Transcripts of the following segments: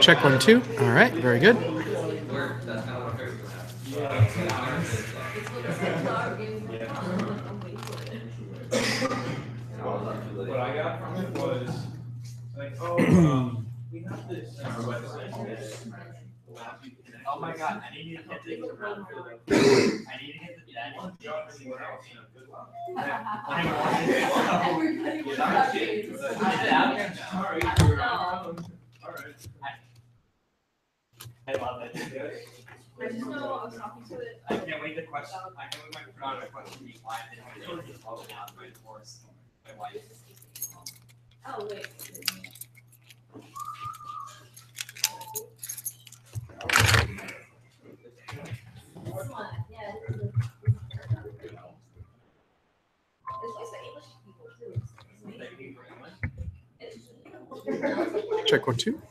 Check 1, 2. All right, very good. What I got from it was like, we have this website. Oh my god, I need to get the around for the. I need to get the dead. I love it. I just know I was talking to it. I can't wait to question. I can't wait to put on a question. Why I didn't really follow down my course. My wife. Oh, wait. This one, yeah. It's just the English people too. Check 1, 2.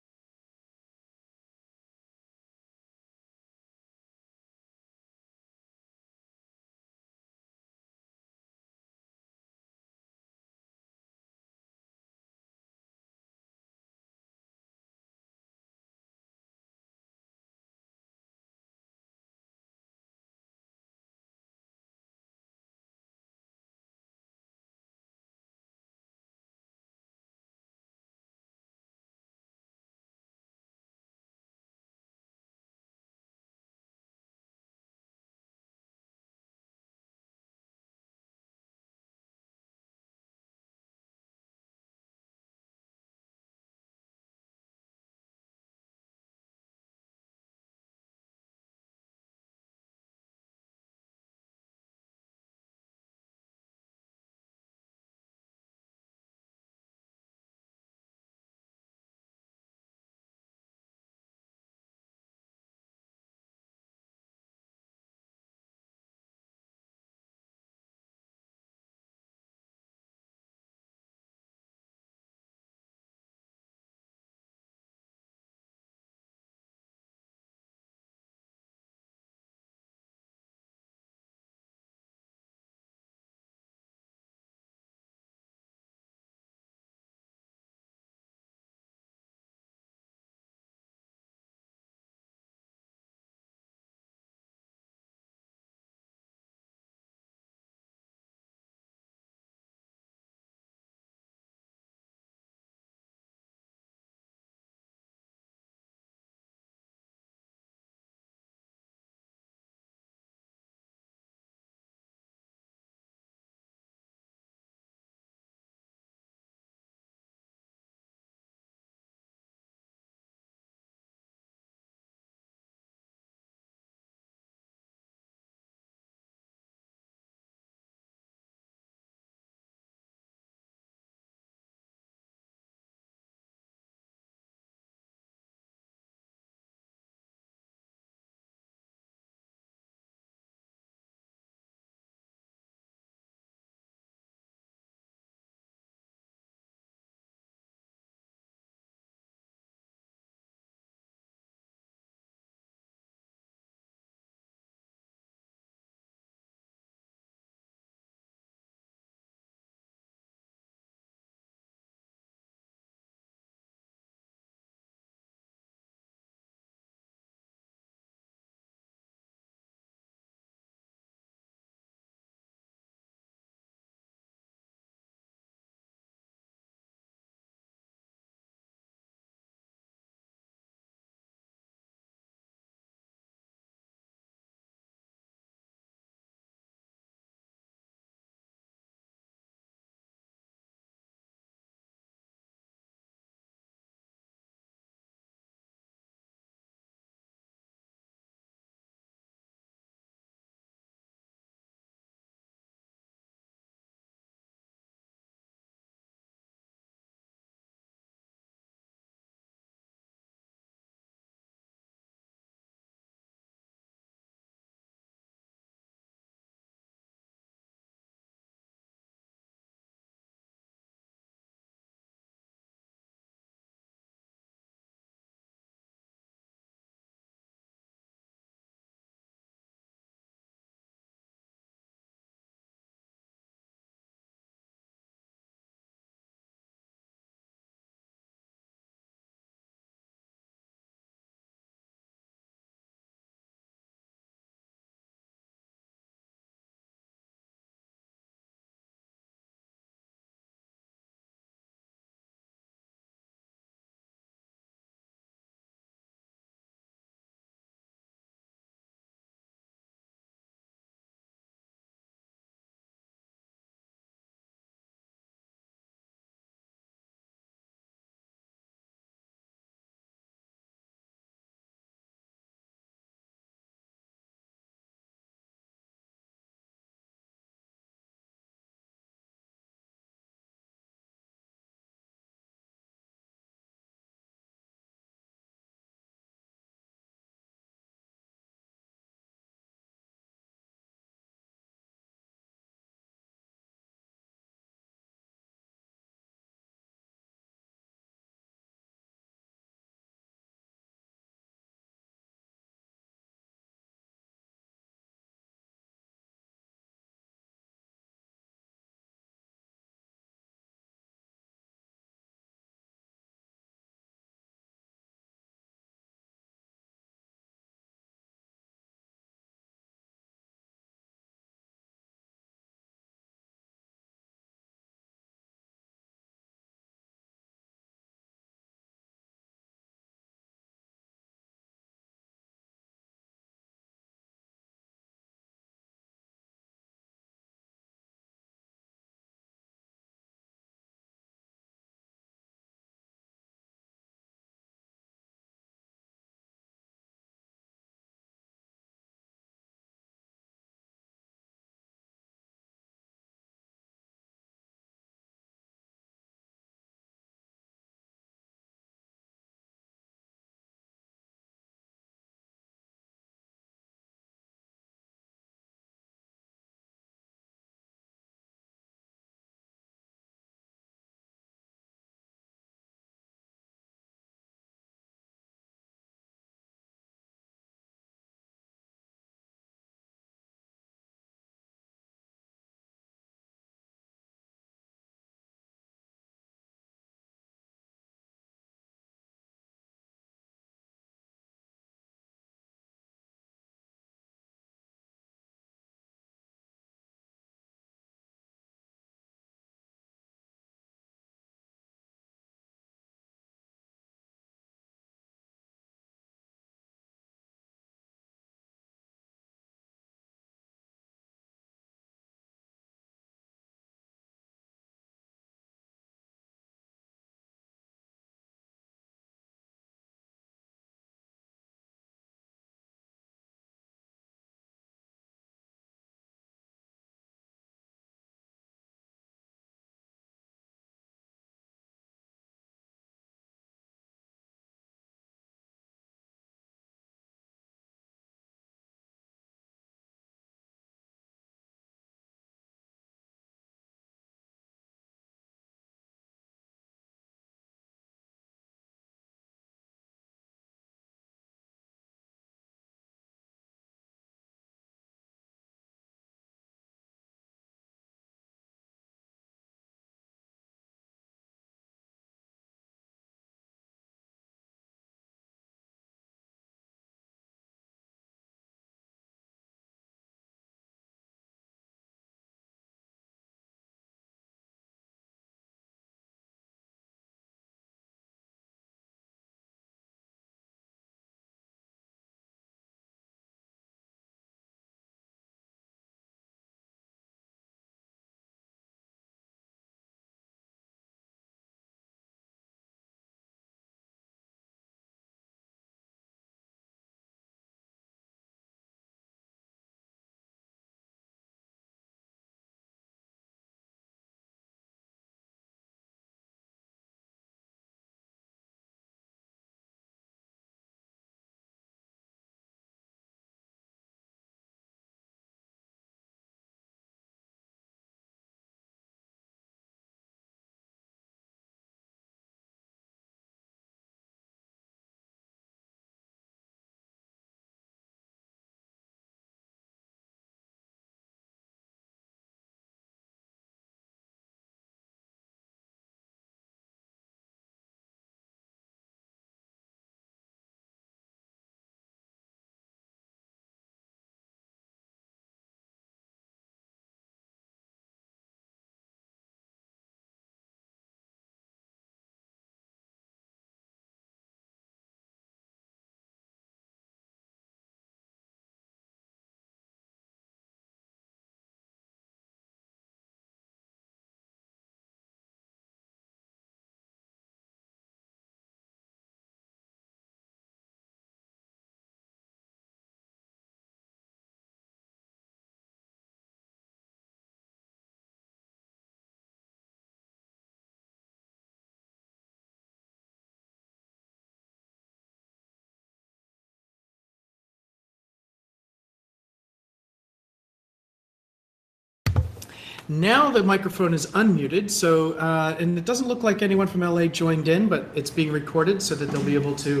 Now the microphone is unmuted, so and it doesn't look like anyone from LA joined in, but it's being recorded so that they'll be able to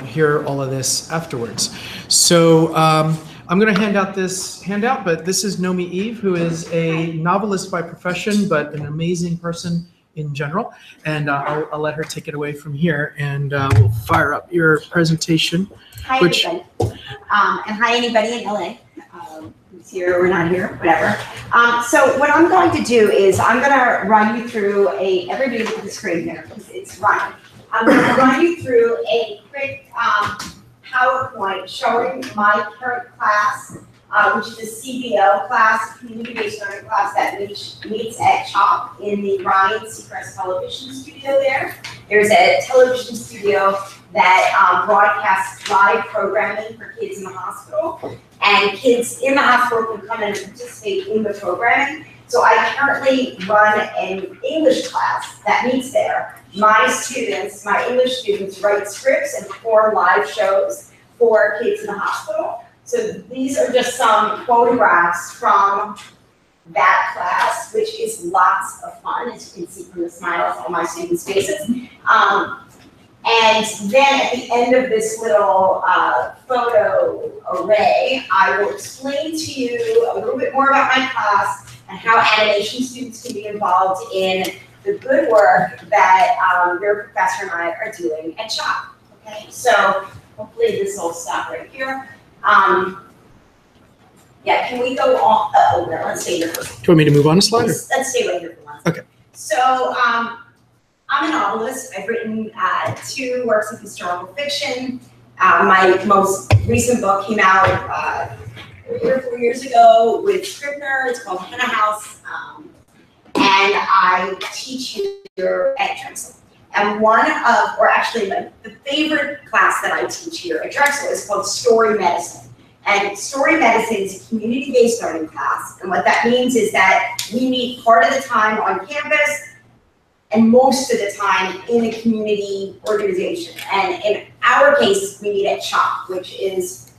hear all of this afterwards. So I'm going to hand out this handout, but this is Nomi Eve, who is a novelist by profession, but an amazing person in general. And I'll let her take it away from here, and we'll fire up your presentation. Hi, everybody. And hi, anybody in LA. Who's here or not here, whatever. So what I'm going to do is I'm going to run you through everybody look at the screen here, because it's running. I'm going to run you through a quick PowerPoint showing my current class, which is a CBO class, community-based learning class that meets at CHOP in the Ryan Seacrest television studio there. There's a television studio that broadcasts live programming for kids in the hospital, and kids in the hospital can come in and participate in the programming. So I currently run an English class that meets there. My students, my English students, write scripts and perform live shows for kids in the hospital. So these are just some photographs from that class, which is lots of fun, as you can see from the smiles on my students' faces. And then at the end of this little photo array, I will explain to you a little bit more about my class and how animation students can be involved in the good work that your professor and I are doing at CHOP. Okay, so hopefully this will stop right here. Yeah, can we go on? Oh, no, let's stay here first. Do you want me to move on a slide? Let's stay right here for one. Okay. So I'm a novelist. I've written 2 works of historical fiction. My most recent book came out 3 or 4 years ago with Scribner. It's called Henna House. And I teach here at Drexel. And the favorite class that I teach here at Drexel is called Story Medicine. And Story Medicine is a community-based learning class. And what that means is that we meet part of the time on campus and most of the time in a community organization. And in our case, we meet at CHOP, which is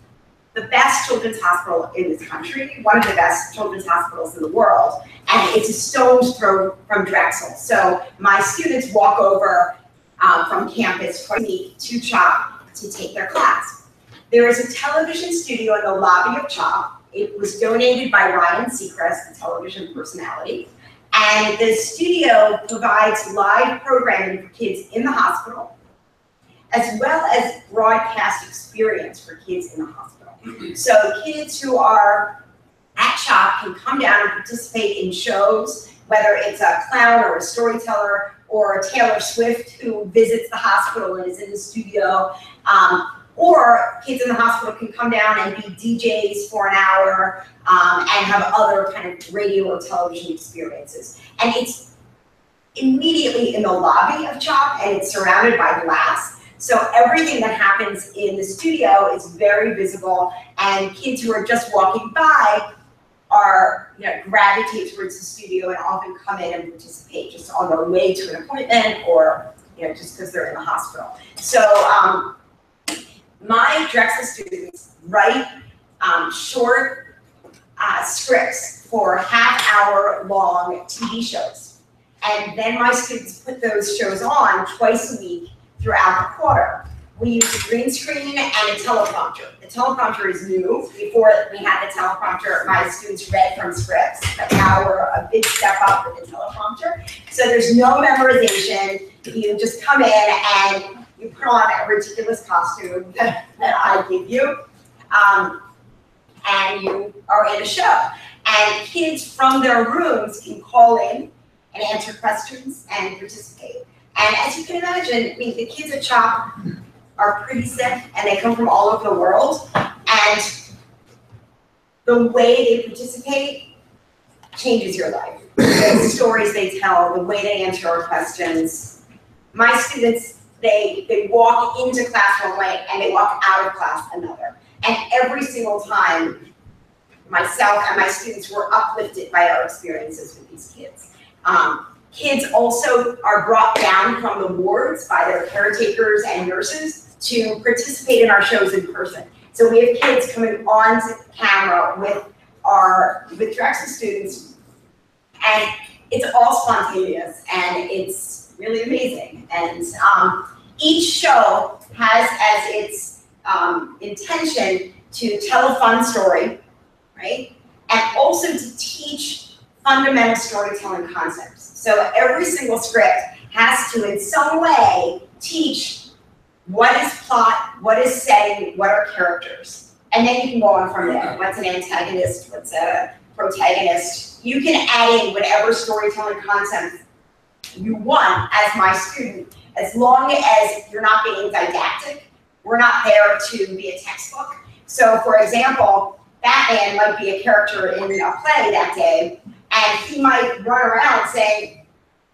the best children's hospital in this country, one of the best children's hospitals in the world. And it's a stone's throw from Drexel. So my students walk over from campus twice a week to CHOP to take their class. There is a television studio in the lobby of CHOP. It was donated by Ryan Seacrest, a television personality. And the studio provides live programming for kids in the hospital, as well as broadcast experience for kids in the hospital. So kids who are at CHOP can come down and participate in shows, whether it's a clown or a storyteller or a Taylor Swift who visits the hospital and is in the studio. Or kids in the hospital can come down and be DJs for an hour and have other kind of radio or television experiences. And it's immediately in the lobby of CHOP, and it's surrounded by glass. So everything that happens in the studio is very visible, and kids who are just walking by are, gravitate towards the studio and often come in and participate just on their way to an appointment or, just because they're in the hospital. So my Drexel students write short scripts for half-hour long TV shows. And then my students put those shows on twice a week throughout the quarter. We use a green screen and a teleprompter. The teleprompter is new. Before we had the teleprompter, my students read from scripts, but now we're a big step up with the teleprompter. So there's no memorization. You just come in and you put on a ridiculous costume that I give you, and you are in a show. And kids from their rooms can call in and answer questions and participate. And as you can imagine, the kids at CHOP are pretty sick, and they come from all over the world. And the way they participate changes your life. The stories they tell, the way they answer our questions. My students, they walk into class one way and they walk out of class another. And every single time, myself and my students were uplifted by our experiences with these kids. Kids also are brought down from the wards by their caretakers and nurses to participate in our shows in person. So we have kids coming on camera with Drexel students And it's all spontaneous, and it's really amazing. And each show has as its intention to tell a fun story, right? And also to teach fundamental storytelling concepts. So every single script has to, in some way, teach what is plot, what is setting, what are characters. And then you can go on from there. What's an antagonist, what's a protagonist. You can add in whatever storytelling concept you want as my student, as long as you're not being didactic. We're not there to be a textbook. So for example, Batman might be a character in a play that day, and he might run around saying,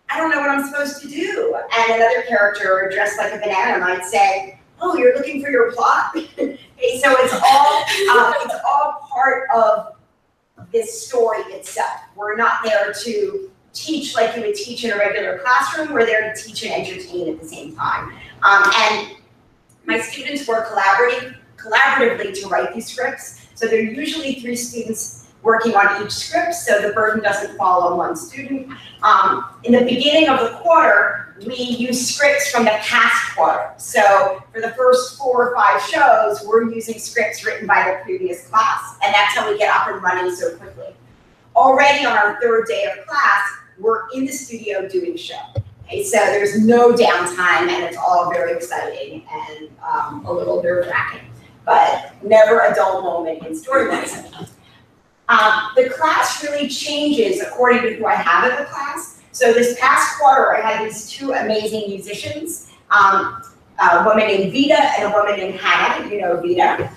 I don't know what I'm supposed to do. And another character dressed like a banana might say, oh, you're looking for your plot? Okay, so it's all part of this story itself. We're not there to teach like you would teach in a regular classroom. We're there to teach and entertain at the same time. And my students work collaboratively to write these scripts. So there are usually 3 students working on each script, so the burden doesn't fall on one student. In the beginning of the quarter, we use scripts from the past quarter. So for the first 4 or 5 shows, we're using scripts written by the previous class, and that's how we get up and running so quickly. Already on our 3rd day of class, we're in the studio doing show. Okay, so there's no downtime, and it's all very exciting and a little nerve-wracking, but never a dull moment in story medicine. The class really changes according to who I have in the class. So this past quarter, I had these 2 amazing musicians, a woman named Vita and a woman named Hannah. You know Vita.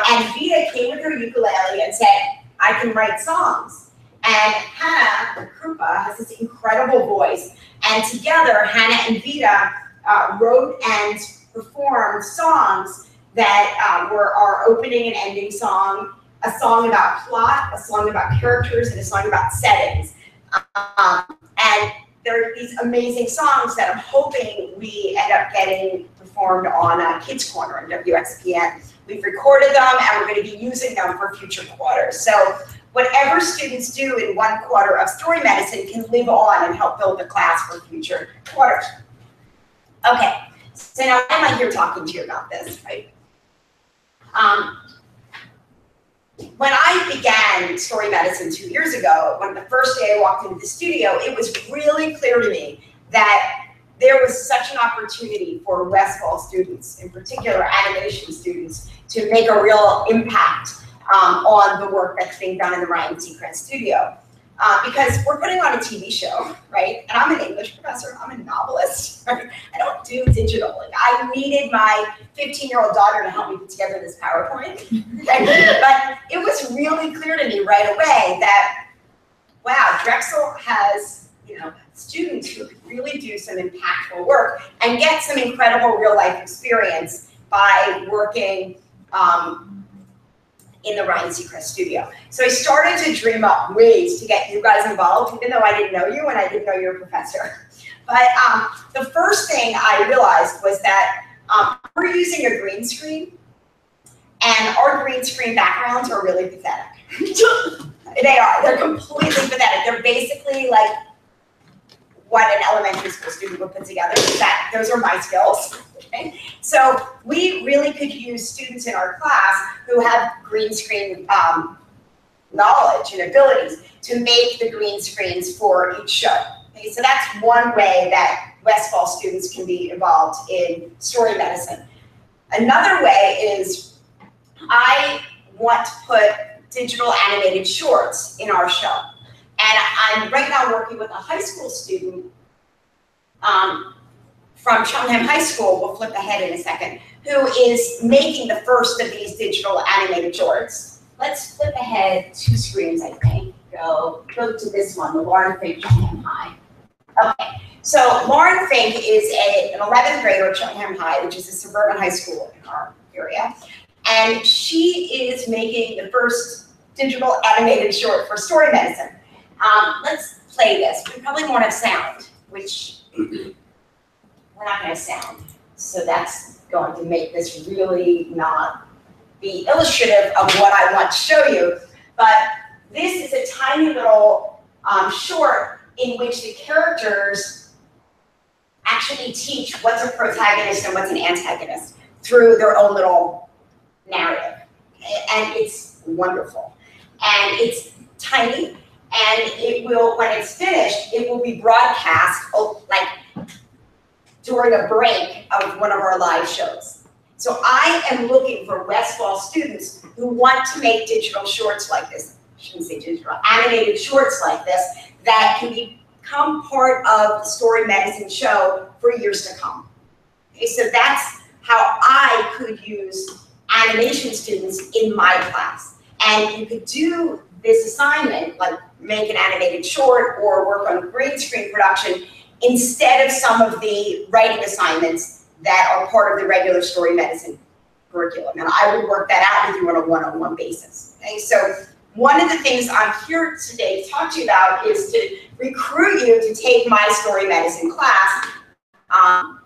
And Vita came with her ukulele and said, I can write songs. And Hannah, the Krupa, has this incredible voice. And together, Hannah and Vita wrote and performed songs that were our opening and ending song, a song about plot, a song about characters, and a song about settings. And there are these amazing songs that I'm hoping we end up getting performed on Kids Corner on WXPN. We've recorded them, and we're going to be using them for future quarters. So whatever students do in one quarter of story medicine can live on and help build the class for future quarters. Okay, so now why am I here talking to you about this, right? When I began story medicine 2 years ago, when the first day I walked into the studio, it was really clear to me that there was such an opportunity for Westfall students, in particular animation students, to make a real impact on the work that's being done in the Ryan Seacrest studio. Because we're putting on a TV show, right? And I'm an English professor, I'm a novelist, right? I don't do digital. Like, I needed my 15-year-old daughter to help me put together this PowerPoint. Okay? But it was really clear to me right away that, wow, Drexel has, students who could really do some impactful work and get some incredible real-life experience by working in the Ryan Seacrest studio. So I started to dream up ways to get you guys involved, even though I didn't know you and I didn't know you were a professor. But the first thing I realized was that we're using a green screen, and our green screen backgrounds are really pathetic. They are. They're completely pathetic. They're basically like what an elementary school student would put together. Those are my skills. Okay? So we really could use students in our class who have green screen knowledge and abilities to make the green screens for each show. Okay? So that's one way that Westfall students can be involved in story medicine. Another way is I want to put digital animated shorts in our show. And I'm right now working with a high school student from Cheltenham High School, we'll flip ahead in a second, who is making the first of these digital animated shorts. Let's flip ahead 2 screens, I think. Go to this one, the Lauren Fink Cheltenham High. Okay, so Lauren Fink is an 11th grader at Cheltenham High, which is a suburban high school in our area. And she is making the first digital animated short for story medicine. Let's play this. We probably won't have sound, which we're not going to have sound. So that's going to make this really not be illustrative of what I want to show you. But this is a tiny little short in which the characters actually teach what's a protagonist and what's an antagonist through their own little narrative. And it's wonderful. And it's tiny, and it will, when it's finished, it will be broadcast like during a break of one of our live shows. So I am looking for Westfall students who want to make digital shorts like this. I shouldn't say digital, animated shorts like this that can become part of the Story Medicine show for years to come. Okay, so that's how I could use animation students in my class. And you could do this assignment, like make an animated short or work on green screen production, instead of some of the writing assignments that are part of the regular Story Medicine curriculum. And I would work that out with you on a one-on-one basis. Okay, so one of the things I'm here today to talk to you about is to recruit you to take my Story Medicine class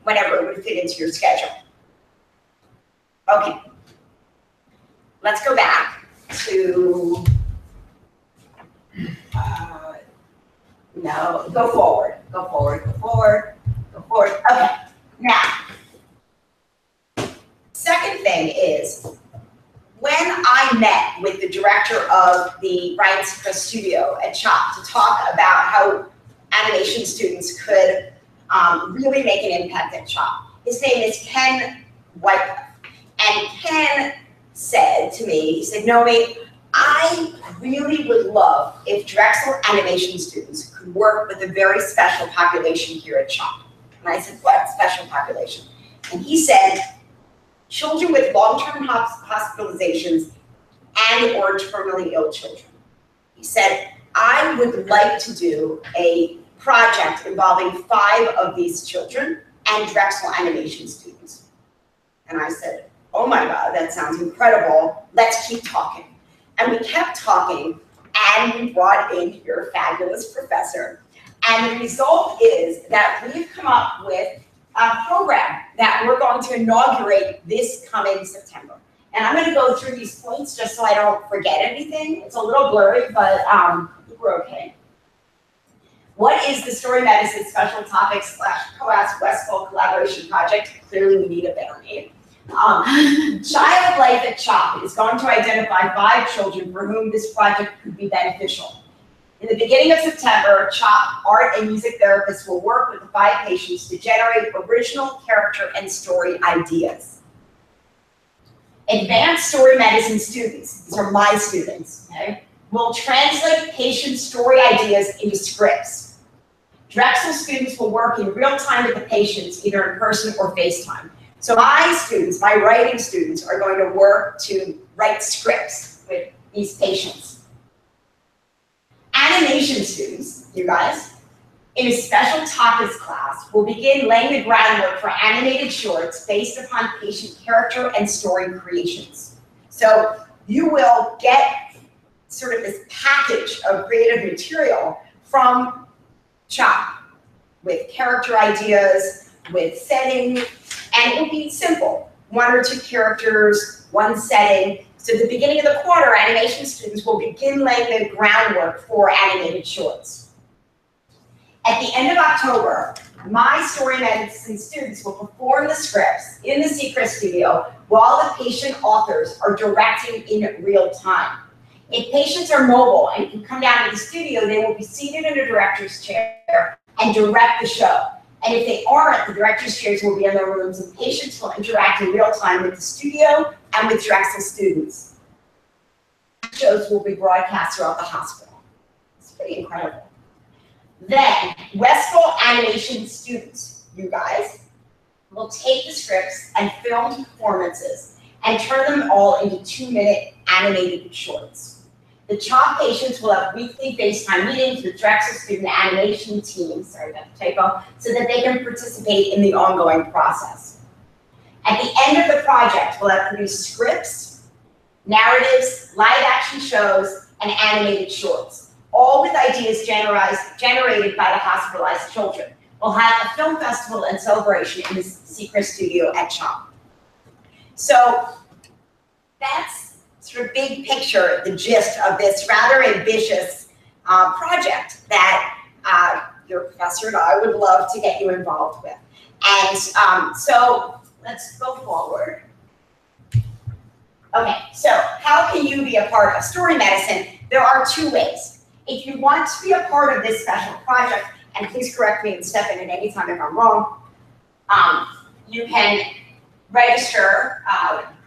whenever it would fit into your schedule. Okay, let's go back to, no, go forward, go forward, go forward, go forward. Okay, now, second thing is, when I met with the director of the Ryan Seacrest studio at CHOP to talk about how animation students could really make an impact at CHOP, his name is Ken White. And Ken said to me, he said, Nomi, I really would love if Drexel animation students could work with a very special population here at CHOP. And I said, what special population? And he said, children with long-term hospitalizations and or terminally ill children. He said, I would like to do a project involving 5 of these children and Drexel animation students. And I said, oh my God, that sounds incredible. Let's keep talking. And we kept talking, and we brought in your fabulous professor. And the result is that we've come up with a program that we're going to inaugurate this coming September. And I'm going to go through these points just so I don't forget anything. It's a little blurry, but we're okay. What is the Story Medicine Special Topics / COAS Westfall Collaboration Project? Clearly we need a better name. Child Life at CHOP is going to identify 5 children for whom this project could be beneficial. In the beginning of September, CHOP art and music therapists will work with the 5 patients to generate original character and story ideas. Advanced Story Medicine students, these are my students, okay, will translate patient story ideas into scripts. Drexel students will work in real time with the patients, either in person or FaceTime. So my students, my writing students, are going to work to write scripts with these patients. Animation students, you guys, in a special topics class, will begin laying the groundwork for animated shorts based upon patient character and story creations. So you will get sort of this package of creative material from CHOP with character ideas, with setting, and it will be simple. 1 or 2 characters, 1 setting. So at the beginning of the quarter, animation students will begin laying the groundwork for animated shorts. At the end of October, my Story Medicine students will perform the scripts in the Seacrest studio while the patient authors are directing in real time. If patients are mobile and can come down to the studio, they will be seated in a director's chair and direct the show. And if they aren't, the director's chairs will be in their rooms, and patients will interact in real time with the studio and with Drexel students. Shows will be broadcast throughout the hospital. It's pretty incredible. Then, Westfall animation students, you guys, will take the scripts and filmed performances and turn them all into 2-minute animated shorts. The CHOP patients will have weekly FaceTime meetings with Drexel student animation teams, sorry about the typo, so that they can participate in the ongoing process. At the end of the project, we'll have produced scripts, narratives, live action shows, and animated shorts, all with ideas generated by the hospitalized children. We'll have a film festival and celebration in the Seacrest studio at CHOP. So that's sort of big picture, the gist of this rather ambitious project that your professor and I would love to get you involved with. And so let's go forward. Okay, so how can you be a part of story medicine? There are two ways. If you want to be a part of this special project, and please correct me and step in at any time if I'm wrong, you can register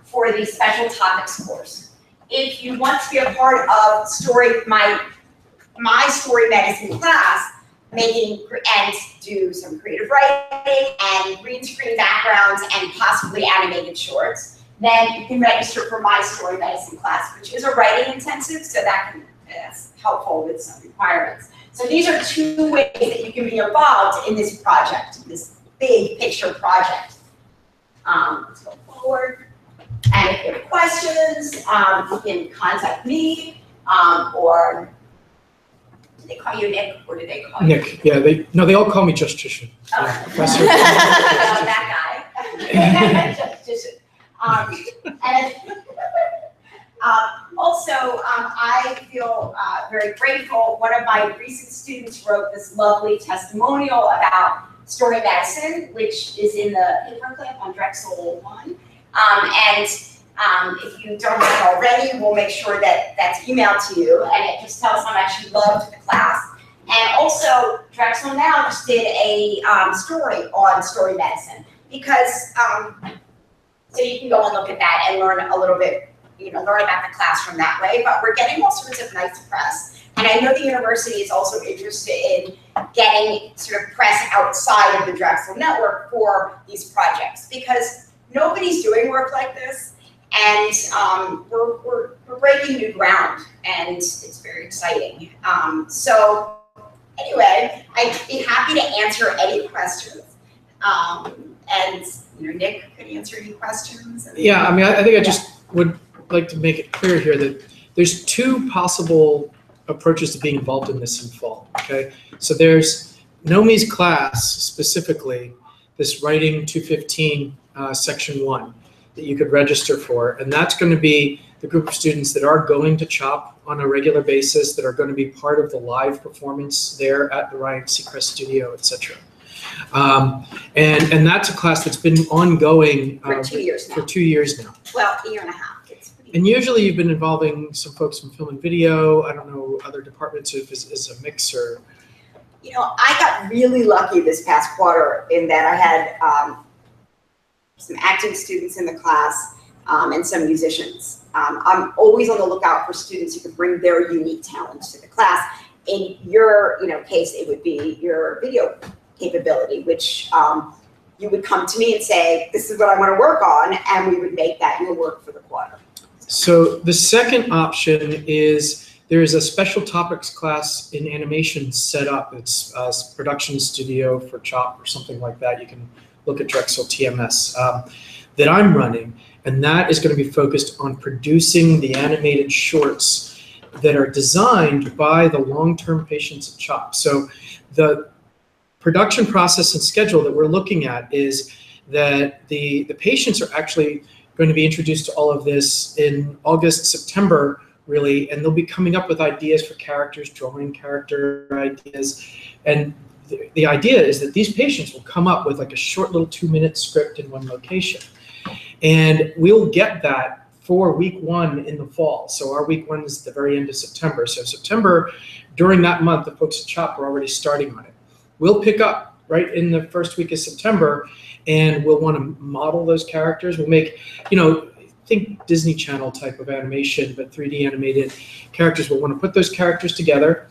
for the special topics course. If you want to be a part of my story medicine class, and do some creative writing and green screen backgrounds and possibly animated shorts, then you can register for my story medicine class, which is a writing intensive, so that's helpful with some requirements. So these are two ways that you can be involved in this project, this big picture project. Let's go forward. And if you have questions, you can contact me, or did they call you Nick, or did they call you Nick? Yeah, they all call me Just Trishan. Oh. Yeah, Professor. That guy. Just and also, I feel very grateful. One of my recent students wrote this lovely testimonial about story medicine, which is in the paperclip on Drexel 1. If you don't have it already, we'll make sure that that's emailed to you, and it just tells how much you loved the class. And also, Drexel now just did a story on story medicine, because so you can go and look at that and learn a little bit, learn about the classroom that way. But we're getting all sorts of nice press, and I know the university is also interested in getting sort of press outside of the Drexel network for these projects, because nobody's doing work like this. And we're breaking new ground, and it's very exciting. So anyway, I'd be happy to answer any questions. And Nick could answer any questions. Yeah, I mean, I think I just would like to make it clear here that there's two possible approaches to being involved in this in fall. Okay, so there's Nomi's class specifically, this Writing 215 Section 1. That you could register for, and that's going to be the group of students that are going to CHOP on a regular basis, that are going to be part of the live performance there at the Ryan Seacrest studio, etc. And that's a class that's been ongoing for 2 years now. For 2 years now. Well, a year and a half. And usually you've been involving some folks from film and video. I don't know other departments if it's a mix or. I got really lucky this past quarter in that I had. Some acting students in the class, and some musicians. I'm always on the lookout for students who can bring their unique talents to the class. In your case, it would be your video capability, which you would come to me and say, this is what I want to work on, and we would make that your work for the quarter. So the second option is there is a special topics class in animation set up. It's a production studio for CHOP or something like that. You can look at Drexel TMS that I'm running, and that is going to be focused on producing the animated shorts that are designed by the long-term patients at CHOP. So the production process and schedule that we're looking at is that the patients are actually going to be introduced to all of this in August, September, really, and they'll be coming up with ideas for characters, drawing character ideas, and the idea is that these patients will come up with like a short little 2-minute script in one location. And we'll get that for week 1 in the fall. So our week 1 is the very end of September. So September, during that month, the folks at CHOP are already starting on it. We'll pick up right in the first week of September, and we'll want to model those characters. We'll make, think Disney Channel type of animation, but 3D animated characters. We'll want to put those characters together.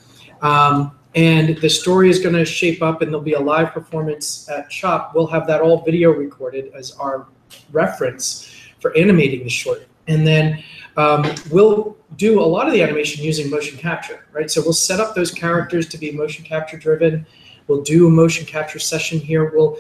And the story is going to shape up, and there'll be a live performance at CHOP. We'll have that all video recorded as our reference for animating the short. And then we'll do a lot of the animation using motion capture, right? So we'll set up those characters to be motion capture driven. We'll do a motion capture session here. We'll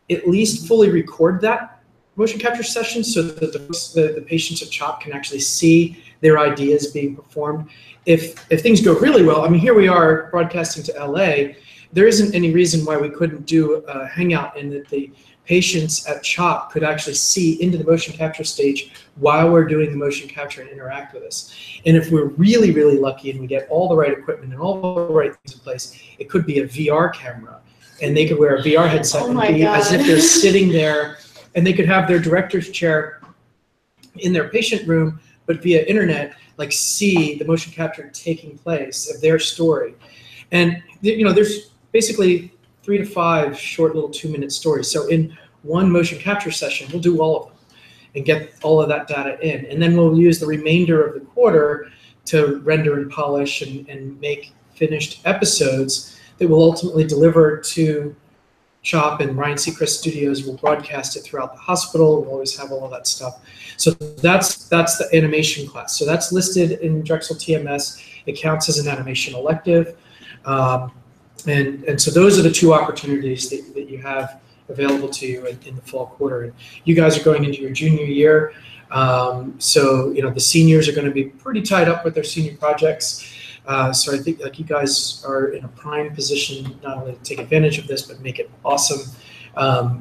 at least fully record that motion capture session so that the patients at CHOP can actually see their ideas being performed. If things go really well, I mean, here we are broadcasting to LA. There isn't any reason why we couldn't do a hangout and that the patients at CHOP could actually see into the motion capture stage while we're doing the motion capture and interact with us. And if we're really, really lucky and we get all the right equipment and all the right things in place, it could be a VR camera. And they could wear a VR headset and be as if they're sitting there, and they could have their director's chair in their patient room, but via internet, like see the motion capture taking place of their story. And there's basically 3 to 5 short little 2-minute stories. So in one motion capture session, we'll do all of them and get all of that data in. And then we'll use the remainder of the quarter to render and polish and make finished episodes that will ultimately deliver to CHOP, and Ryan Seacrest Studios will broadcast it throughout the hospital. We'll always have all of that stuff. So that's the animation class. So that's listed in Drexel TMS. It counts as an animation elective. And so those are the 2 opportunities that you have available to you in the fall quarter. And you guys are going into your junior year. So the seniors are going to be pretty tied up with their senior projects. So I think like you guys are in a prime position not only to take advantage of this, but make it awesome.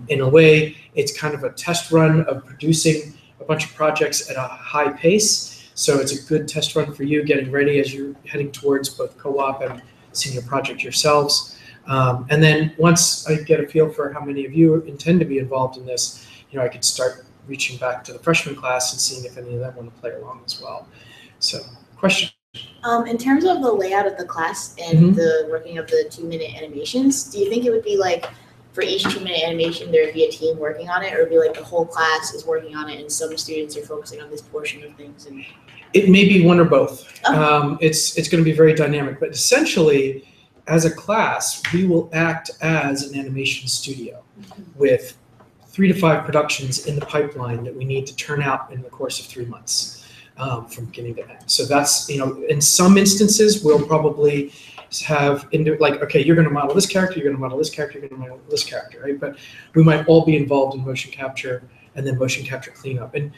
In a way, it's kind of a test run of producing a bunch of projects at a high pace. So it's a good test run for you getting ready as you're heading towards both co-op and senior project yourselves. And then once I get a feel for how many of you intend to be involved in this, I could start reaching back to the freshman class and seeing if any of them want to play along as well. So, question? In terms of the layout of the class and the working of the 2-minute animations, do you think it would be like for each 2-minute animation there would be a team working on it, or would be like the whole class is working on it and some students are focusing on this portion of things? And it may be one or both. Oh. It's going to be very dynamic, but essentially, as a class, we will act as an animation studio with 3 to 5 productions in the pipeline that we need to turn out in the course of 3 months. From beginning to end. So that's, in some instances, we'll probably have, okay, you're going to model this character, you're going to model this character, you're going to model this character, right? But we might all be involved in motion capture and then motion capture cleanup. And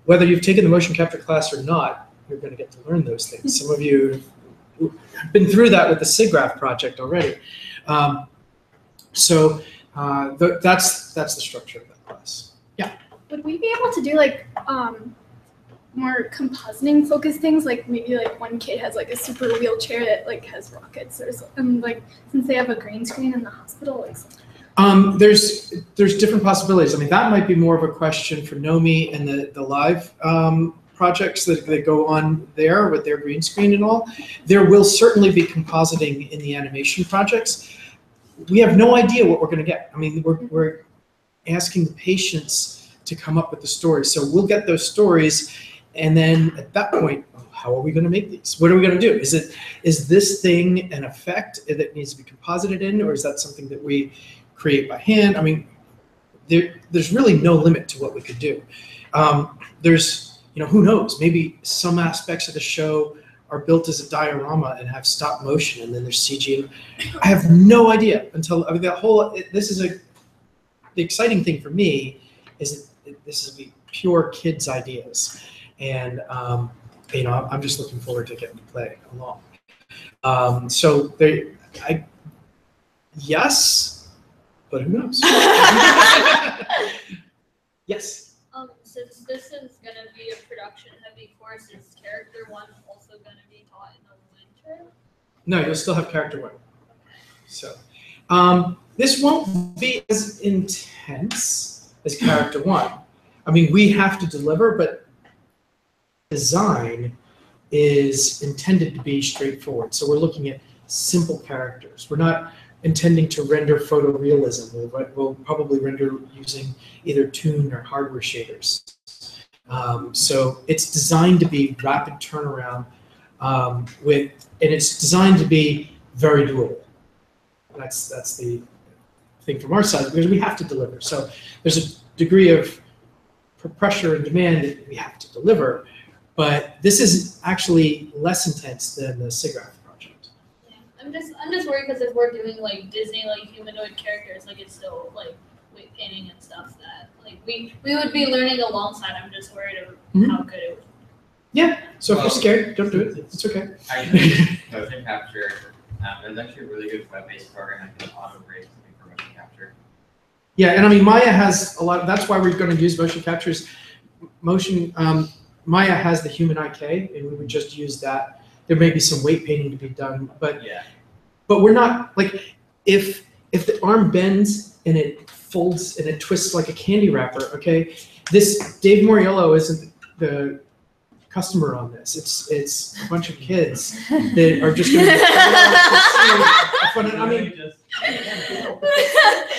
whether you've taken the motion capture class or not, you're going to get to learn those things. Some of you have been through that with the SIGGRAPH project already. So that's the structure of that class. Yeah. Would we be able to do more compositing focused things, like maybe like one kid has like a super wheelchair that like has rockets or something, like since they have a green screen in the hospital, like there's different possibilities. I mean, that might be more of a question for Nomi and the live projects that go on there with their green screen and all. There will certainly be compositing in the animation projects. We have no idea what we're going to get. I mean, we're asking the patients to come up with the stories. So we'll get those stories. And then at that point, how are we going to make these? What are we going to do? Is this thing an effect that needs to be composited in, or is that something that we create by hand? I mean, there's really no limit to what we could do. There's, who knows? Maybe some aspects of the show are built as a diorama and have stop motion, and then there's CG. I have no idea until the exciting thing for me is that this is pure kids' ideas. And I'm just looking forward to getting to play along. Yes, but who knows? Yes. Since this is going to be a production-heavy course, is Character 1 also going to be taught in the winter? No, you'll still have Character 1. So this won't be as intense as Character 1. I mean, we have to deliver, but design is intended to be straightforward. So we're looking at simple characters. We're not intending to render photorealism. We'll probably render using either Toon or hardware shaders. So it's designed to be rapid turnaround and it's designed to be very doable. That's the thing from our side, because we have to deliver. So there's a degree of pressure and demand that we have to deliver. But this is actually less intense than the SIGGRAPH project. Yeah, I'm just worried because if we're doing like Disney humanoid characters, it's still weight painting and stuff that we would be learning alongside. I'm just worried of how good it would. Yeah. So if you're scared, don't do it. It's okay. I think motion capture. There's actually a really good web-based program that can auto-grade something for motion capture. Yeah, and I mean, Maya has a lot, that's why we're going to use motion captures. Maya has the human IK, and we would just use that. There may be some weight painting to be done, but we're not, like, if the arm bends and it folds and it twists like a candy wrapper, okay, this, Dave Moriello isn't the customer on this. It's a bunch of kids that are just going to I mean,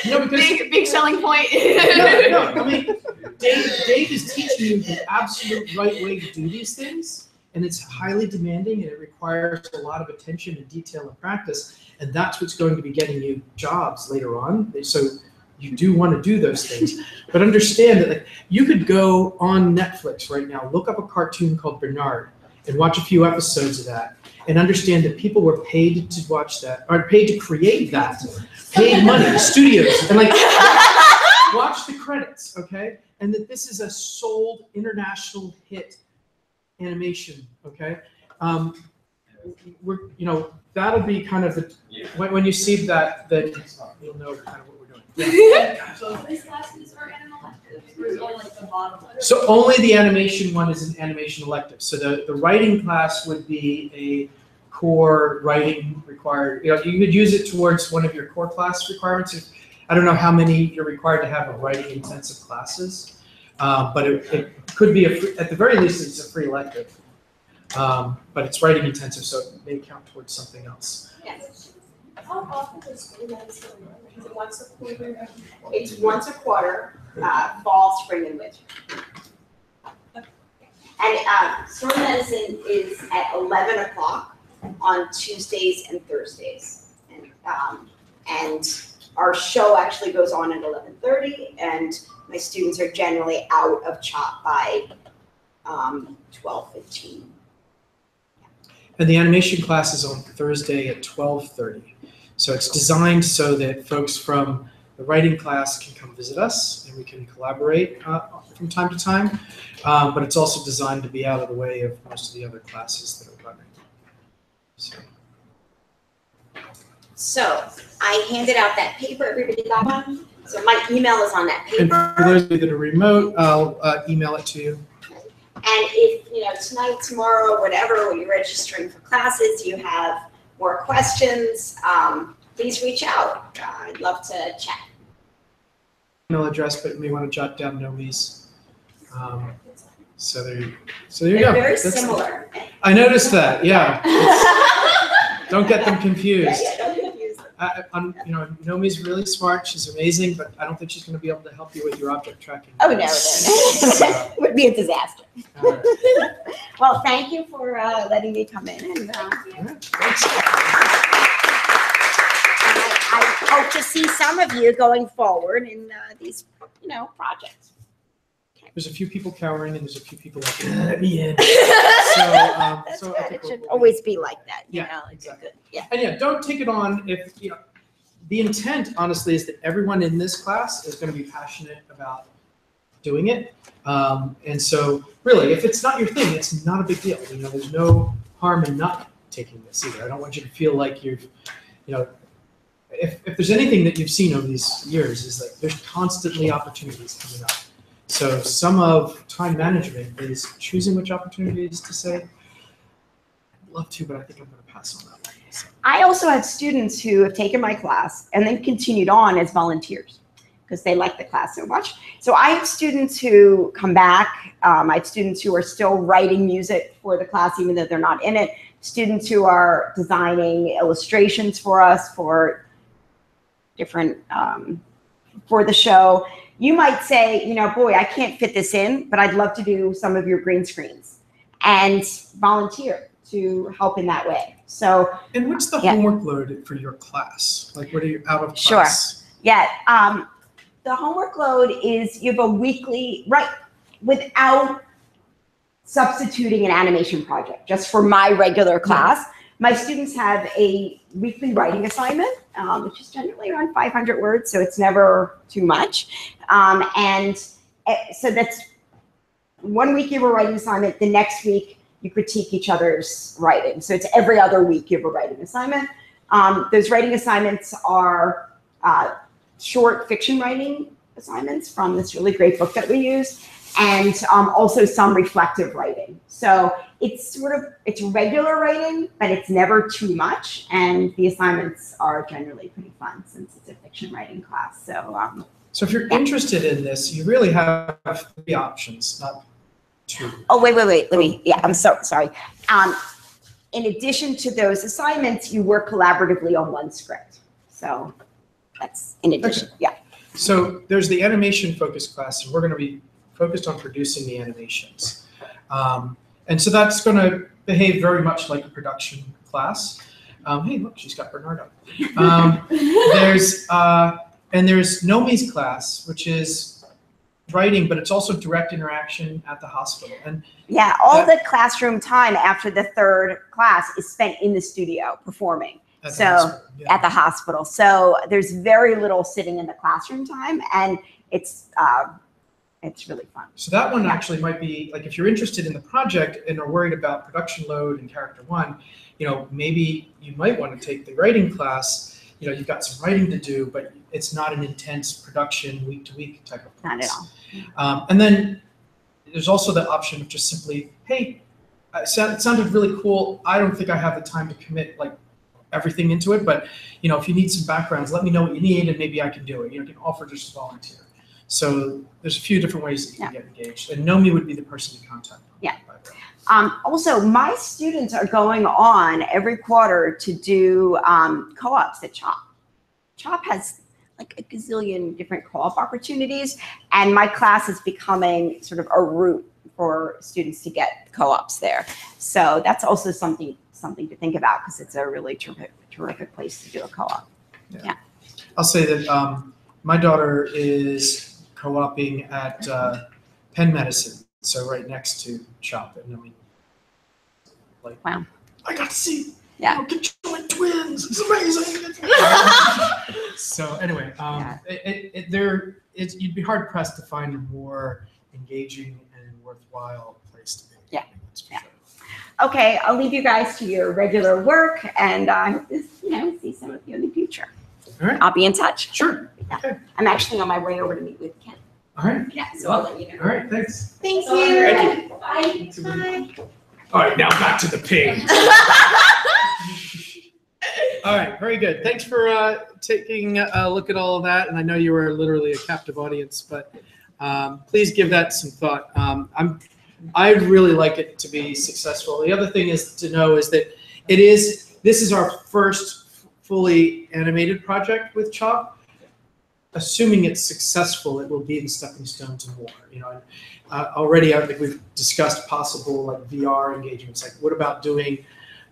no, because Big selling point. no, I mean, Dave is teaching you the absolute right way to do these things, and it's highly demanding, and it requires a lot of attention and detail and practice, and that's what's going to be getting you jobs later on. So you do want to do those things, but understand that, like, you could go on Netflix right now, look up a cartoon called Bernard, and watch a few episodes of that, and understand that people were paid to watch that, or paid to create that, paid money, studios, and like watch the credits, okay? And that this is a sold international hit animation, okay? That'll be kind of the when you see that, then you'll know kind of what we're doing. Yeah. These classes are animal electives, or is it only like the bottom one? So only the animation one is an animation elective. So the writing class would be a core writing required. You could use it towards one of your core class requirements. I don't know how many you're required to have of writing intensive classes, but it could be at the very least it's a free elective. But it's writing intensive, so it may count towards something else. Yes. How often does school medicine run? Is it once a quarter? It's once a quarter, fall, spring, and winter. And store medicine is at 11 o'clock on Tuesdays and Thursdays. And our show actually goes on at 11:30, and my students are generally out of CHOP by 12:15. And the animation class is on Thursday at 12:30. So it's designed so that folks from the writing class can come visit us and we can collaborate from time to time. But it's also designed to be out of the way of most of the other classes that are running. So I handed out that paper. Everybody got one? So my email is on that And paper. for those of you that are remote, I'll email it to you. And if, tonight, tomorrow, whatever, when you're registering for classes, you have more questions, please reach out. I'd love to chat. Email address, but you may want to jot down Nomi's. So there you They're go. very That's- similar. I noticed that, yeah. Don't get them confused. Yeah, don't confuse them. Nomi's really smart. She's amazing, but I don't think she's going to be able to help you with your object tracking. Oh, no. It would be a disaster. All right. Well, thank you for letting me come in. And I hope to see some of you going forward in these, projects. There's a few people cowering, and there's a few people like, let me in. So I That's think good. It we'll should be- always be like that. Yeah, It's exactly. good. Yeah. And yeah, don't take it on if, the intent, honestly, is that everyone in this class is going to be passionate about doing it. And so, really, if it's not your thing, it's not a big deal. There's no harm in not taking this either. I don't want you to feel like you've, if there's anything that you've seen over these years is like there's constantly opportunities coming up. So some of time management is choosing which opportunities to say, I'd love to, but I think I'm going to pass on that one. So. I also had students who have taken my class and then continued on as volunteers because they like the class so much. So I have students who come back. I have students who are still writing music for the class even though they're not in it. Students who are designing illustrations for us for different, for the show. You might say, boy, I can't fit this in, but I'd love to do some of your green screens and volunteer to help in that way. So, and what's the homework load for your class? Like, what are you out of class? Sure. Yeah. The homework load is you have a weekly, right, without substituting an animation project, just for my regular class. My students have a weekly writing assignment, which is generally around 500 words, so it's never too much. And so that's 1 week you have a writing assignment, the next week you critique each other's writing. So it's every other week you have a writing assignment. Those writing assignments are short fiction writing assignments from this really great book that we use, and also some reflective writing. So it's regular writing, but it's never too much, and the assignments are generally pretty fun since it's a fiction writing class. So So if you're interested in this, you really have 3 options, not 2. oh, wait, I'm so sorry. In addition to those assignments, you work collaboratively on one script. So that's in addition, yeah. So there's the animation focus class, and we're going to be focused on producing the animations. And so that's going to behave very much like a production class. Hey, look, she's got Bernardo. There's Nomi's class, which is writing, but it's also direct interaction at the hospital. And yeah, all the classroom time after the 3rd class is spent in the studio performing. At the So hospital, yeah. at the hospital. So there's very little sitting in the classroom time, and it's really fun. So that one actually might be, like, if you're interested in the project and are worried about production load and character 1, maybe you might want to take the writing class. You've got some writing to do, but it's not an intense production week to week type of class. Not at all. And then there's also the option of just simply, hey, it sounded really cool. I don't think I have the time to commit everything into it, but if you need some backgrounds, let me know what you need, and maybe I can do it. You can offer just to volunteer. So there's a few different ways that you can get engaged, and Nomi would be the person to contact. Yeah. Also, my students are going on every quarter to do co-ops at CHOP. CHOP has like a gazillion different co-op opportunities, and my class is becoming sort of a route for students to get co-ops there. So that's also something to think about, because it's a really terrific place to do a co-op. Yeah. I'll say that my daughter is co-oping at Penn Medicine, so right next to CHOP. And wow. I got to see conjoined twins. It's amazing. So anyway, you'd be hard pressed to find a more engaging and worthwhile place to be. Yeah. Sure. Okay, I'll leave you guys to your regular work, and I hope to see some of you in the future. All right. I'll be in touch. Sure. Yeah. Okay. I'm actually on my way over to meet with Ken. All right. Yeah, so I'll let you know. All right. Thanks. Thank you. Thank Bye. Bye. All right. Now back to the pig. All right. Very good. Thanks for taking a look at all of that. And I know you were literally a captive audience, but please give that some thought. I'd really like it to be successful. The other thing is to know is that this is our first fully animated project with CHOP. Assuming it's successful, it will be the stepping stone to more. Already I think we've discussed possible VR engagements. Like, what about doing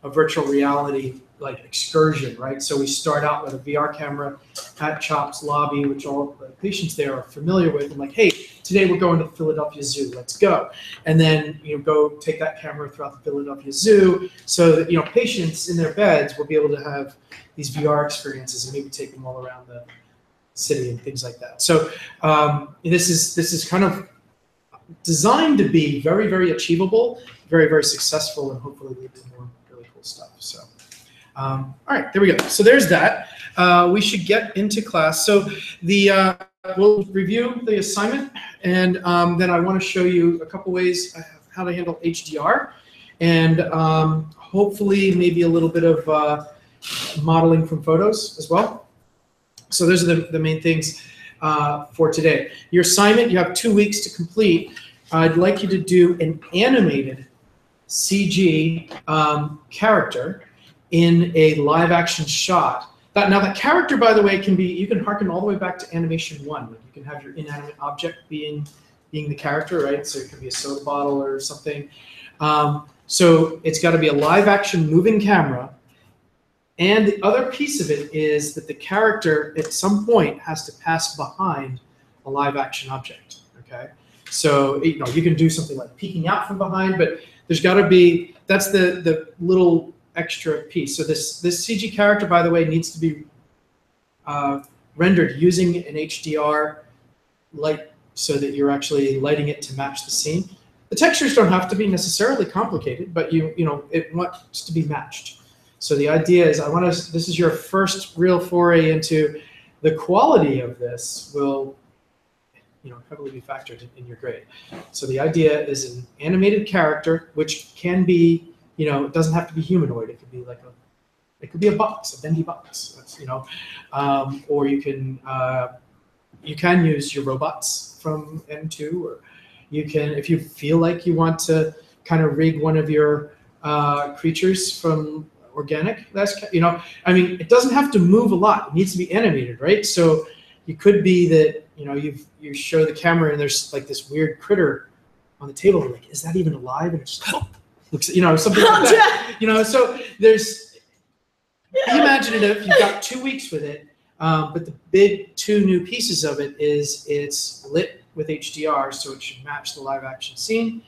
a virtual reality excursion, right? So we start out with a VR camera at CHOP's lobby, which all the patients there are familiar with. And hey, today we're going to the Philadelphia Zoo. Let's go. And then go take that camera throughout the Philadelphia Zoo, so that patients in their beds will be able to have these VR experiences and maybe take them all around the city and things like that. So this is kind of designed to be very, very achievable, very, very successful, and hopefully lead to more really cool stuff. So all right, there we go. So there's that. We should get into class. So we'll review the assignment, and then I want to show you a couple ways how to handle HDR, and hopefully maybe a little bit of modeling from photos as well. So those are the main things for today. Your assignment, you have 2 weeks to complete. I'd like you to do an animated CG character in a live action shot. Now that character, by the way, you can harken all the way back to animation 1. You can have your inanimate object being the character, right? So it could be a soda bottle or something. So it's got to be a live action moving camera. And the other piece of it is that the character at some point has to pass behind a live action object, okay? So, you can do something like peeking out from behind, but there's got to be, that's the little extra piece. So this CG character, by the way, needs to be rendered using an HDR light, so that you're actually lighting it to match the scene. The textures don't have to be necessarily complicated, but it wants to be matched. So the idea is this is your first real foray into The quality of this will, heavily be factored in your grade. So the idea is an animated character, which can be, it doesn't have to be humanoid. It could be like it could be a box, a bendy box. That's, or you can use your robots from M2, or you can, if you feel like you want to kind of rig one of your creatures from organic. I mean, it doesn't have to move a lot. It needs to be animated, right? So you could be that, you show the camera and there's like this weird critter on the table. You're like, is that even alive? And it just looks, something like that. So there's, be imaginative. You've got 2 weeks with it. But the big 2 new pieces of it is it's lit with HDR, so it should match the live action scene.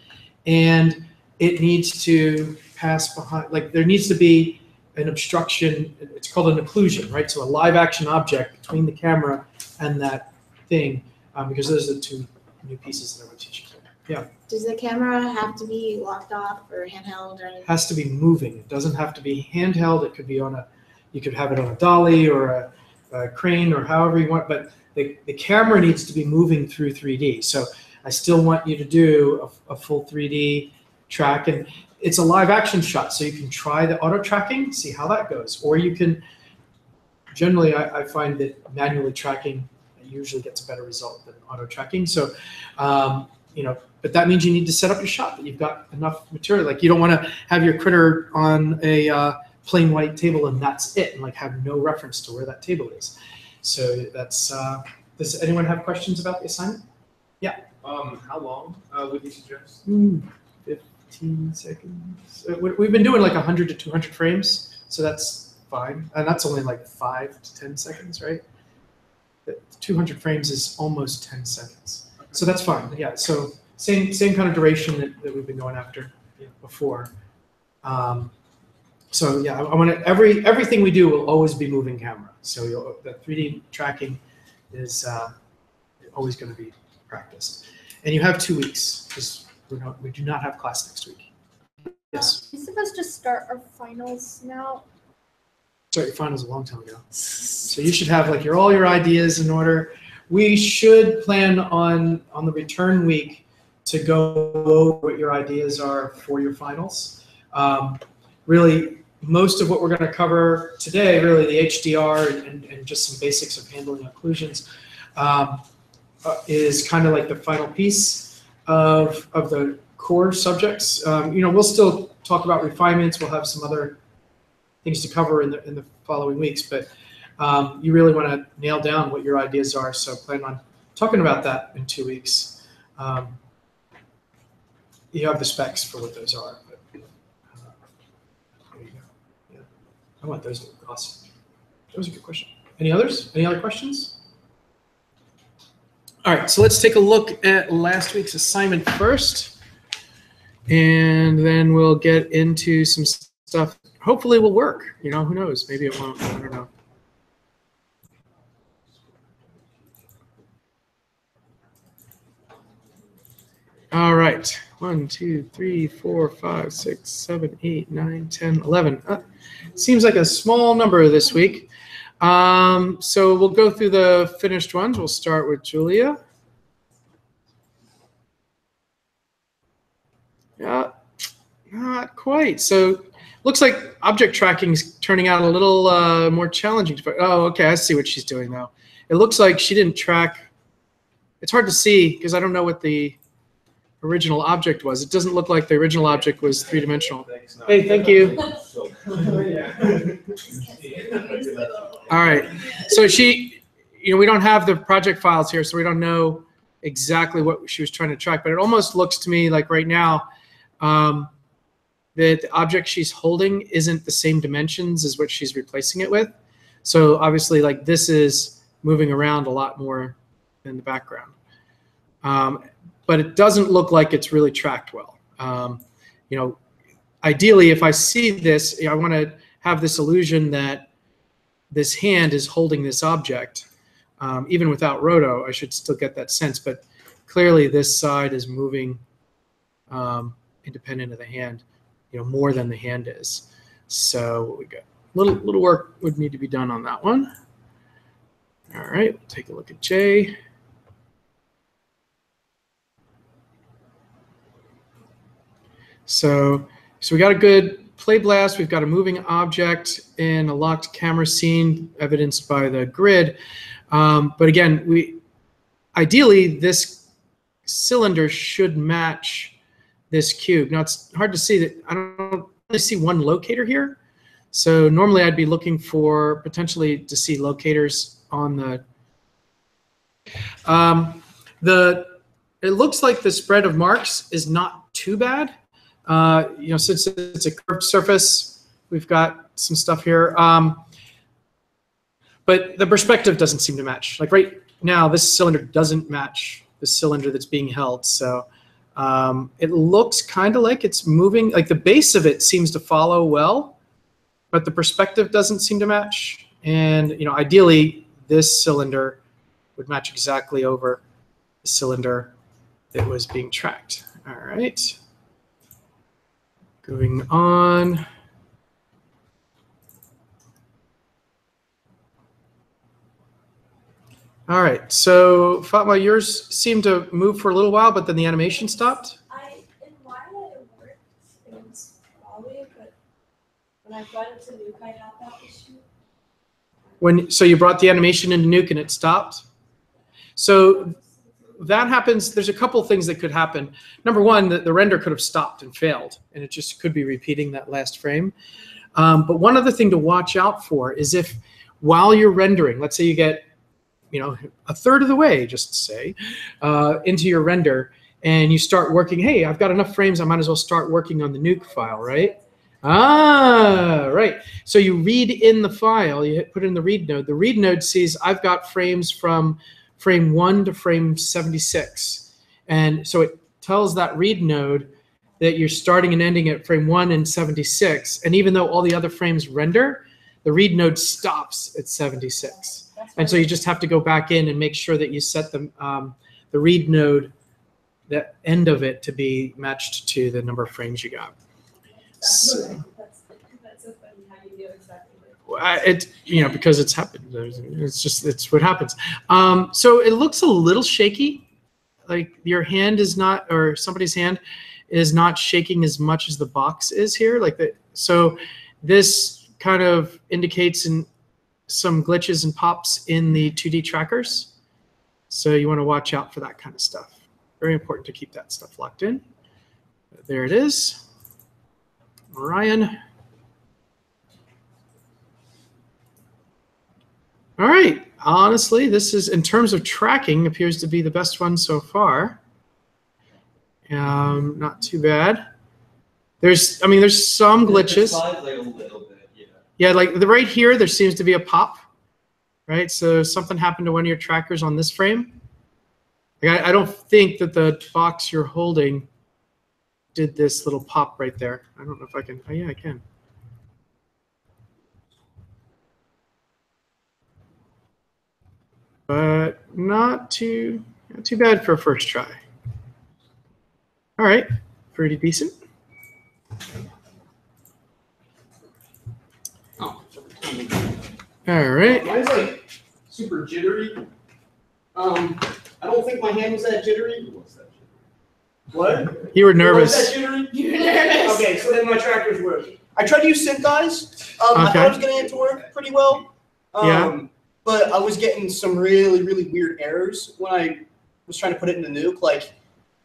And it needs to pass behind, like there needs to be an obstruction. It's called an occlusion, right? So a live action object between the camera and that thing, because those are the 2 new pieces that I would teach you. Yeah. Does the camera have to be locked off or handheld or anything? It has to be moving. It doesn't have to be handheld. It could be you could have it on a dolly or a crane or however you want, but the camera needs to be moving through 3D. So I still want you to do a full 3D track, and it's a live action shot, so you can try the auto tracking, see how that goes, or you can, generally I find that manually tracking usually gets a better result than auto tracking. So, but that means you need to set up your shot, that you've got enough material. Like you don't want to have your critter on a plain white table and that's it, and like have no reference to where that table is. So that's, does anyone have questions about the assignment? Yeah. How long would you suggest? 15 seconds. We've been doing like 100 to 200 frames, so that's fine. And that's only like 5 to 10 seconds, right? 200 frames is almost 10 seconds. So that's fine, yeah. So same kind of duration that we've been going after before. So yeah, I want to, everything we do will always be moving camera. So the 3D tracking is always going to be practiced. And you have 2 weeks, because we do not have class next week. Yes. We're supposed to start our finals now. Start your finals a long time ago. So you should have like all your ideas in order. We should plan on the return week to go over what your ideas are for your finals. Really, most of what we're going to cover today, really the HDR and just some basics of handling occlusions, is kind of like the final piece of the core subjects. We'll still talk about refinements. We'll have some other things to cover in the following weeks, but you really want to nail down what your ideas are. So plan on talking about that in 2 weeks. You have the specs for what those are. But, there you go. Yeah. I want those to look awesome. That was a good question. Any others? Any other questions? All right, so let's take a look at last week's assignment first, and then we'll get into some stuff. Hopefully it will work. Who knows? Maybe it won't. I don't know. All right. 1, 2, 3, 4, 5, 6, 7, 8, 9, 10, 11. Seems like a small number this week. So we'll go through the finished ones. We'll start with Julia. Yeah, not quite. So looks like object tracking is turning out a little more challenging. Oh, okay, I see what she's doing now. It looks like she didn't track. It's hard to see because I don't know what the original object was. It doesn't look like the original object was 3-dimensional. Hey, thank you. All right. So we don't have the project files here, so we don't know exactly what she was trying to track, but it almost looks to me like right now that the object she's holding isn't the same dimensions as what she's replacing it with. So obviously like this is moving around a lot more than the background. But it doesn't look like it's really tracked well. Ideally, if I see this, I want to have this illusion that this hand is holding this object. Even without roto, I should still get that sense. But clearly, this side is moving independent of the hand, more than the hand is. So we got little work would need to be done on that one. All right, we'll take a look at J. So we got a good play blast. We've got a moving object in a locked camera scene, evidenced by the grid. But again, ideally this cylinder should match this cube. Now it's hard to see that. I don't really see one locator here. So normally I'd be looking for potentially to see locators on the. It looks like the spread of marks is not too bad. You know, since it's a curved surface, we've got some stuff here. But the perspective doesn't seem to match. Like right now, this cylinder doesn't match the cylinder that's being held. So it looks kind of like it's moving. Like the base of it seems to follow well, but the perspective doesn't seem to match. And you know, ideally, this cylinder would match exactly over the cylinder that was being tracked. All right. Going on. All right, so Fatma, yours seemed to move for a little while, but then the animation stopped. In why it worked, it was probably, but when I brought it to Nuke, I had that issue. So you brought the animation into Nuke and it stopped? So that happens, there's a couple things that could happen. Number one, the render could have stopped and failed, and it just could be repeating that last frame. But one other thing to watch out for is if while you're rendering, let's say you get, you know, a third of the way, just to say, into your render, and you start working, hey, I've got enough frames, I might as well start working on the Nuke file, right? Right. So you read in the file, you put it in the read node. The read node sees I've got frames from frame 1 to frame 76. And so it tells that read node that you're starting and ending at frame 1 and 76. And even though all the other frames render, the read node stops at 76. And so you just have to go back in and make sure that you set the read node, the end of it, to be matched to the number of frames you got. That's so funny how you know exactly. You know, because it's happened. It's what happens. So it looks a little shaky, like your hand is not, or somebody's hand is not shaking as much as the box is here. So this kind of indicates some glitches and pops in the 2D trackers. So you want to watch out for that kind of stuff. Very important to keep that stuff locked in. There it is. Ryan. All right, honestly, this is, in terms of tracking, appears to be the best one so far. Not too bad. There's some glitches. Like a little bit, yeah. Yeah, like right here, there seems to be a pop, right? So something happened to one of your trackers on this frame. Like I don't think that the box you're holding did this little pop right there. I don't know if I can, oh yeah, I can. But not too bad for a first try. All right, pretty decent. Oh. All right. Mine's like super jittery. I don't think my hand was that jittery. What? You were Was nervous. that jittery? You're nervous. Okay, so then my tracker's work. I tried to use synthesize. I thought I was getting it to work pretty well. Yeah. But I was getting some really, really weird errors when I was trying to put it in the Nuke. Like,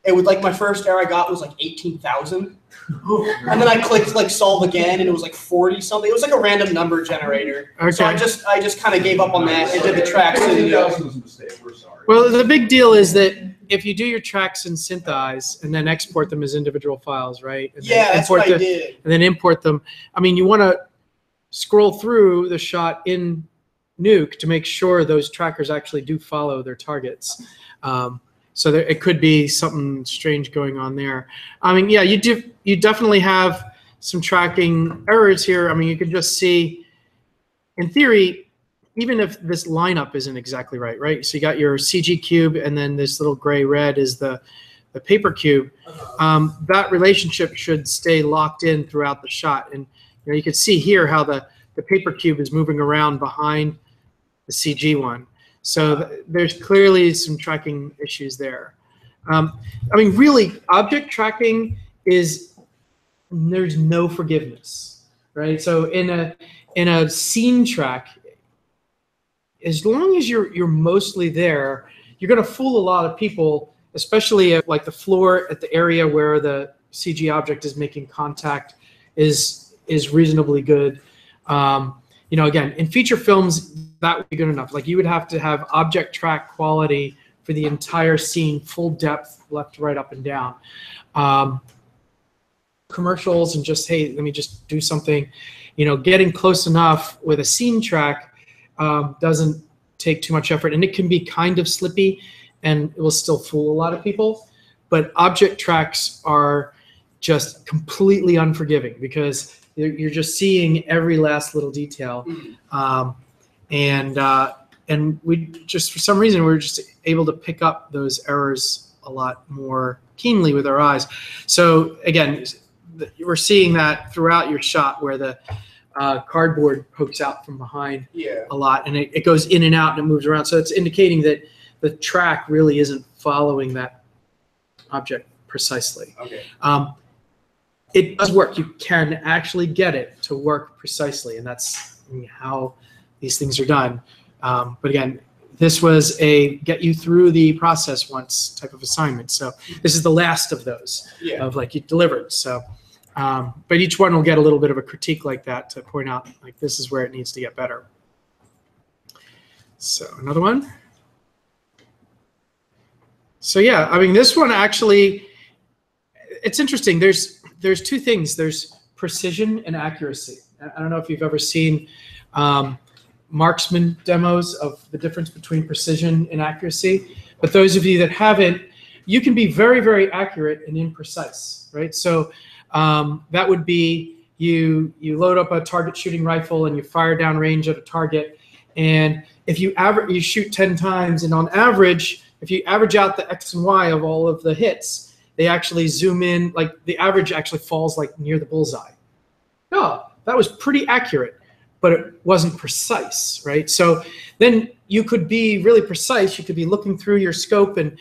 it would, like, my first error I got was like 18,000. And then I clicked like solve again and it was like 40 something. It was like a random number generator. Okay. So I just kind of gave up on that and did the tracks in the Nuke. was a mistake. We're sorry. Well, the big deal is that if you do your tracks in Synthesize and then export them as individual files, right? And Yeah, then that's what I import did. and then import them. I mean, you want to scroll through the shot in Nuke to make sure those trackers actually do follow their targets. So there, it could be something strange going on there. I mean, yeah, you definitely have some tracking errors here. I mean, you could just see, in theory, even if this lineup isn't exactly right, right? So you got your CG cube, and then this little gray red is the paper cube. That relationship should stay locked in throughout the shot. And you know, you can see here how the paper cube is moving around behind the CG one. So there's clearly some tracking issues there. I mean, really, object tracking there's no forgiveness, right? So in a scene track, as long as you're mostly there, you're going to fool a lot of people, especially at like the floor at the area where the CG object is making contact is reasonably good. You know, again, in feature films, that would be good enough. Like you would have to have object track quality for the entire scene, full depth, left, right, up, and down. Commercials and just, hey, let me just do something, you know, getting close enough with a scene track doesn't take too much effort, and it can be kind of slippy and it will still fool a lot of people. But object tracks are just completely unforgiving because you're just seeing every last little detail. And we just, for some reason, we're just able to pick up those errors a lot more keenly with our eyes. So again, we're seeing that throughout your shot where the cardboard pokes out from behind a lot, and it goes in and out and it moves around. So it's indicating that the track really isn't following that object precisely. Okay. It does work. You can actually get it to work precisely, and that's how these things are done. But again, this was a get you through the process once type of assignment. So this is the last of those of like you delivered. So, but each one will get a little bit of a critique like that to point out like this is where it needs to get better. So another one. So yeah, I mean, this one actually, it's interesting. There's two things. There's precision and accuracy. I don't know if you've ever seen marksman demos of the difference between precision and accuracy, but those of you that haven't, you can be very, very accurate and imprecise, right? So that would be you load up a target shooting rifle and you fire down range at a target, and if you shoot 10 times, and on average, if you average out the X and Y of all of the hits, they actually zoom in, like the average actually falls like near the bullseye. Oh, that was pretty accurate, but it wasn't precise, right? So then you could be really precise. You could be looking through your scope and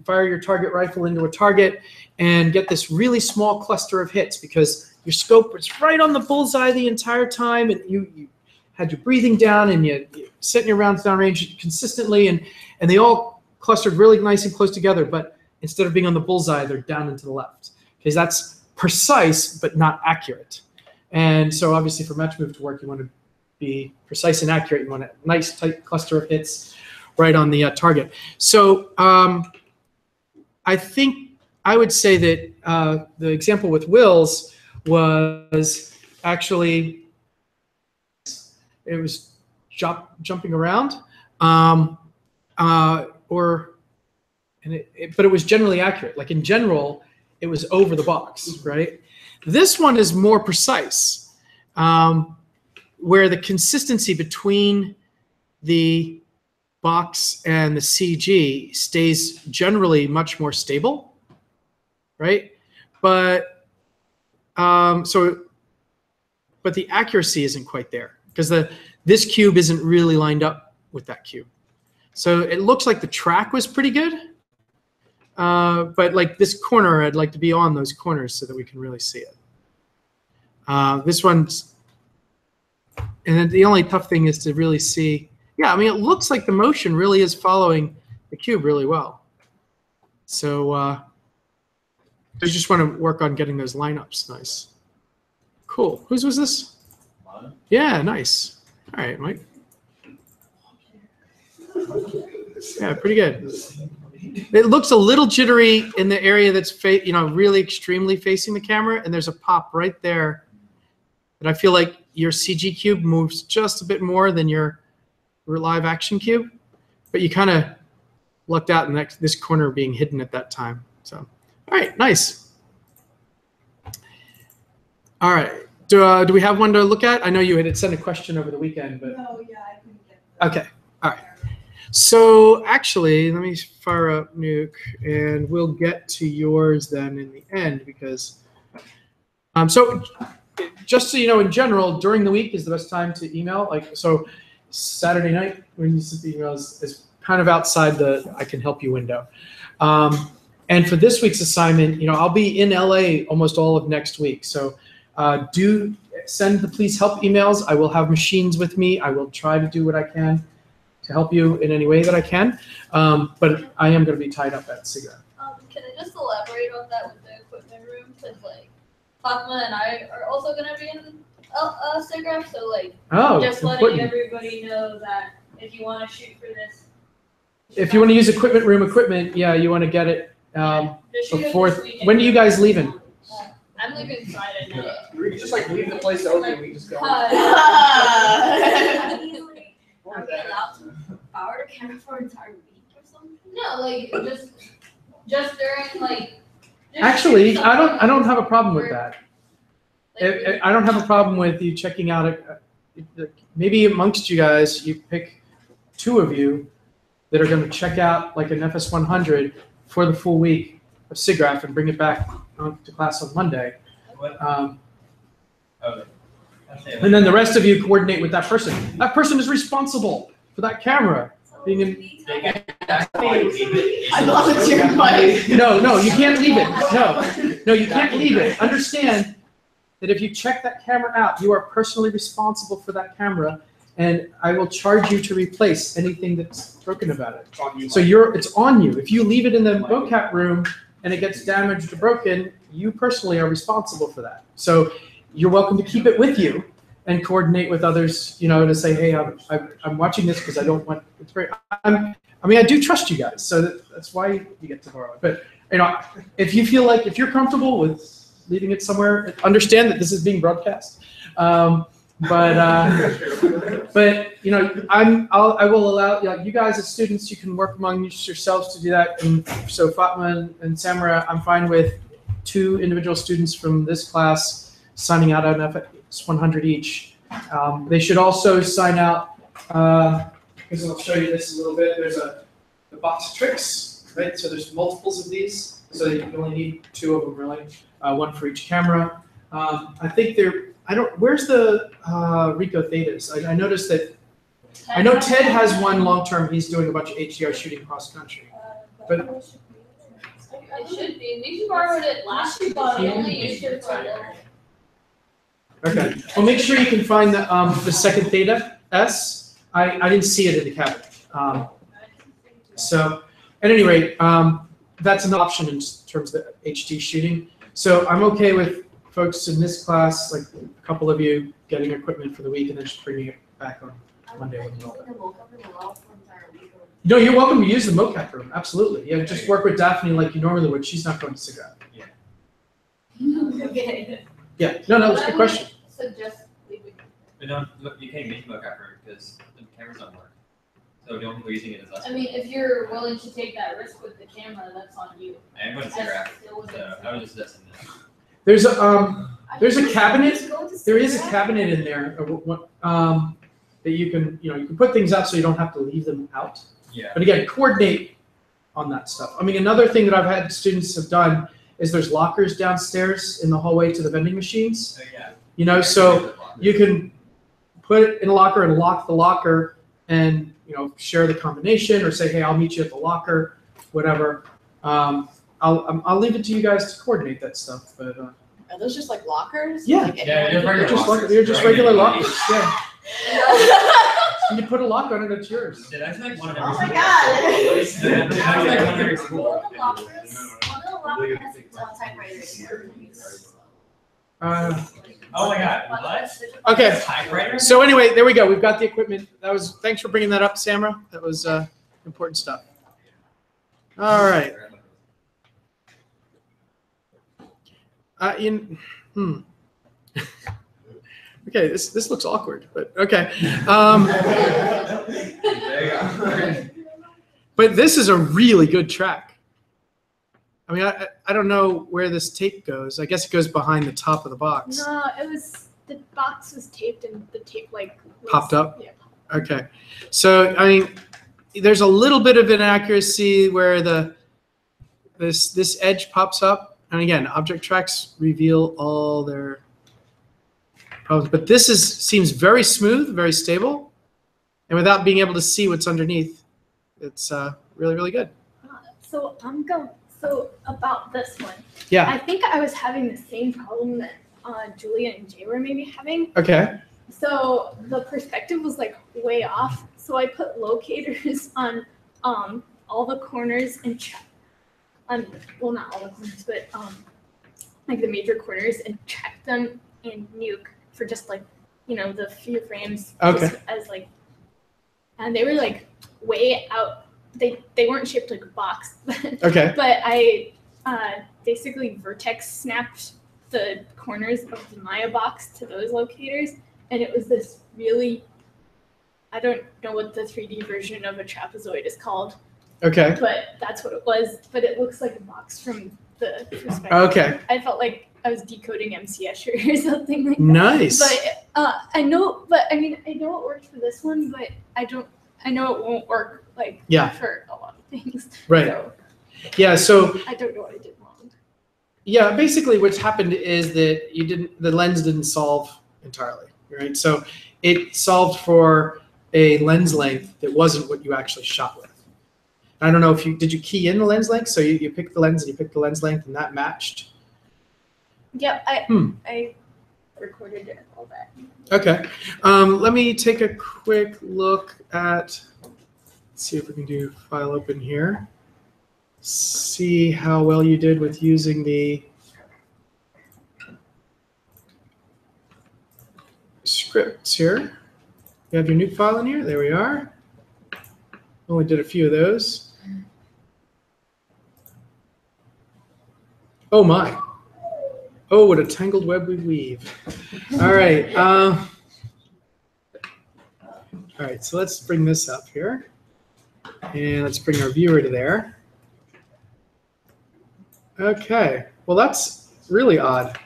fire your target rifle into a target and get this really small cluster of hits because your scope was right on the bullseye the entire time, and you had your breathing down and you setting your rounds downrange consistently, and they all clustered really nice and close together, but instead of being on the bullseye, they're down and to the left. Because that's precise but not accurate. And so obviously for match move to work, you want to be precise and accurate. You want a nice tight cluster of hits right on the target. So I think I would say that the example with Will's was actually, it was jumping around, but it was generally accurate. Like in general, it was over the box, right? This one is more precise, where the consistency between the box and the CG stays generally much more stable, right? But but the accuracy isn't quite there because this cube isn't really lined up with that cube. So it looks like the track was pretty good, but like this corner, I'd like to be on those corners so that we can really see it. This one's, and then the only tough thing is to really see. Yeah, I mean, it looks like the motion really is following the cube really well. So I just want to work on getting those lineups nice. Cool. Whose was this? Mine. Yeah, nice. All right, Mike. Yeah, pretty good. It looks a little jittery in the area that's really extremely facing the camera, and there's a pop right there. And I feel like your CG cube moves just a bit more than your live action cube, but you kind of lucked out in this corner being hidden at that time. So, all right, nice. All right, do we have one to look at? I know you had sent a question over the weekend, but No, yeah, I couldn't get that. okay, all right. So actually, let me fire up Nuke, and we'll get to yours then in the end because so just so you know, in general, during the week is the best time to email. Like, so Saturday night when you sent the emails is kind of outside the I can help you window. And for this week's assignment, I'll be in LA almost all of next week. So do send the please help emails. I will have machines with me. I will try to do what I can to help you in any way that I can. But I am going to be tied up at SIGGRAPH. Can I just elaborate on that with the equipment room? Because like Fatma and I are also going to be in SIGGRAPH, so like just letting everybody know that if you want to shoot for this. If you want to use equipment room equipment, yeah, you want to get it before. When are you guys leaving? I'm leaving Friday night. We could just like leave the place open and we just go. Are we allowed to power the camera for an entire week or something? No, like just during like. Actually, I don't have a problem with that. I don't have a problem with you checking out. Maybe amongst you guys, you pick 2 of you that are going to check out like an FS100 for the full week of SIGGRAPH and bring it back to class on Monday. And then the rest of you coordinate with that person. That person is responsible for that camera being in. I volunteer my. No, you can't leave it. No, you can't leave it. Understand that if you check that camera out, you are personally responsible for that camera, and I will charge you to replace anything that's broken about it. So it's on you. If you leave it in the mocap room and it gets damaged or broken, you personally are responsible for that. So you're welcome to keep it with you and coordinate with others, to say, hey, I'm watching this because I don't want it's very. I do trust you guys, so that's why you get to borrow it. But if you feel like if you're comfortable with leaving it somewhere, understand that this is being broadcast. I will allow you guys as students. You can work among yourselves to do that. And so Fatma and Samara, I'm fine with 2 individual students from this class signing out on FS100 each. They should also sign out. Because I'll show you this a little bit. There's a box of tricks, right? So there's multiples of these, so you only need 2 of them really, 1 for each camera. I think where's the Rico Thetas? I noticed that. I know Ted has one long term. He's doing a bunch of HDR shooting cross country, but it should be. We borrowed it last week. We only used it for a little. Okay. Well, make sure you can find the second Theta S. I didn't see it in the cabinet. So at any rate, that's an option in terms of the HD shooting. So I'm okay with folks in this class, like a couple of you, getting equipment for the week and then just bringing it back on Monday. No, you're welcome to use the mocap room. Absolutely. Yeah, just work with Daphne like you normally would. She's not going to SIGGRAPH. Yeah. Okay. Yeah. No, that was a good question. Suggest leaving. But no, look, you can't make mocap room because the cameras don't work. So the only people using it is us. I mean, if you're willing to take that risk with the camera, that's on you. I am going to SIGGRAPH, so I was just suggesting that. There's a cabinet. There is a cabinet in there that you can put things out so you don't have to leave them out. Yeah. But again, coordinate on that stuff. I mean, another thing that I've had students have done is there's lockers downstairs in the hallway to the vending machines. Yeah. So you can put it in a locker and lock the locker and share the combination or say, hey, I'll meet you at the locker, whatever. I'll leave it to you guys to coordinate that stuff. But are those just like lockers? Yeah. Like They're just regular lockers. Yeah. And you put a lock on it, it's yours. Did I like one of Oh my god! Did I like one of every school? One of the lockers has a typewriter in there. Oh my god, what? Okay. Typewriter? So anyway, there we go. We've got the equipment. Thanks for bringing that up, Samara. That was important stuff. All right. Okay, this looks awkward, but okay. But this is a really good track. I mean, I don't know where this tape goes. I guess it goes behind the top of the box. No, the box was taped and the tape Popped up? Yeah. Okay. So, I mean, there's a little bit of inaccuracy where this edge pops up. And again, object tracks reveal all their problems. But this seems very smooth, very stable. and without being able to see what's underneath, it's really, really good. So so about this one. Yeah. I think I was having the same problem that Julia and Jay were maybe having. Okay. So the perspective was like way off. So I put locators on all the corners and well, not all the corners, but like the major corners, and tracked them in Nuke for just like, you know, the few frames. Okay. Just as like, and they were like way out. They weren't shaped like a box. Okay. But I basically vertex snapped the corners of the Maya box to those locators, and it was this really, I don't know what the 3D version of a trapezoid is called. Okay. But that's what it was. But it looks like a box from the perspective. Okay. I felt like I was decoding MC Escher or something like that. Nice. But I know it worked for this one, but I know it won't work like for a lot of things. Right. So, yeah. So I don't know what I did wrong. yeah, basically what's happened is that the lens didn't solve entirely, right? So it solved for a lens length that wasn't what you actually shot with. I don't know if did you key in the lens length? So you picked the lens and you picked the lens length and that matched? Yep, I recorded it, all that. Okay. Let me take a quick look at, let's see if we can do file open here. See how well you did with using the scripts here. You have your Nuke file in here. There we are. Only did a few of those. Oh my. Oh, what a tangled web we weave. All right. All right, so let's bring this up here. And let's bring our viewer to there. Okay. Well, that's really odd,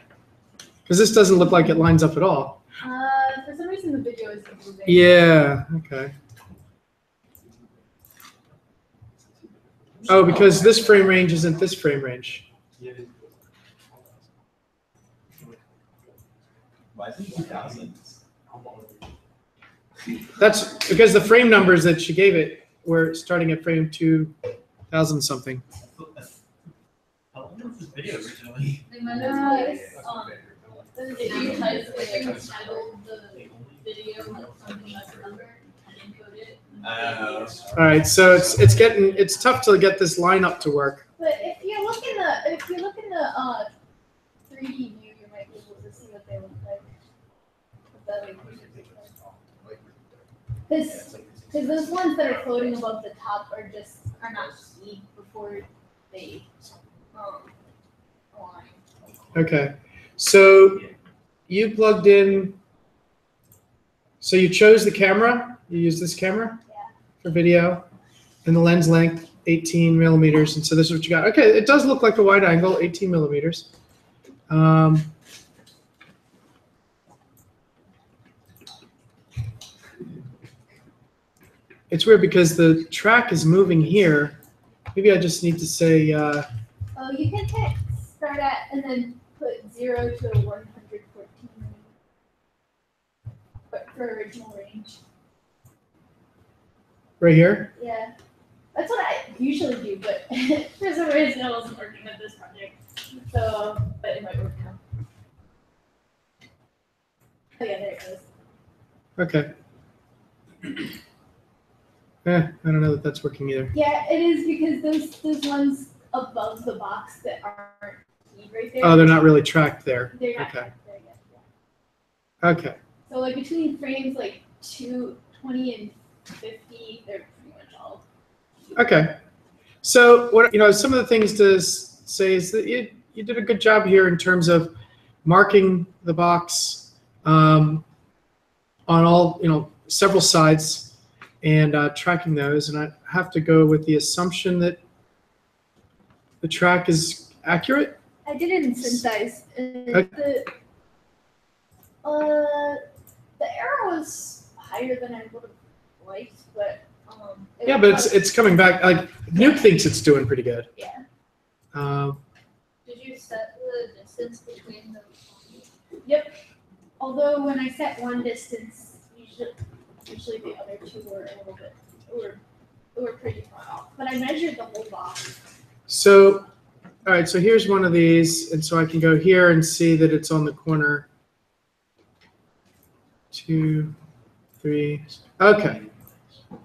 because this doesn't look like it lines up at all. For some reason, the video is moving. Yeah, okay. Oh, because this frame range isn't this frame range. That's because the frame numbers that she gave it were starting at frame 2000 something. How long was this video originally? They might have if you type title the video like something that's a number and encode it. All right, so it's tough to get this lineup to work. But if you look in the 3D view, you might be able to see what they look like. Because those ones that are floating above the top are not keyed before they align. Okay, so you plugged in. So you chose the camera. You use this camera for video, and the lens length 18 millimeters. And so this is what you got. Okay, it does look like a wide angle, 18 millimeters. It's weird because the track is moving here. Maybe I just need to say. Oh, you can hit start at and then put 0 to 114 for original range. Right here? Yeah. That's what I usually do, but for some reason I wasn't working with this project. So, but it might work now. Oh yeah, there it goes. Okay. I don't know that that's working either. Yeah, it is because those ones above the box that aren't keyed right there. Oh, they're not really tracked there. They're not Okay. tracked there yet. Yeah. Okay. So like between frames like 220 and 50, they're pretty much all. Okay. So what some of the things to say is that you did a good job here in terms of marking the box on all several sides and tracking those. And I have to go with the assumption that the track is accurate. I didn't synthesize. Okay. The error was higher than I would have liked, but Yeah, but it's coming back. Like Nuke thinks it's doing pretty good. Yeah. Did you set the distance between the? Yep. Although when I set one distance, usually Usually the other two were a little bit, were pretty far off. But I measured the whole box. So, all right, so here's one of these, and so I can go here and see that it's on the corner. 2, 3, okay.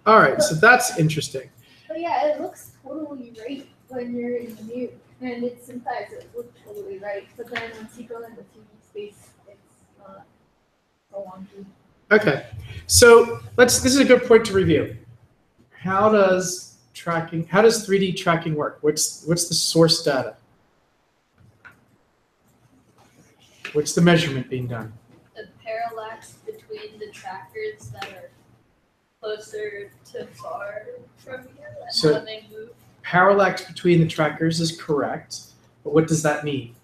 All right, so that's interesting. But yeah, it looks totally right when you're in the Nuke, and it's synthesized, it looks totally right. But then once you go into 3D space, it's not so wonky. Okay, so this is a good point to review. How does 3D tracking work? What's the source data? What's the measurement being done? The parallax between the trackers that are closer to far from you and So- how they move. Parallax between the trackers is correct, but what does that mean?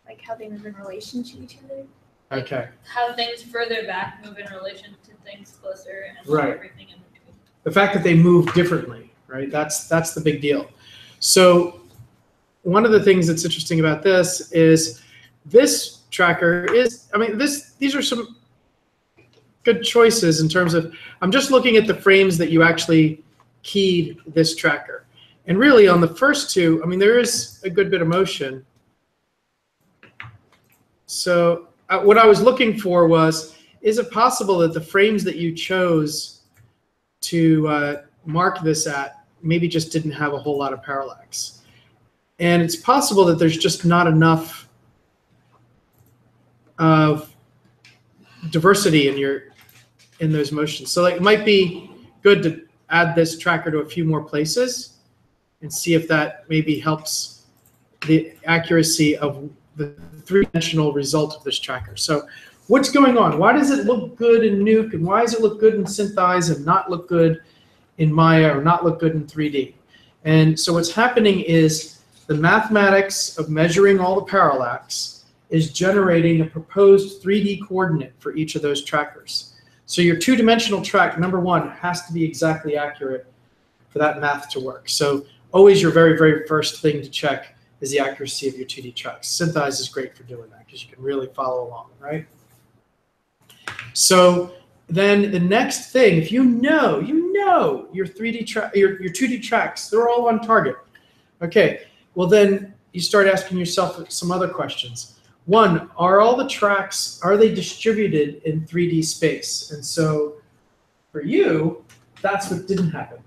Like how they move in relation to each other. Okay, How things further back move in relation to things closer and Right. everything in between. the fact that they move differently, right? That's the big deal. So one of the things that's interesting about this is this tracker is, I mean, these are some good choices in terms of, I'm just looking at the frames that you actually keyed this tracker. And really on the first two, I mean, there is a good bit of motion. So what I was looking for was, is it possible that the frames that you chose to mark this at maybe just didn't have a whole lot of parallax? And it's possible that there's just not enough of diversity in those motions. So like, it might be good to add this tracker to a few more places and see if that maybe helps the accuracy of the three-dimensional result of this tracker. So what's going on? Why does it look good in Nuke, and why does it look good in Synthesize and not look good in Maya or not look good in 3D? And so what's happening is the mathematics of measuring all the parallax is generating a proposed 3D coordinate for each of those trackers. So your two-dimensional track, number one, has to be exactly accurate for that math to work. So always your very, very first thing to check is the accuracy of your 2D tracks. Synthesize is great for doing that because you can really follow along, right? So then the next thing, if you know your 3D track, your 2D tracks, they're all on target. Okay, well then you start asking yourself some other questions. One, are all the tracks, are they distributed in 3D space? And so for you, that's what didn't happen.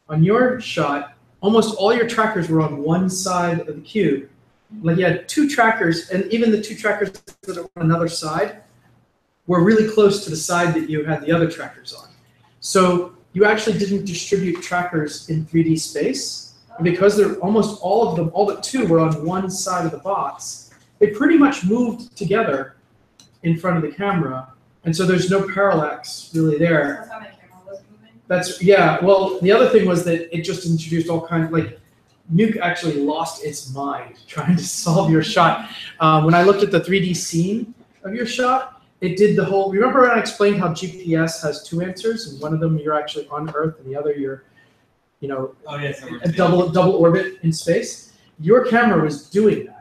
On your shot, almost all your trackers were on one side of the cube. Like you had two trackers, and even the two trackers that were on another side were really close to the side that you had the other trackers on. So you actually didn't distribute trackers in 3D space. And because they're almost all of them, all but two were on one side of the box, they pretty much moved together in front of the camera. And so there's no parallax really there. That's how my camera was moving. That's, yeah, well, the other thing was that it just introduced all kinds of, like, Nuke actually lost its mind trying to solve your shot. When I looked at the 3D scene of your shot, it did the whole, remember when I explained how GPS has two answers, and one of them you're actually on Earth, and the other you're, you know, a double orbit in space? Your camera was doing that.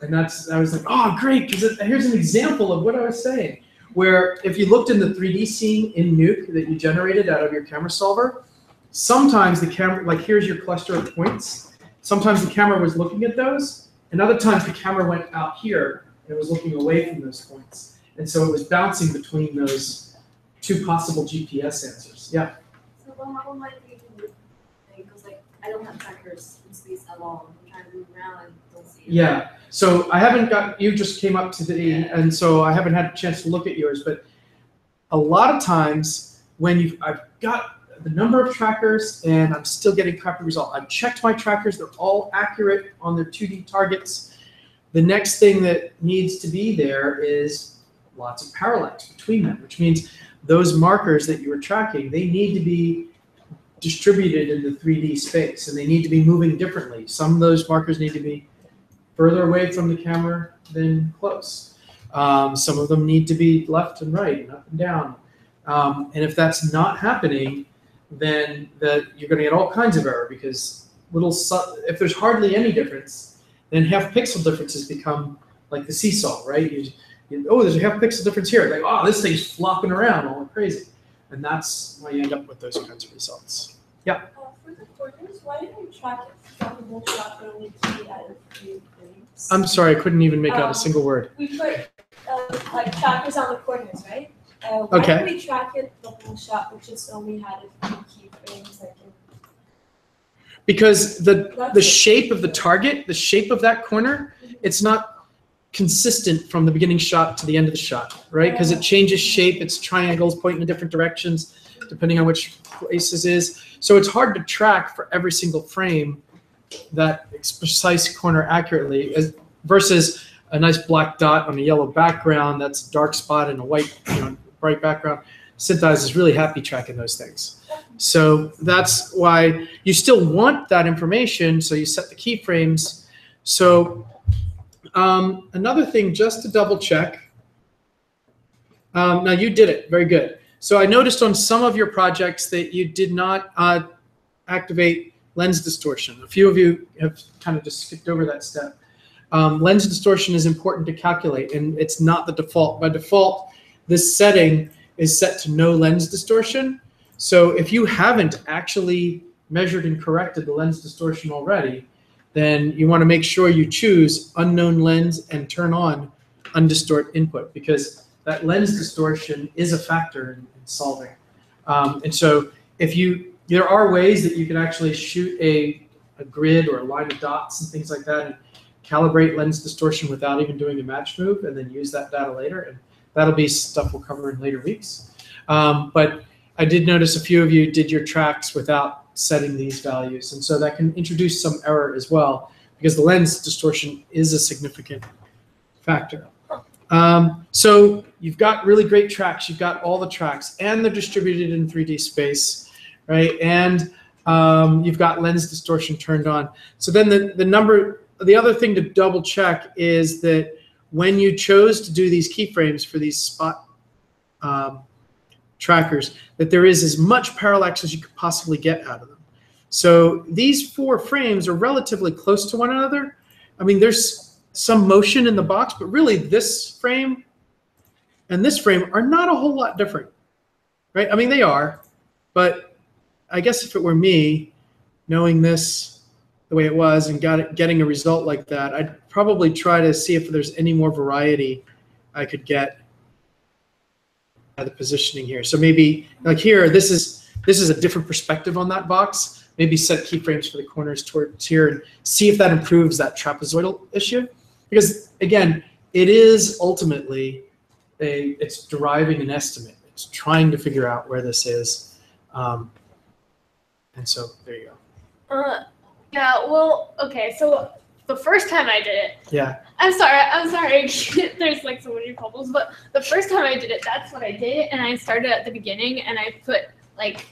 And I was like, oh, great, because here's an example of what I was saying, where if you looked in the 3D scene in Nuke that you generated out of your camera solver, sometimes the camera, like here's your cluster of points, sometimes the camera was looking at those, and other times the camera went out here and it was looking away from those points. And so it was bouncing between those two possible GPS answers. Yeah? So what happened my 3D thing? Because like I don't have trackers in space at all. I'm trying to move around and don't see it. Yeah. So I haven't got, you just came up to the, and so I haven't had a chance to look at yours, but a lot of times when I've got the number of trackers and I'm still getting crappy result. I've checked my trackers, they're all accurate on their 2D targets. The next thing that needs to be there is lots of parallax between them, which means those markers that you were tracking, they need to be distributed in the 3D space, and they need to be moving differently. Some of those markers need to be further away from the camera than close. Some of them need to be left and right and up and down. And if that's not happening, then you're going to get all kinds of error, because if there's hardly any difference, then half pixel differences become like the seesaw, right? Oh, there's a half pixel difference here. Like, oh, this thing's flopping around all crazy. And that's why you end up with those kinds of results. For the corners, why did we track it from the whole shot but only key out of 3 frames? I'm sorry, I couldn't even make out a single word. We put like trackers on the corners, right? Why Okay. did we track it the whole shot but just only had a few keyframes? Because the shape of the target, the shape of that corner, it's not consistent from the beginning shot to the end of the shot, right? Because it changes shape, it's triangles pointing in different directions depending on which places is. So it's hard to track for every single frame that precise corner accurately versus a nice black dot on a yellow background that's a dark spot and a white, bright background. Synthesize is really happy tracking those things. So that's why you still want that information, so you set the keyframes. So another thing, just to double check. Now you did it, very good. So I noticed on some of your projects that you did not activate lens distortion. A few of you have kind of just skipped over that step. Lens distortion is important to calculate, and it's not the default. By default, this setting is set to no lens distortion. So if you haven't actually measured and corrected the lens distortion already, then you want to make sure you choose unknown lens and turn on undistort input, because that lens distortion is a factor in solving. And so there are ways that you can actually shoot a grid or a line of dots and things like that and calibrate lens distortion without even doing a match move, and then use that data later. And that'll be stuff we'll cover in later weeks. But I did notice a few of you did your tracks without setting these values. And so that can introduce some error as well, because the lens distortion is a significant factor. So you've got really great tracks. You've got all the tracks, and they're distributed in 3D space, right? And you've got lens distortion turned on. So then the other thing to double check is that when you chose to do these keyframes for these spot trackers, that there is as much parallax as you could possibly get out of them. So these 4 frames are relatively close to one another. I mean, there's some motion in the box, but really this frame and this frame are not a whole lot different, right? I mean, they are, but I guess if it were me, knowing this the way it was and getting a result like that, I'd probably try to see if there's any more variety I could get at the positioning here. So maybe like here, this is a different perspective on that box. Maybe set keyframes for the corners towards here and see if that improves that trapezoidal issue. Because again, it is ultimately it's deriving an estimate. It's trying to figure out where this is. And so there you go. Yeah, well, okay, so the first time I did it. Yeah. I'm sorry. There's like so many problems, but the first time I did it, that's what I did, and I started at the beginning, and I put like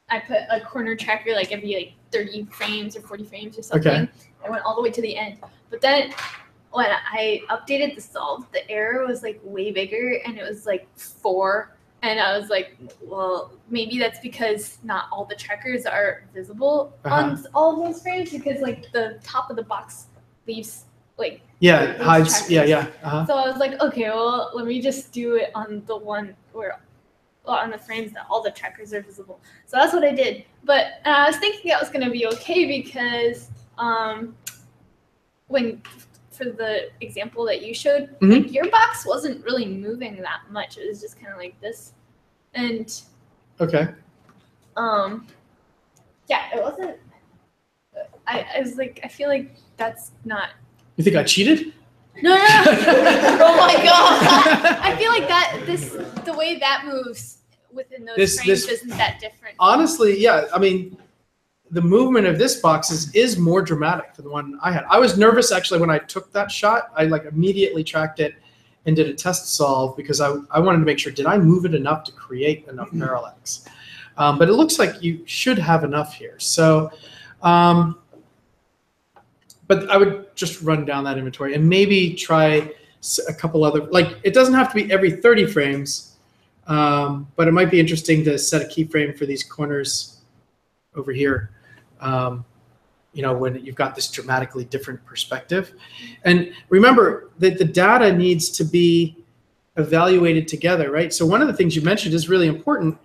I put a corner tracker like every like 30 frames or 40 frames or something. Okay. I went all the way to the end, but then when I updated the solve, the error was like way bigger, and it was like 4. And I was like, well, maybe that's because not all the trackers are visible on all of those frames, because like the top of the box leaves like hides trackers. So I was like, okay, well, let me just do it on the one where on the frames that all the trackers are visible. So that's what I did. But I was thinking that was going to be okay, because for the example that you showed, like your box wasn't really moving that much. It was just kind of like this. And okay. Yeah, it wasn't. I was like, I feel like that's not. You think I cheated? No. Oh my god! I feel like the way that moves within those frames isn't that different. Honestly, yeah. I mean, the movement of this box is more dramatic than the one I had. I was nervous actually when I took that shot. I like immediately tracked it and did a test solve, because I wanted to make sure, did I move it enough to create enough parallax? But it looks like you should have enough here. So, but I would just run down that inventory and maybe try a couple other, like it doesn't have to be every 30 frames, but it might be interesting to set a keyframe for these corners over here. When you've got this dramatically different perspective. And remember that the data needs to be evaluated together, right? So one of the things you mentioned is really important.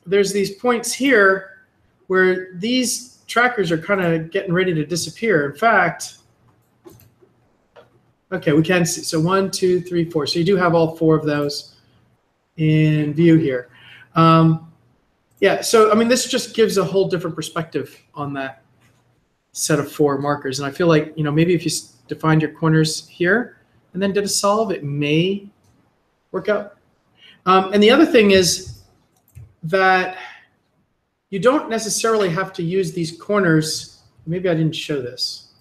There's these points here where these trackers are kind of getting ready to disappear. In fact, okay, we can see. So 1, 2, 3, 4. So you do have all 4 of those in view here. Yeah, so I mean, this just gives a whole different perspective on that set of 4 markers. And I feel like, you know, maybe if you defined your corners here and then did a solve, it may work out. And the other thing is that you don't necessarily have to use these corners. Maybe I didn't show this.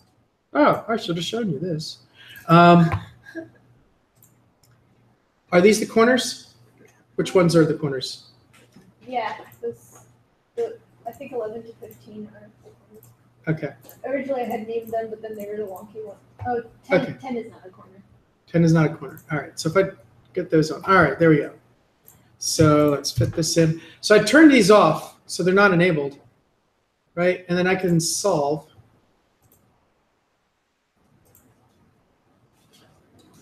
Oh, I should have shown you this. Are these the corners? Which ones are the corners? Yeah, I think 11 to 15 are. Okay. Originally I had named them, but then they were the wonky one. Oh, 10, Okay. 10 is not a corner. 10 is not a corner. All right, so if I get those on. All right, there we go. So let's fit this in. So I turned these off so they're not enabled, right? And then I can solve.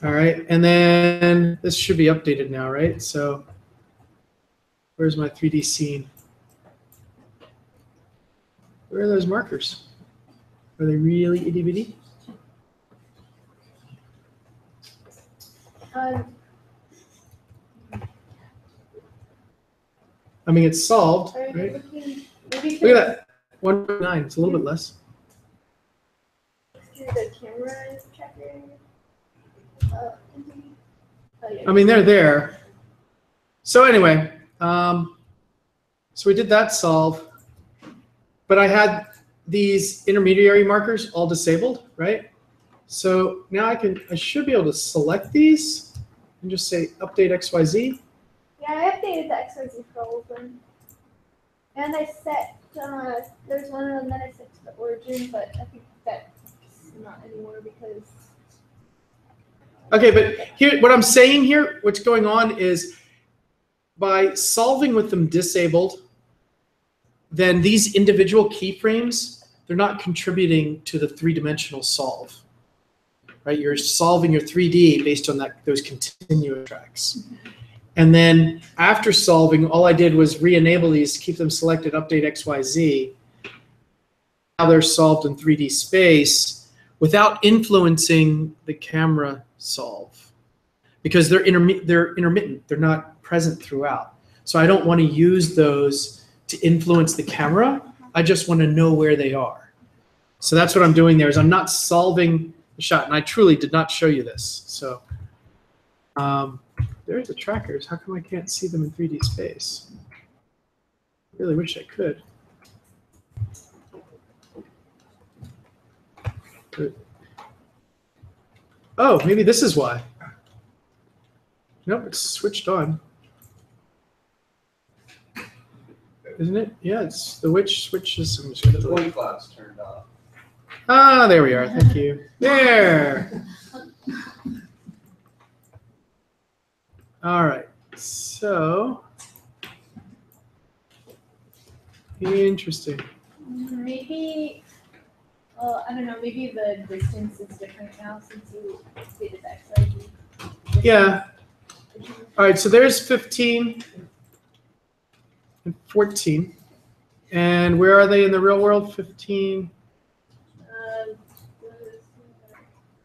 All right, and then this should be updated now, right? So where's my 3D scene? Where are those markers? Are they really itty bitty? I mean, it's solved, right? Look at that, 1.9. It's a little bit less. The camera checker. I mean, they're there. So anyway, so we did that solve, but I had these intermediary markers all disabled, right? So now I should be able to select these and just say update XYZ. Yeah, I updated the XYZ for all of them. And I set, there's one of them that I set to the origin, but I think that's not anymore because. Okay, but here, what I'm saying here, what's going on is by solving with them disabled, then these individual keyframes, they're not contributing to the 3-dimensional solve, right? You're solving your 3D based on those continuous tracks. And then after solving, all I did was re-enable these, keep them selected, update XYZ. Now they're solved in 3D space without influencing the camera solve because they're intermittent. They're not present throughout. So I don't want to use those to influence the camera. I just want to know where they are. So that's what I'm doing there is I'm not solving the shot. And I truly did not show you this. So there's the trackers. How come I can't see them in 3D space? I really wish I could. But, oh, maybe this is why. Nope, it's switched on. Isn't it? Yeah, it's the which switches. The point cloud's turned off. Ah, there we are. Thank you. There. All right. So interesting. Maybe, I don't know, maybe the distance is different now since you did the XYZ. Yeah. All right, so there's 15 and 14. And where are they in the real world? 15.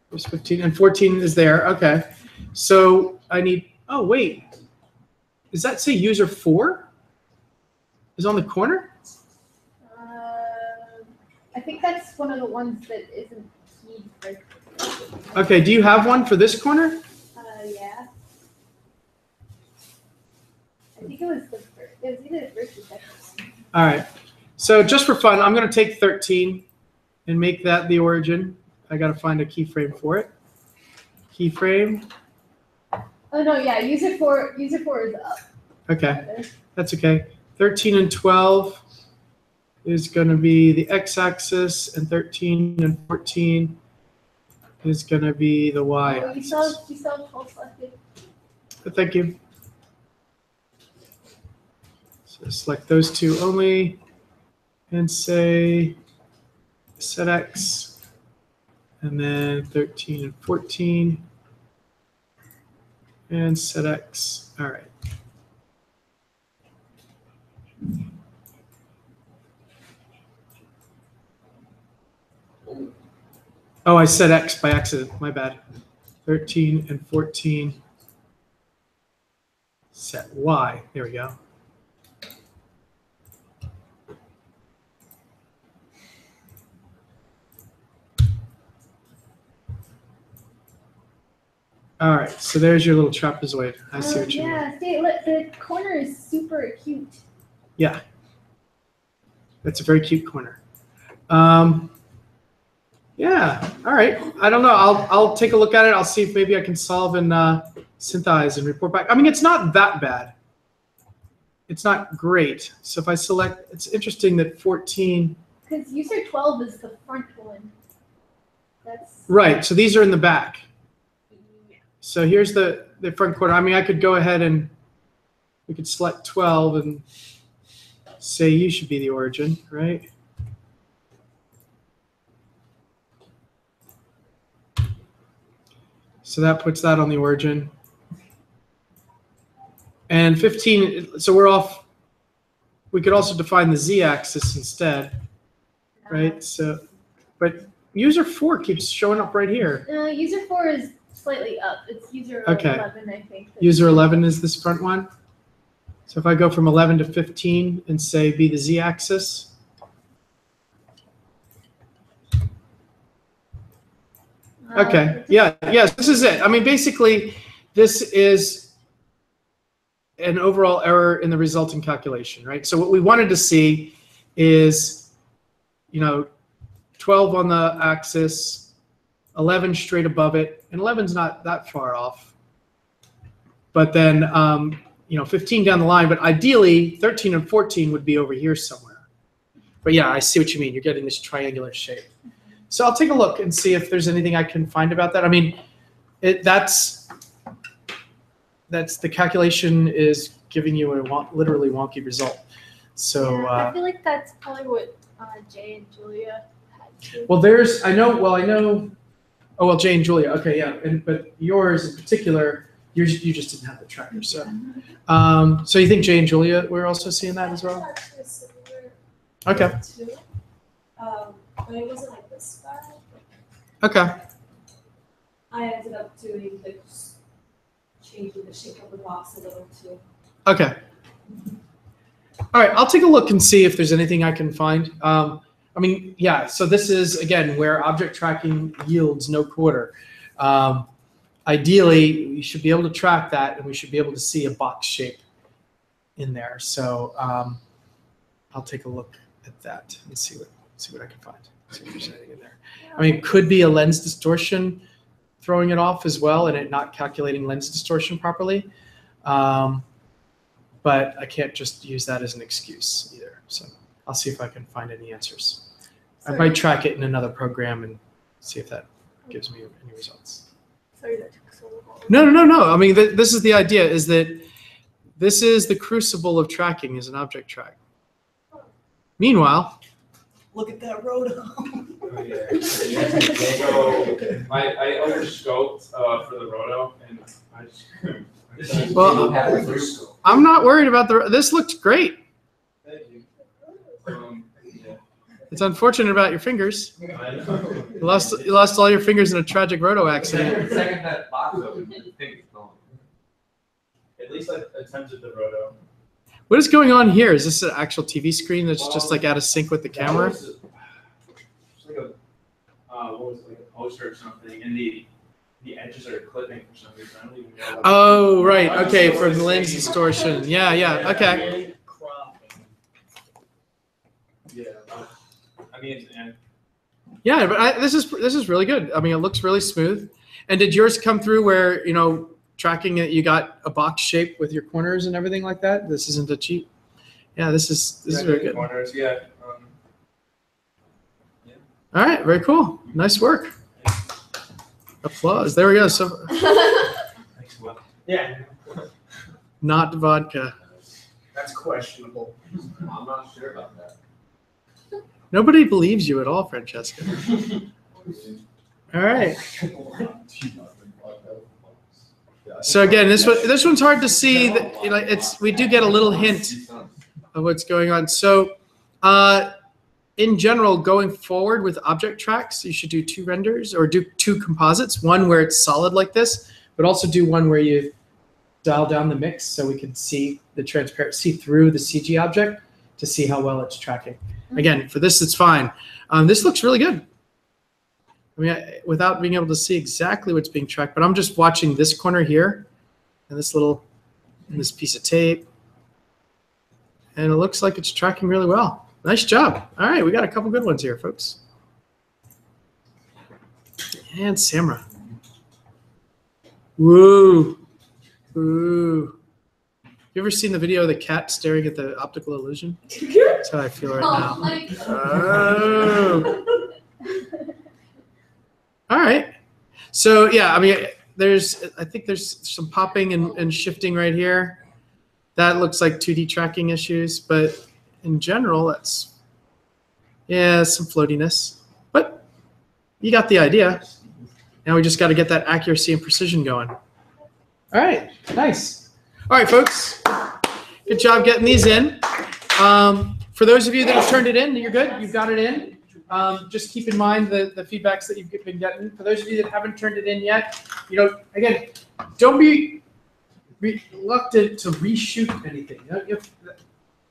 There's 15 and 14 is there. Okay. So I need, oh, wait. Does that say user 4 is on the corner? I think that's one of the ones that isn't keyed for. Okay, do you have one for this corner? Yeah. I think it was the first. It was either the first or second. All right. So just for fun, I'm going to take 13 and make that the origin. I got to find a keyframe for it. Keyframe. Oh no, yeah, user 4 is up. Okay, that's okay. 13 and 12 is going to be the x-axis, and 13 and 14 is going to be the y-axis. Oh, you saw 12 selected. Thank you. So select those two only and say set x, and then 13 and 14. And set X. All right. Oh, I said X by accident. My bad. 13 and 14. Set Y. There we go. All right, so there's your little trapezoid. I see what you mean. Yeah, see, look, the corner is super cute. Yeah, that's a very cute corner. Yeah, all right. I don't know. I'll take a look at it. I'll see if maybe I can solve and synthesize and report back. I mean, it's not that bad. It's not great. So if I select, it's interesting that 14. Because user 12 is the front one. That's Right. So these are in the back. So here's the front corner. I mean, I could go ahead and we could select 12 and say you should be the origin, right? So that puts that on the origin. And 15, so we're off. We could also define the z-axis instead, right? So, but user 4 keeps showing up right here. user 4 is slightly up. It's user Okay. 11, I think. User 11 is this front one. So if I go from 11 to 15 and say be the z-axis. Okay, yeah, yes, this is it. I mean, basically, this is an overall error in the resulting calculation, right? So what we wanted to see is, 12 on the axis, 11 straight above it, and 11's not that far off. But then, 15 down the line, but ideally, 13 and 14 would be over here somewhere. But yeah, I see what you mean. You're getting this triangular shape. So I'll take a look and see if there's anything I can find about that. I mean, that's the calculation is giving you a literally wonky result. So yeah, I feel like that's probably what Jay and Julia had to. well, oh well, Jay and Julia. Okay, yeah, but yours in particular, you just didn't have the tracker. So so you think Jay and Julia were also seeing that as well? Okay. But it wasn't like this bad. Okay. I ended up doing changing the shape of the box a little too. Okay. All right, I'll take a look and see if there's anything I can find. I mean, yeah, so this is, again, where object tracking yields no quarter. Ideally, you should be able to track that, and we should be able to see a box shape in there. So I'll take a look at that and see what I can find. See if there's anything in there. I mean, it could be a lens distortion throwing it off as well, and it not calculating lens distortion properly. But I can't just use that as an excuse either. So I'll see if I can find any answers. I might track it in another program and see if that gives me any results. Sorry that took so long. No. I mean, this is the idea, is that this is the crucible of tracking as an object track. Meanwhile, Look at that roto. Oh, yeah. So I overscoped for the roto, and I just well, I'm not worried about this looked great. Thank you. Yeah. It's unfortunate about your fingers. I know. You lost all your fingers in a tragic roto accident. The second that box opened, the thing is gone. At least I attempted the roto. What is going on here? Is this an actual TV screen that's just like out of sync with the camera? It's like a what was it, like a poster or something, and the edges are clipping for some reason. I don't even know. Oh, right. Okay, for the lens distortion. Yeah. Okay. Yeah. I mean, and Yeah, but this is really good. I mean, it looks really smooth. And did yours come through where, tracking it, you got a box shape with your corners and everything like that? This isn't a cheat. Yeah, this is very good. corners, yeah. All right, very cool. Nice work. Applause. There we go. So Yeah. not vodka. That's questionable. I'm not sure about that. Nobody believes you at all, Francesca. All right. So again, this one's hard to see. That, you know, we do get a little hint of what's going on. So in general, going forward with object tracks, you should do 2 renders or do 2 composites. One where it's solid like this, but also do one where you dial down the mix so we can see the transparency through the CG object to see how well it's tracking. Again, for this, it's fine. This looks really good. I mean, without being able to see exactly what's being tracked, but I'm just watching this corner here and this piece of tape. And it looks like it's tracking really well. Nice job. All right, we got a couple good ones here, folks. And Samra. Woo. Ooh. You ever seen the video of the cat staring at the optical illusion? That's how I feel right now. Oh. All right. So yeah, I mean, I think there's some popping and shifting right here. That looks like 2D tracking issues, but in general, that's, yeah, some floatiness. But you got the idea. Now we just got to get that accuracy and precision going. All right, nice. All right, folks. Good job getting these in. For those of you that have turned it in, you're good. You've got it in. Just keep in mind the feedbacks that you've been getting. For those of you that haven't turned it in yet, you know, again, don't be reluctant to reshoot anything. You know,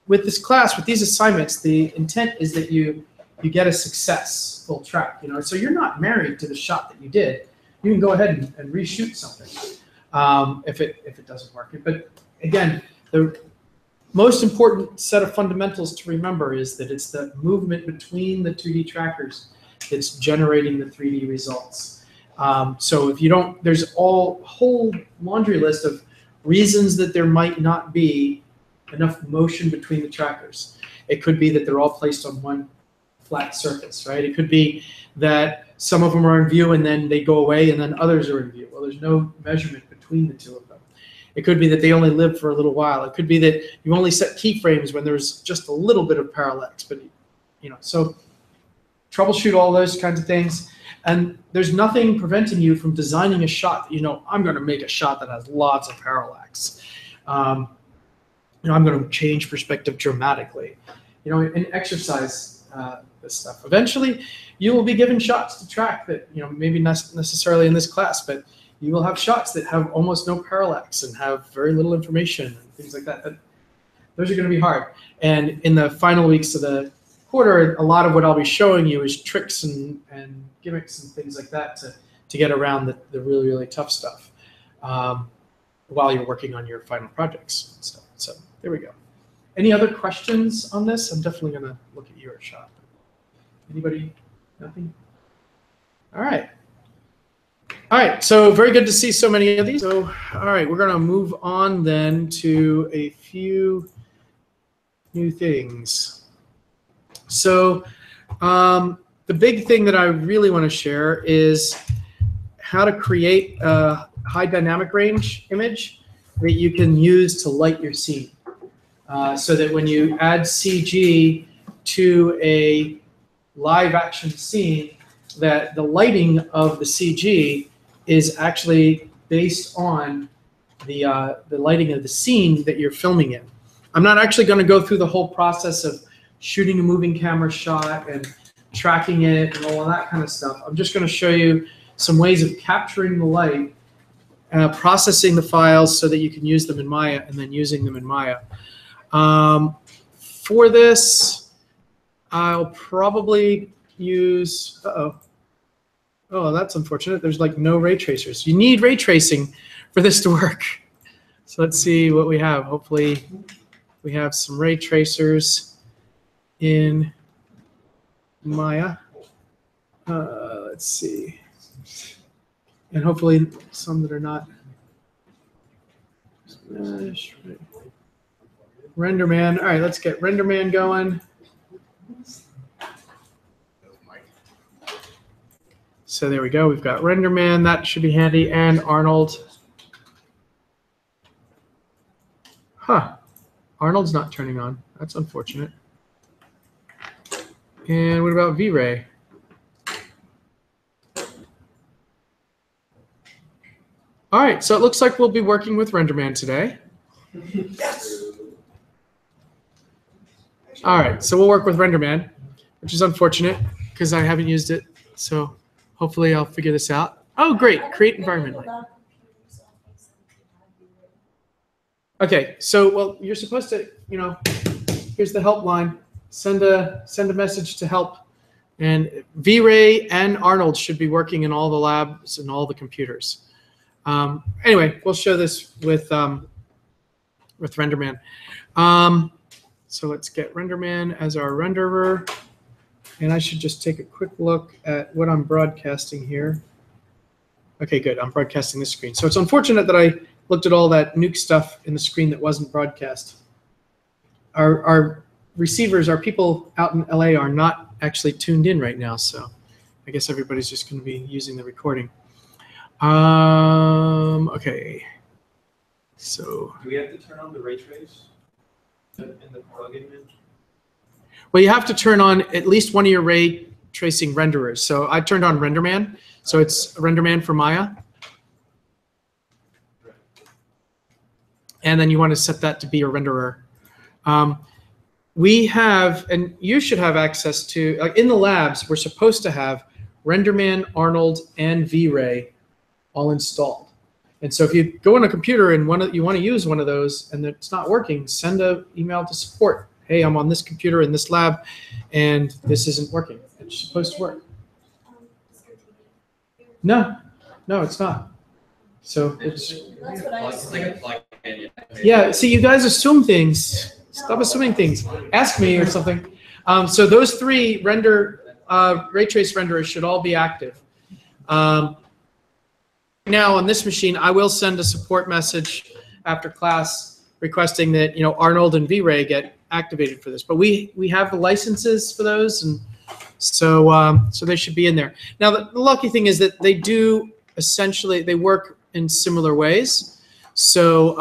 with this class, with these assignments, the intent is that you get a successful track. You know, so you're not married to the shot that you did. You can go ahead and reshoot something if it doesn't work. But again, the most important set of fundamentals to remember is that it's the movement between the 2D trackers that's generating the 3D results. So if you don't, there's a whole laundry list of reasons that there might not be enough motion between the trackers. It could be that they're all placed on one flat surface, right? It could be that some of them are in view and then they go away and then others are in view. Well, there's no measurement between the two of them. It could be that they only live for a little while. It could be that you only set keyframes when there's just a little bit of parallax, but you know, so troubleshoot all those kinds of things. And there's nothing preventing you from designing a shot that, you know, I'm going to make a shot that has lots of parallax. You know, I'm going to change perspective dramatically. You know, and exercise this stuff. Eventually, you will be given shots to track that, you know, maybe not necessarily in this class, but you will have shots that have almost no parallax and have very little information and things like that. But those are going to be hard. And in the final weeks of the quarter, a lot of what I'll be showing you is tricks and gimmicks and things like that to get around the really, really tough stuff while you're working on your final projects and stuff. So there we go. Any other questions on this? I'm definitely going to look at your shot. Anybody? Nothing? All right. All right, so very good to see so many of these. So, all right, we're going to move on then to a few new things. So the big thing that I really want to share is how to create a high dynamic range image that you can use to light your scene. So that when you add CG to a live action scene, that the lighting of the CG is actually based on the lighting of the scene that you're filming in. I'm not actually going to go through the whole process of shooting a moving camera shot and tracking it and all of that kind of stuff. I'm just going to show you some ways of capturing the light, processing the files so that you can use them in Maya, and then using them in Maya. For this, I'll probably use, oh, that's unfortunate. There's like no ray tracers. You need ray tracing for this to work. So let's see what we have. Hopefully we have some ray tracers in Maya. Let's see. And hopefully some that are not. RenderMan. All right, let's get RenderMan going. So there we go. We've got RenderMan. That should be handy. And Arnold. Huh. Arnold's not turning on. That's unfortunate. And what about V-Ray? All All right, so it looks like we'll be working with RenderMan today. Yes. All right, so we'll work with RenderMan, which is unfortunate because I haven't used it. So hopefully I'll figure this out. Oh, great, create environment light. Okay, so well, you're supposed to, here's the help line. Send a message to help, and V-Ray and Arnold should be working in all the labs and all the computers. Anyway, we'll show this with RenderMan. So let's get RenderMan as our renderer, and I should just take a quick look at what I'm broadcasting here. Okay, good. I'm broadcasting this screen. So it's unfortunate that I looked at all that Nuke stuff in the screen that wasn't broadcast. Our receivers, our people out in LA are not actually tuned in right now, so I guess everybody's just going to be using the recording. Okay. So. Do we have to turn on the ray trace in the plugin? Well, you have to turn on at least one of your ray tracing renderers. So I turned on RenderMan. So it's RenderMan for Maya. And then you want to set that to be your renderer. We have, and you should have access to, like in the labs, we're supposed to have RenderMan, Arnold, and V-Ray all installed. And so if you go on a computer and you want to use one of those and it's not working, send an email to support. Hey, I'm on this computer in this lab and this isn't working. It's supposed to work. No, it's not. So it's. That's what I was Yeah, see, you guys assume things. Stop assuming things. Ask me or something. So those three ray trace renderers should all be active. Now on this machine, I will send a support message after class requesting that Arnold and V-Ray get activated for this. But we have the licenses for those, and so they should be in there. Now the lucky thing is that they do essentially they work in similar ways. So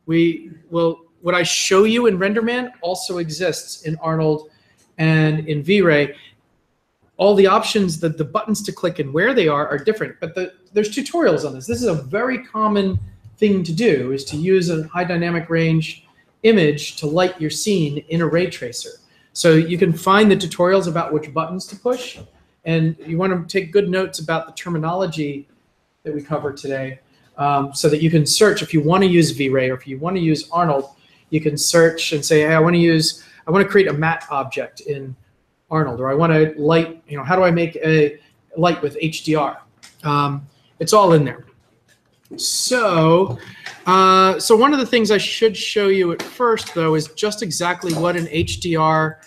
what I show you in RenderMan also exists in Arnold and in V-Ray. All the options, the buttons to click and where they are different, but there's tutorials on this. This is a very common thing to do, is to use a high dynamic range image to light your scene in a ray tracer. So you can find the tutorials about which buttons to push, and you want to take good notes about the terminology that we covered today, so that you can search if you want to use V-Ray or if you want to use Arnold. You can search and say, hey, I want to create a matte object in Arnold, or I want to light, how do I make a light with HDR? It's all in there. So one of the things I should show you at first, though, is just exactly what an HDR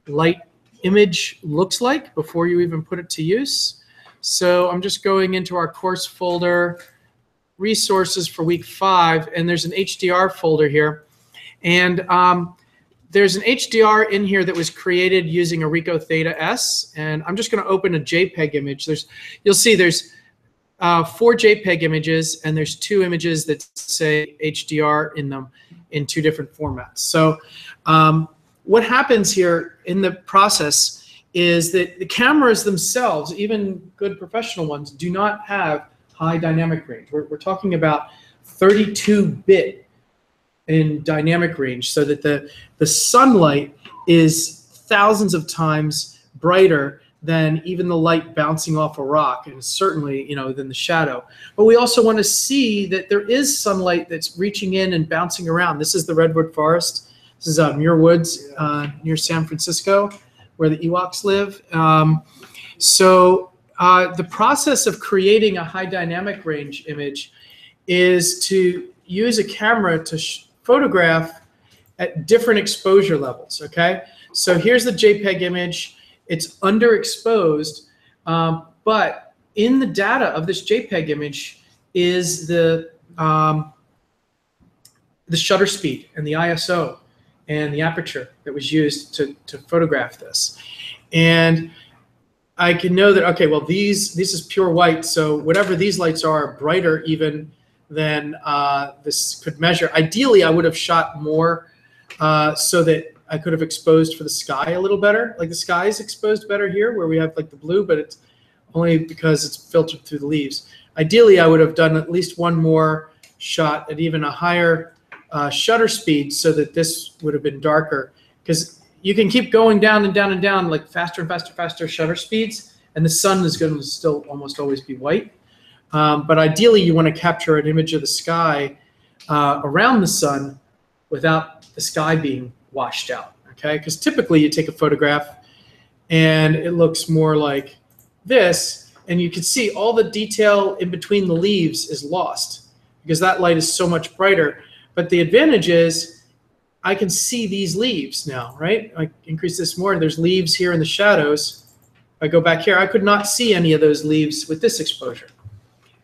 light image looks like before you even put it to use. So I'm just going into our course folder, resources for week 5, and there's an HDR folder here. And there's an HDR in here that was created using a Ricoh Theta S, and I'm just going to open a JPEG image. You'll see there's 4 JPEG images, and there's 2 images that say HDR in them in 2 different formats. So what happens here in the process is that the cameras themselves, even good professional ones, do not have high dynamic range. We're talking about 32-bit in dynamic range, so that the sunlight is thousands of times brighter than even the light bouncing off a rock, and certainly than the shadow. But we also want to see that there is sunlight that's reaching in and bouncing around. This is the redwood forest. This is Muir Woods near San Francisco, where the Ewoks live. The process of creating a high dynamic range image is to use a camera to photograph at different exposure levels, okay? So here's the JPEG image. It's underexposed, but in the data of this JPEG image is the shutter speed and the ISO and the aperture that was used to photograph this. And I can know that, okay, well, this is pure white, so whatever these lights are brighter even than this could measure. Ideally, I would have shot more so that I could have exposed for the sky a little better. Like the sky is exposed better here where we have like the blue, but it's only because it's filtered through the leaves. ideally I would have done at least one more shot at even a higher shutter speed so that this would have been darker, because you can keep going down and down and down, like faster and faster, faster shutter speeds, and the sun is going to still almost always be white. But ideally, you want to capture an image of the sky around the sun without the sky being washed out, okay? Because typically you take a photograph and it looks more like this, and you can see all the detail in between the leaves is lost because that light is so much brighter. But the advantage is I can see these leaves now, right? I increase this more, there's leaves here in the shadows. If I go back here, I could not see any of those leaves with this exposure.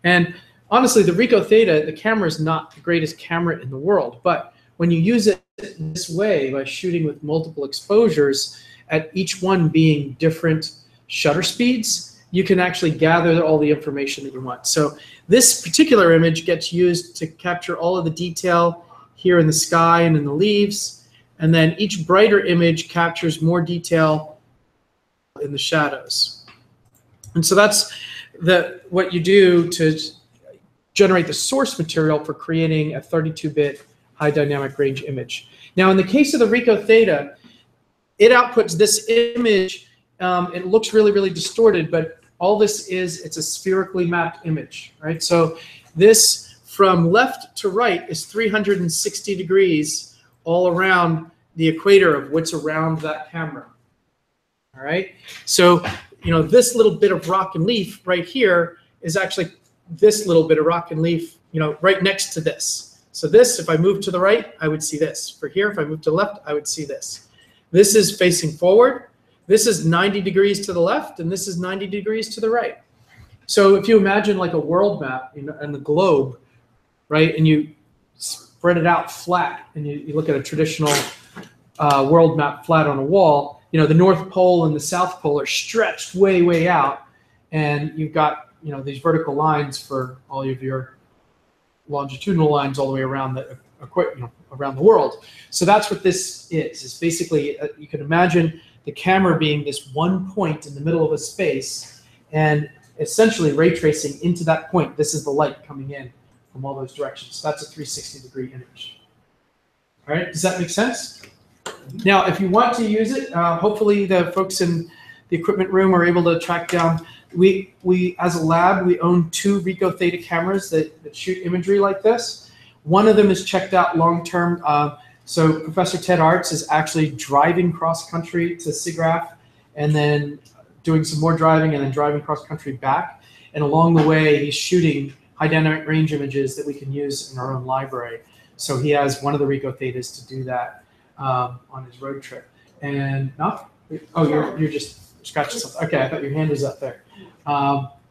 And honestly, the Ricoh Theta, the camera is not the greatest camera in the world, but when you use it this way by shooting with multiple exposures, at each one being different shutter speeds, you can actually gather all the information that you want. So this particular image gets used to capture all of the detail here in the sky and in the leaves, and then each brighter image captures more detail in the shadows. And so that's what you do to generate the source material for creating a 32-bit high dynamic range image. Now, in the case of the Ricoh Theta, it outputs this image. It looks really, really distorted, but all this is, it's a spherically mapped image, right? So this from left to right is 360 degrees all around the equator of what's around that camera, all right? So, you know, this little bit of rock and leaf right here is actually this little bit of rock and leaf, you know, right next to this. So this, if I move to the right, I would see this. For here, if I move to the left, I would see this. This is facing forward. This is 90 degrees to the left, and this is 90 degrees to the right. So if you imagine like a world map and the globe, right, and you spread it out flat, and you look at a traditional world map flat on a wall, you know, the North Pole and the South Pole are stretched way, way out, and you've got, you know, these vertical lines for all of your longitudinal lines all the way around the, you know, around the world. So that's what this is. It's basically, you can imagine the camera being this one point in the middle of a space and essentially ray tracing into that point. This is the light coming in from all those directions. So that's a 360-degree image. All right, does that make sense? Now, if you want to use it, hopefully the folks in the equipment room are able to track down. We as a lab, we own 2 Ricoh Theta cameras that shoot imagery like this. One of them is checked out long-term. So Professor Ted Arts is actually driving cross-country to SIGGRAPH and then doing some more driving and then driving cross-country back. And along the way, he's shooting high dynamic range images that we can use in our own library. So he has one of the Ricoh Thetas to do that on his road trip. And no? Oh, you're just scratching something. Okay, I thought your hand was up there.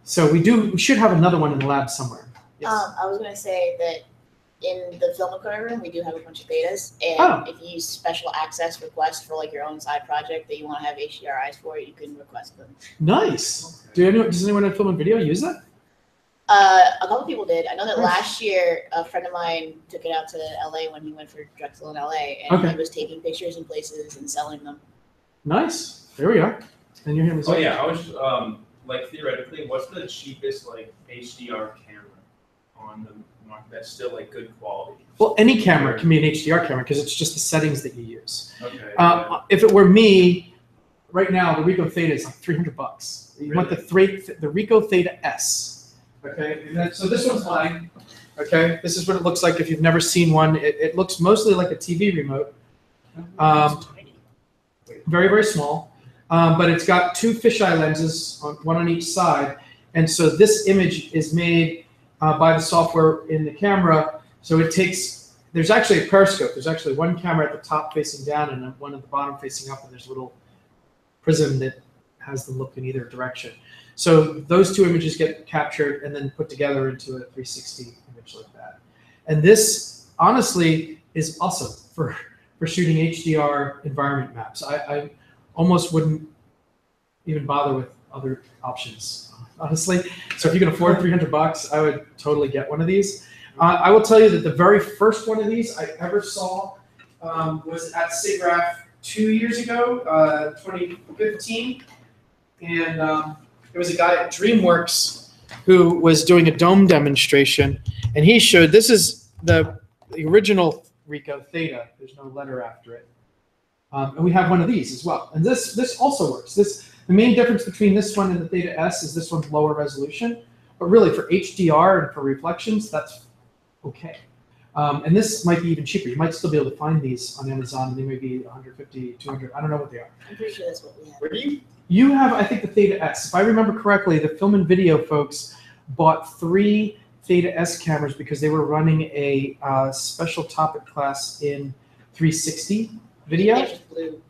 So we should have another one in the lab somewhere. Yes. I was going to say that in the film equipment room, we do have a bunch of Thetas, and if you use special access requests for like your own side project that you want to have HDR eyes for, you can request them. Nice. Does anyone in film and video use that? A couple people did. I know that last year a friend of mine took it out to LA when he went for Drexel in LA, and he was taking pictures in places and selling them. Nice. There we are. And your hand was up. Oh yeah, I was like theoretically, what's the cheapest like HDR camera on the market that's still like good quality? Well, any camera can be an HDR camera because it's just the settings that you use. Okay. If it were me, right now the Ricoh Theta is like $300. You want the Ricoh Theta S. Okay, so this one's mine. Okay, this is what it looks like if you've never seen one. It looks mostly like a TV remote. Very, very small. But it's got 2 fisheye lenses, one on each side. And so this image is made by the software in the camera. So it takes, there's actually a periscope. There's actually one camera at the top facing down and one at the bottom facing up. And there's a little prism that has them look in either direction. So those 2 images get captured and then put together into a 360 image like that. And this, honestly, is awesome for shooting HDR environment maps. I almost wouldn't even bother with other options, honestly. So if you can afford $300, I would totally get one of these. I will tell you that the very first one of these I ever saw was at SIGGRAPH 2 years ago, 2015. And there was a guy at DreamWorks who was doing a dome demonstration, and he showed, this is the original Ricoh Theta. There's no letter after it. And we have one of these as well. And this also works. The main difference between this one and the Theta S is this one's lower resolution. But really, for HDR and for reflections, that's okay. And this might be even cheaper. You might still be able to find these on Amazon. They may be 150, 200. I don't know what they are. I'm pretty sure that's what we have. Where do you? You have, I think, the Theta S. If I remember correctly, the film and video folks bought 3 Theta S cameras because they were running a special topic class in 360 video. They're just blue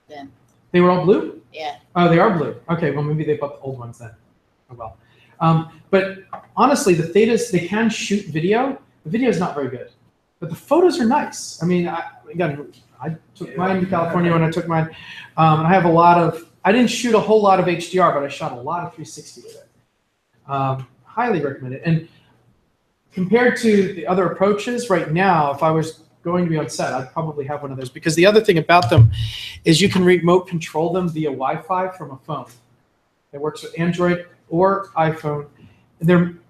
then. They were all blue? Yeah. Oh, they are blue. Okay, well, maybe they bought the old ones then. Oh, well. But honestly, the Thetas, they can shoot video. The video is not very good. But the photos are nice. I mean, again, I took mine to California when I took mine. And I have a lot of, I didn't shoot a whole lot of HDR, but I shot a lot of 360 with it. Highly recommend it. And compared to the other approaches right now, if I was going to be on set, I'd probably have one of those. Because the other thing about them is you can remote control them via Wi-Fi from a phone. It works with Android or iPhone.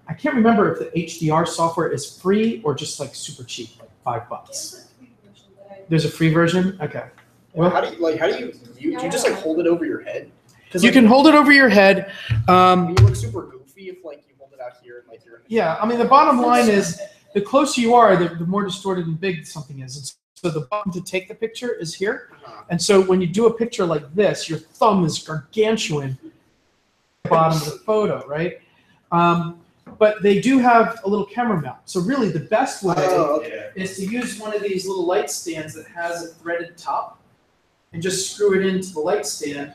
I can't remember if the HDR software is free or just like super cheap, like $5. There's a free version? Okay. Well, how do you do you just like hold it over your head? You can hold it over your head. You look super goofy if like you hold it out here and like you're in the Yeah, I mean, the bottom line is the closer you are, the more distorted and big something is. And so the button to take the picture is here. And so when you do a picture like this, your thumb is gargantuan at the bottom of the photo, right? But they do have a little camera mount. So really the best way is to use one of these little light stands that has a threaded top and just screw it into the light stand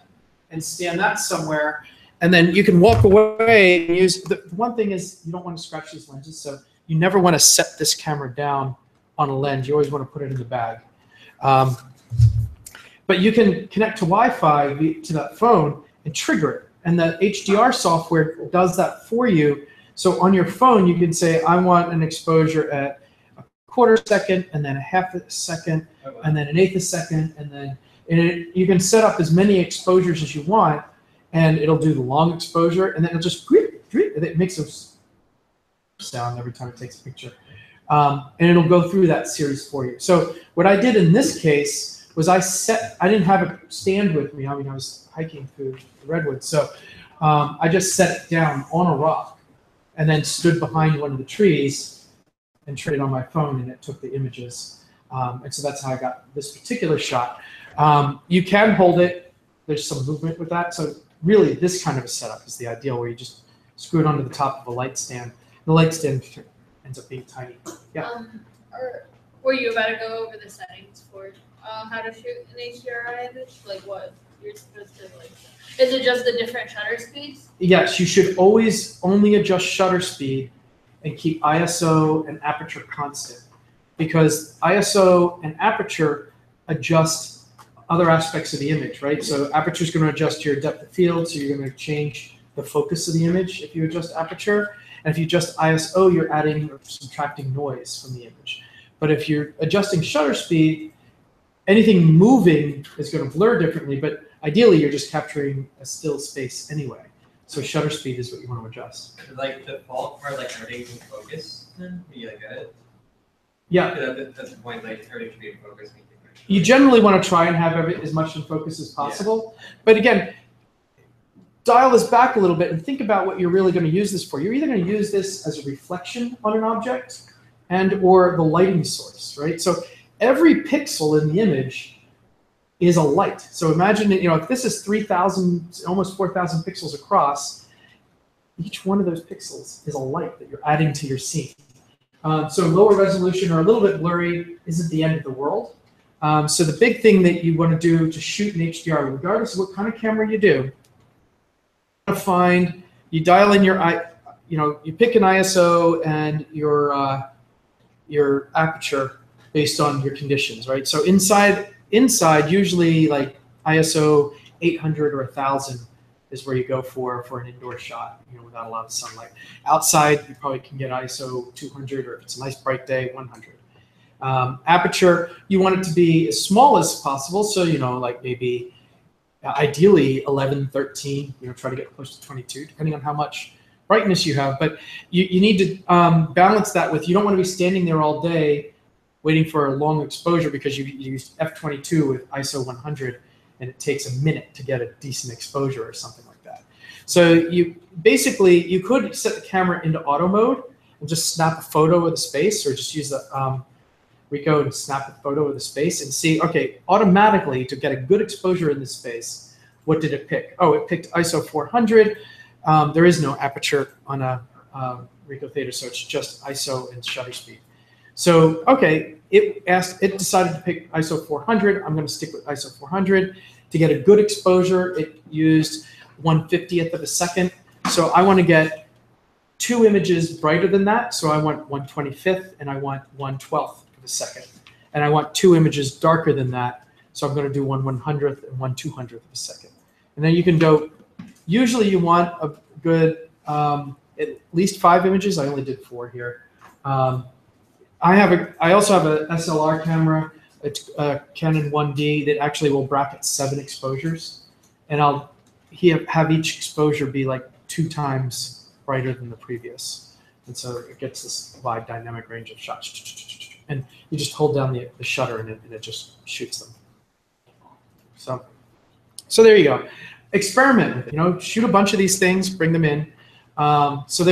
and stand that somewhere. And then you can walk away and use, the one thing is you don't want to scratch these lenses. So you never want to set this camera down on a lens. You always want to put it in the bag. But you can connect to Wi-Fi to that phone and trigger it. And the HDR software does that for you. So on your phone, you can say, I want an exposure at a quarter second, and then a half a second, and then an eighth a second, and then you can set up as many exposures as you want, and it'll do the long exposure, and then it'll just, it makes a sound every time it takes a picture. And it'll go through that series for you. So what I did in this case was I didn't have a stand with me. I mean, I was hiking through the redwoods. So I just set it down on a rock and then stood behind one of the trees and tried it on my phone, and it took the images. And so that's how I got this particular shot. You can hold it. There's some movement with that. So really, this kind of a setup is the ideal, where you just screw it onto the top of a light stand. The light stand ends up being tiny. Yeah. Were you about to go over the settings for how to shoot an HDR image? Like what you're supposed to like? Is it just the different shutter speeds? Yes, you should always only adjust shutter speed and keep ISO and aperture constant, because ISO and aperture adjust other aspects of the image, right? So aperture is going to adjust your depth of field, so you're going to change the focus of the image if you adjust aperture. And if you adjust ISO, you're adding or subtracting noise from the image. But if you're adjusting shutter speed, anything moving is going to blur differently, but ideally you're just capturing a still space anyway. So shutter speed is what you want to adjust. Like default for like everything in focus, then you like it. Yeah. That's the point, like everything should be in focus. You generally want to try and have as much in focus as possible. Yeah. But again, dial this back a little bit and think about what you're really going to use this for. You're either going to use this as a reflection on an object or the lighting source, right? So every pixel in the image is a light. So imagine, if this is 3,000, almost 4,000 pixels across, each one of those pixels is a light that you're adding to your scene. So lower resolution or a little bit blurry isn't the end of the world. So the big thing that you want to do to shoot in HDR, regardless of what kind of camera you do, you dial in you pick an ISO and your aperture based on your conditions, right? So inside usually like ISO 800 or 1000 is where you go for an indoor shot, without a lot of sunlight. Outside, you probably can get ISO 200, or if it's a nice bright day, 100. Aperture, you want it to be as small as possible, so like maybe ideally 11, 13, try to get close to 22, depending on how much brightness you have, but you need to balance that with, you don't want to be standing there all day waiting for a long exposure because you use f/22 with ISO 100 and it takes a minute to get a decent exposure or something like that. So you could set the camera into auto mode and just snap a photo of the space, or just use the Ricoh and snap a photo of the space and see, okay, automatically to get a good exposure in this space, what did it pick? Oh, it picked ISO 400. There is no aperture on a Ricoh Theta, so it's just ISO and shutter speed. So, okay, it decided to pick ISO 400. I'm going to stick with ISO 400. To get a good exposure, it used 1/50th of a second. So I want to get 2 images brighter than that. So I want 1/25th and I want 1/12th of a second. And I want 2 images darker than that. So I'm going to do 1/100th and 1/200th of a second. And then you can go, usually you want a good, at least 5 images. I only did 4 here. I also have a SLR camera. It's a Canon 1D that actually will bracket 7 exposures. And I'll have each exposure be like 2 times brighter than the previous. And so it gets this wide dynamic range of shots. And you just hold down the shutter and it just shoots them. So there you go. Experiment with it. Shoot a bunch of these things, bring them in. So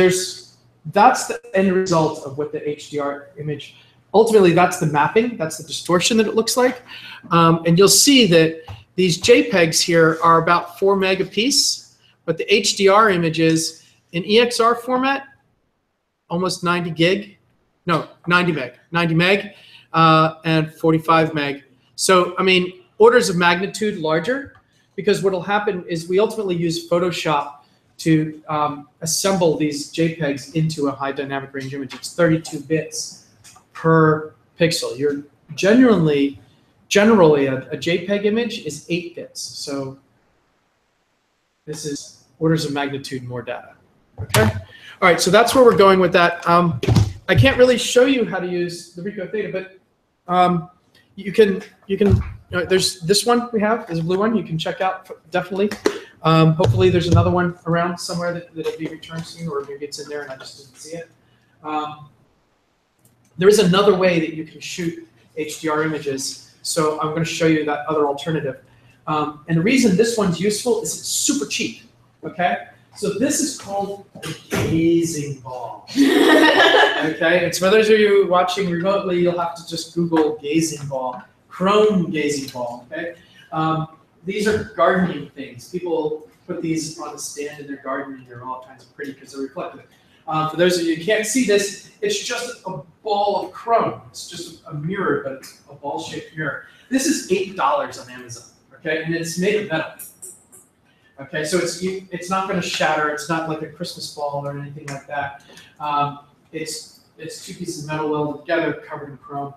that's the end result of what the HDR image. Ultimately, that's the mapping. That's the distortion that it looks like. And you'll see that these JPEGs here are about 4 meg a piece, but the HDR images in EXR format, almost 90 gig. No, 90 meg. 90 meg and 45 meg. So, I mean, orders of magnitude larger, because what will happen is we ultimately use Photoshop to assemble these JPEGs into a high dynamic range image. It's 32 bits per pixel. You're generally a JPEG image is 8 bits. So this is orders of magnitude more data. Okay. All right. So that's where we're going with that. I can't really show you how to use the Ricoh Theta, but you can. There's this one we have. There's a blue one. You can check out definitely. Hopefully there's another one around somewhere that'll be returned soon, or maybe it's in there and I just didn't see it. There is another way that you can shoot HDR images, so I'm going to show you that other alternative. And the reason this one's useful is it's super cheap, okay? So this is called a gazing ball, okay? And for those of you watching remotely, you'll have to just Google gazing ball, chrome gazing ball, okay? These are gardening things. People put these on the stand in their garden and they're all kinds of pretty because they're reflective. For those of you who can't see this, it's just a ball of chrome. It's just a mirror, but it's a ball-shaped mirror. This is $8 on Amazon, okay? And it's made of metal. Okay, so it's not going to shatter. It's not like a Christmas ball or anything like that. It's 2 pieces of metal welded together, covered in chrome.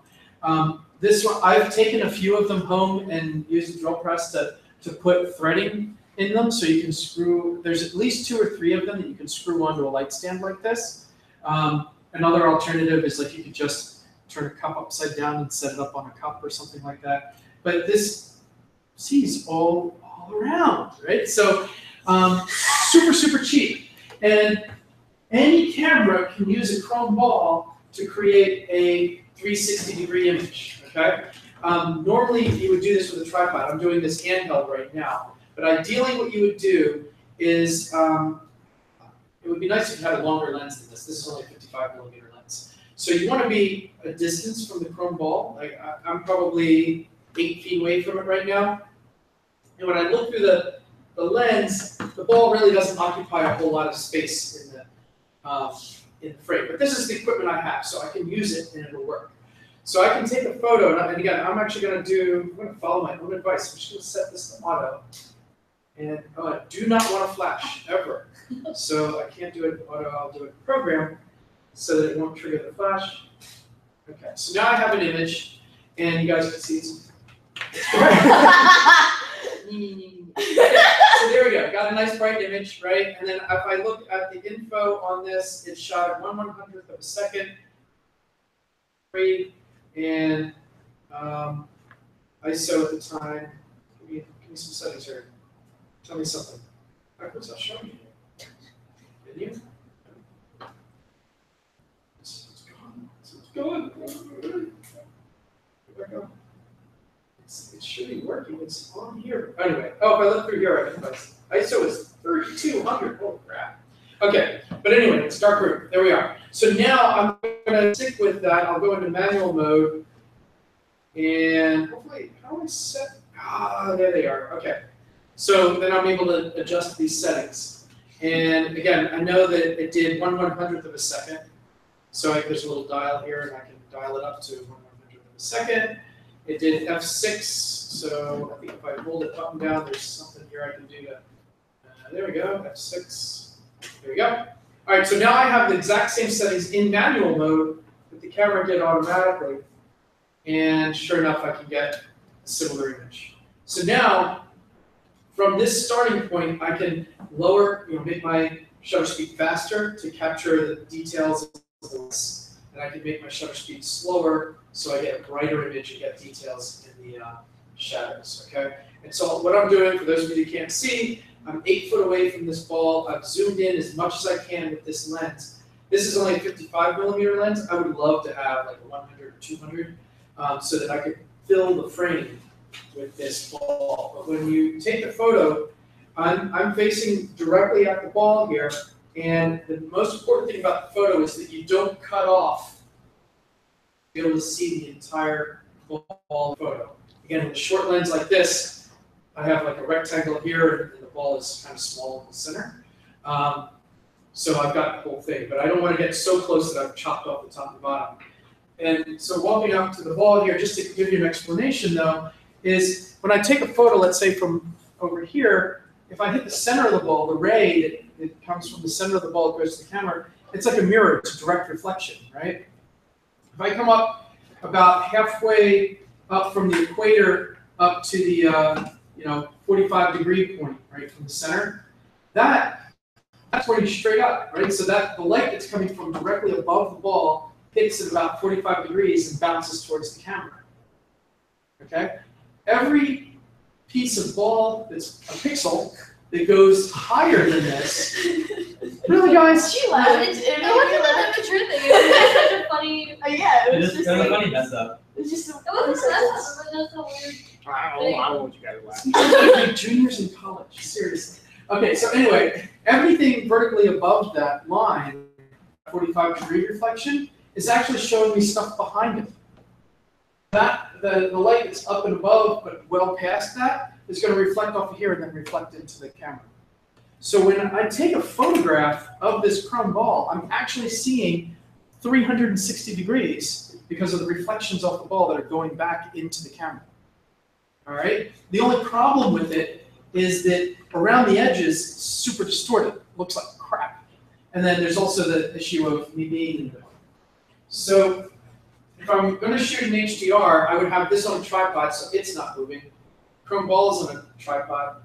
This one, I've taken a few of them home and used a drill press to put threading in them, so you can screw. There's at least 2 or 3 of them that you can screw onto a light stand like this. Another alternative is like you could just turn a cup upside down and set it up on a cup or something like that. But this sees all around, right? So super cheap, and any camera can use a chrome ball to create a 360-degree image. Okay. Normally you would do this with a tripod. I'm doing this handheld right now, but ideally what you would do is it would be nice if you had a longer lens than this. This is only a 55mm lens. So you want to be a distance from the chrome ball. Like I'm probably 8 feet away from it right now. And when I look through the lens, the ball really doesn't occupy a whole lot of space in the frame. But this is the equipment I have, so I can use it and it'll work. So I can take a photo, and again, I'm actually going to follow my own advice. I'm just going to set this to auto. And I do not want to flash, ever. So I can't do it in auto, I'll do it in program, so that it won't trigger the flash. Okay, so now I have an image, and you guys can see it's so there we go. Got a nice bright image, right? And then if I look at the info on this, it's shot at 1/100th of a second. And ISO at the time. Give me some settings here. Tell me something. Backwards, I'll show you. Didn't you? going. It should be working. It's on here. Anyway, oh, if I look through here, I can ISO is 3200. Oh crap. Okay, but anyway, it's dark room. There we are. So now I'm going to stick with that. I'll go into manual mode, and hopefully, how do I set? Ah, there they are. Okay. So then I'm able to adjust these settings. And again, I know that it did 1/100th of a second. So there's a little dial here, and I can dial it up to 1/100th of a second. It did F6, so I think if I hold it up and down, there's something here I can do to, there we go, F6, there we go. All right, so now I have the exact same settings in manual mode that the camera did automatically, and sure enough, I can get a similar image. So now, from this starting point, I can lower, make my shutter speed faster to capture the details of the lens, and I can make my shutter speed slower so I get a brighter image and get details in the shadows, okay? And so what I'm doing, for those of you who can't see, I'm 8 foot away from this ball. I've zoomed in as much as I can with this lens. This is only a 55mm lens. I would love to have like a 100 or 200 so that I could fill the frame with this ball. But when you take the photo, I'm facing directly at the ball here, and the most important thing about the photo is that you don't cut off to be able to see the entire ball photo. Again, with a short lens like this, I have like a rectangle here, and the ball is kind of small in the center. So I've got the whole thing, but I don't want to get so close that I've chopped off the top and bottom. And so walking up to the ball here, just to give you an explanation though, is when I take a photo, let's say from over here, if I hit the center of the ball, the ray that comes from the center of the ball that goes to the camera, it's like a mirror, it's a direct reflection, right? If I come up about halfway up from the equator up to the 45-degree point, right, from the center, that's pointing straight up, right? So that the light that's coming from directly above the ball hits at about 45 degrees and bounces towards the camera, okay? Every piece of ball that's a pixel that goes higher than this, really guys? She laughed. It wasn't an Aperture thing. It was such a funny. Yeah, it was It just was a like, funny mess up. it was just so. It wasn't a mess up, but that's so weird. I don't want you guys to laugh. Like juniors in college, seriously. Okay, so anyway, everything vertically above that line, 45-degree reflection, is actually showing me stuff behind it. The light that's up and above, but well past that, is going to reflect off of here and then reflect into the camera. So when I take a photograph of this chrome ball, I'm actually seeing 360 degrees because of the reflections off the ball that are going back into the camera. All right? The only problem with it is that around the edges, it's super distorted. It looks like crap. And then there's also the issue of me being in the middle. So if I'm going to shoot an HDR, I would have this on a tripod so it's not moving. Chrome ball is on a tripod.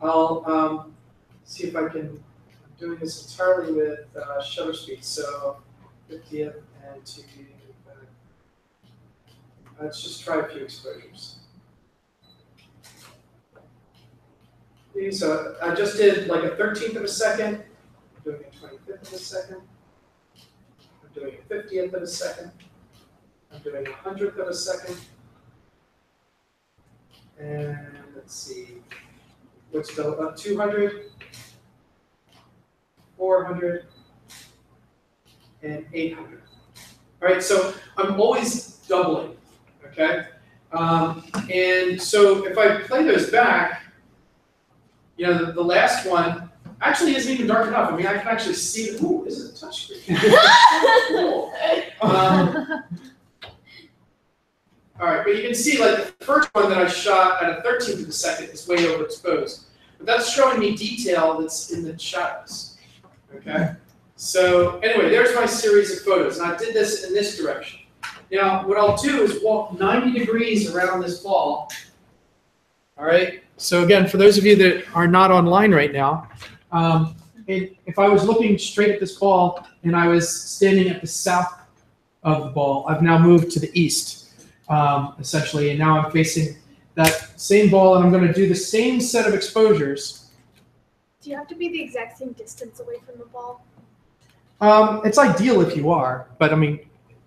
I'll see if I can, I'm doing this entirely with shutter speed, so 50th and 2 let's just try a few exposures. So I just did like a 13th of a second, I'm doing a 25th of a second, I'm doing a 50th of a second, I'm doing a 100th of a second, and let's see, what's the about 200, 400, and 800. All right, so I'm always doubling, okay? And so if I play those back, the last one actually isn't even dark enough. I mean, I can actually see it. Ooh, this is a touchscreen. Cool. All right, but you can see like the first one that I shot at a 13th of a second is way overexposed. But that's showing me detail that's in the shadows, okay? So anyway, there's my series of photos, and I did this in this direction. Now, what I'll do is walk 90 degrees around this ball, all right? So again, for those of you that are not online right now, if I was looking straight at this ball and I was standing at the south of the ball, I've now moved to the east, essentially, and now I'm facing that same ball, and I'm going to do the same set of exposures. Do you have to be the exact same distance away from the ball? It's ideal if you are, but I mean,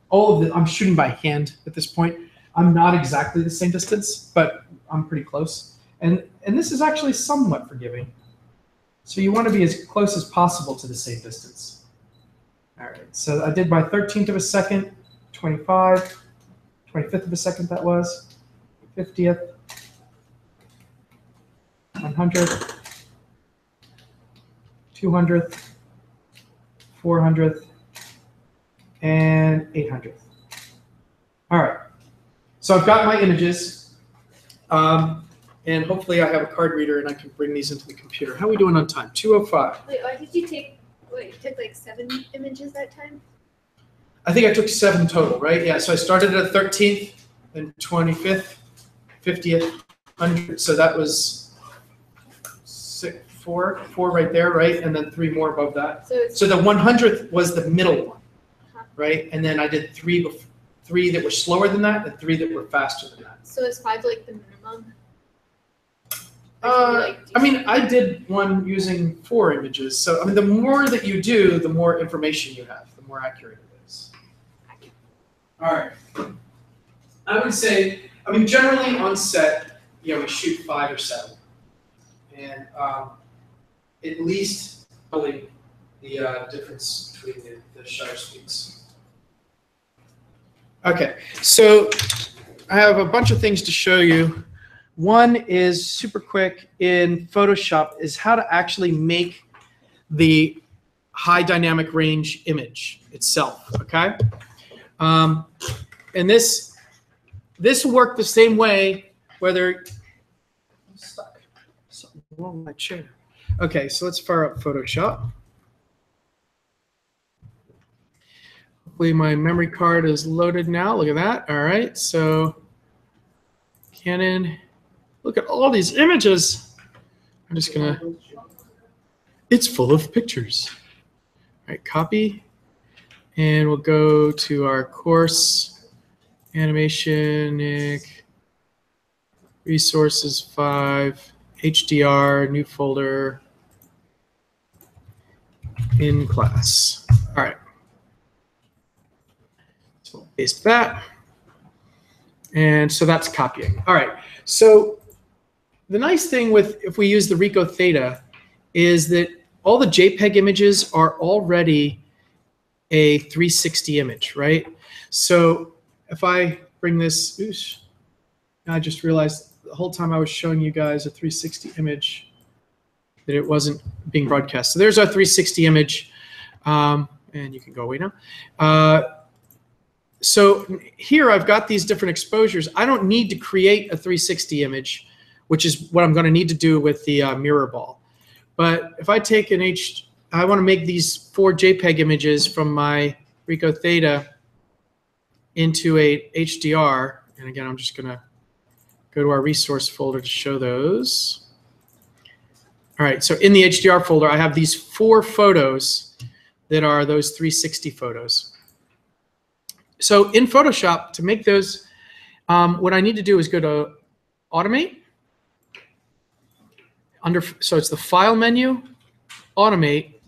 all of it, I'm shooting by hand at this point. I'm not exactly the same distance, but I'm pretty close. And this is actually somewhat forgiving. So you want to be as close as possible to the same distance. All right, so I did my 13th of a second, 25, 25th of a second that was, 50th, 100th, 200th, 400th, and 800th. All right, so I've got my images, and hopefully I have a card reader and I can bring these into the computer. How are we doing on time? 2:05. Wait, why did you take? Wait, you took like 7 images that time? I think I took 7 total, right? Yeah, so I started at 13th, then 25th, 50th, 100th. So that was 4 right there, right? And then 3 more above that. So the 100th was the middle one, right? And then I did 3 that were slower than that and 3 that were faster than that. So is 5 like the minimum? I mean, I did one using 4 images. So, I mean, the more that you do, the more information you have, the more accurate it is. All right. I would say, I mean, generally on set, you know, we shoot 5 or 7. And at least probably the difference between the shutter speeds. Okay, so I have a bunch of things to show you. One is super quick in Photoshop is how to actually make the high dynamic range image itself, okay? And this will work the same way whether, I'm stuck, something wrong with my chair. Okay, so let's fire up Photoshop. Hopefully my memory card is loaded now, look at that, all right, so Canon. Look at all these images. I'm just gonna, it's full of pictures. All right, copy. And we'll go to our course, animation, Nick, resources 5, HDR, new folder, in class. All right. So we'll paste that. And so that's copying. All right, so the nice thing with, if we use the Rico Theta, is that all the JPEG images are already a 360 image, right? So if I bring this, oosh, I just realized the whole time I was showing you guys a 360 image that it wasn't being broadcast. So there's our 360 image, and you can go away now. So here I've got these different exposures. I don't need to create a 360 image, which is what I'm going to need to do with the mirror ball. But if I take I want to make these 4 JPEG images from my Rico Theta into a HDR. And again, I'm just going to go to our resource folder to show those. All right, so in the HDR folder, I have these 4 photos that are those 360 photos. So in Photoshop, to make those, what I need to do is go to Automate. So it's the File menu, Automate,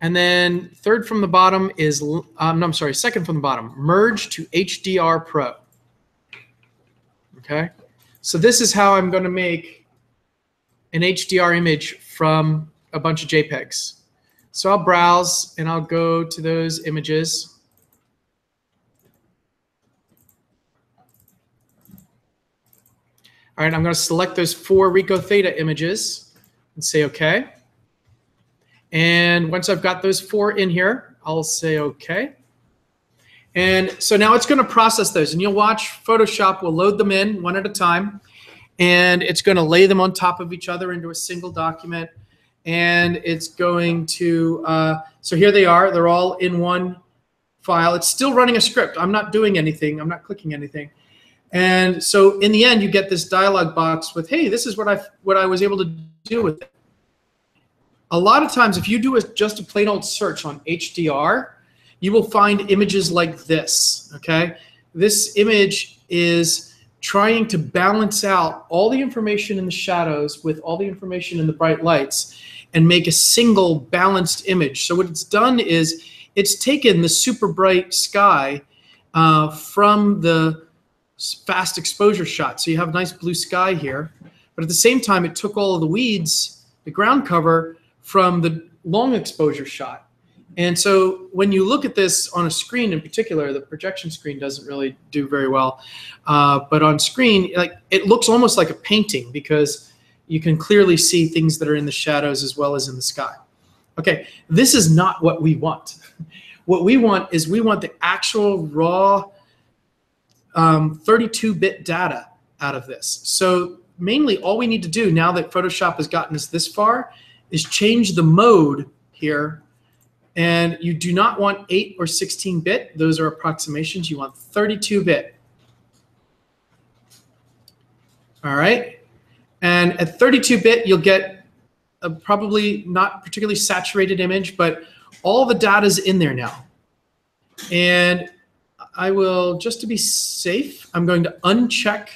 and then third from the bottom is, no, I'm sorry, second from the bottom, Merge to HDR Pro. Okay, so this is how I'm going to make an HDR image from a bunch of JPEGs. So I'll browse and I'll go to those images. All right, I'm going to select those 4 Rico Theta images and say OK. And once I've got those 4 in here, I'll say OK. And so now it's going to process those. And you'll watch Photoshop will load them in one at a time. And it's going to lay them on top of each other into a single document. And it's going to, so here they are. They're all in one file. It's still running a script. I'm not doing anything. I'm not clicking anything. And so in the end, you get this dialog box with, hey, this is what I was able to do with it. A lot of times, if you do just a plain old search on HDR, you will find images like this, okay? This image is trying to balance out all the information in the shadows with all the information in the bright lights and make a single balanced image. So what it's done is it's taken the super bright sky from the fast exposure shot. So you have nice blue sky here, but at the same time, it took all of the weeds, the ground cover, from the long exposure shot. And so when you look at this on a screen in particular, the projection screen doesn't really do very well. But on screen, like, it looks almost like a painting because you can clearly see things that are in the shadows as well as in the sky. Okay, this is not what we want. What we want is we want the actual raw 32-bit data out of this. So mainly all we need to do now that Photoshop has gotten us this far is change the mode here. And you do not want 8 or 16-bit. Those are approximations. You want 32-bit. All right. And at 32-bit, you'll get a probably not particularly saturated image, but all the data is in there now. And I will, just to be safe, I'm going to uncheck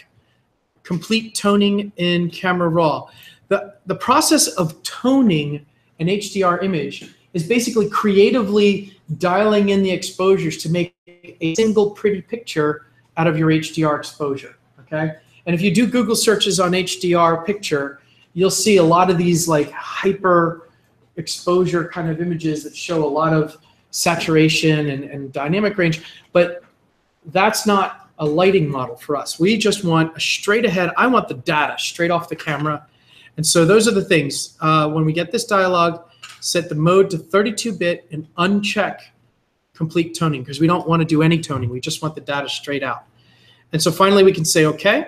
complete toning in camera raw. The process of toning an HDR image is basically creatively dialing in the exposures to make a single pretty picture out of your HDR exposure, okay? And if you do Google searches on HDR picture, you'll see a lot of these like hyper exposure kind of images that show a lot of saturation and dynamic range, but that's not a lighting model for us. We just want a straight ahead, I want the data straight off the camera. And so those are the things. When we get this dialog, set the mode to 32-bit and uncheck complete toning because we don't want to do any toning. We just want the data straight out. And so finally we can say OK.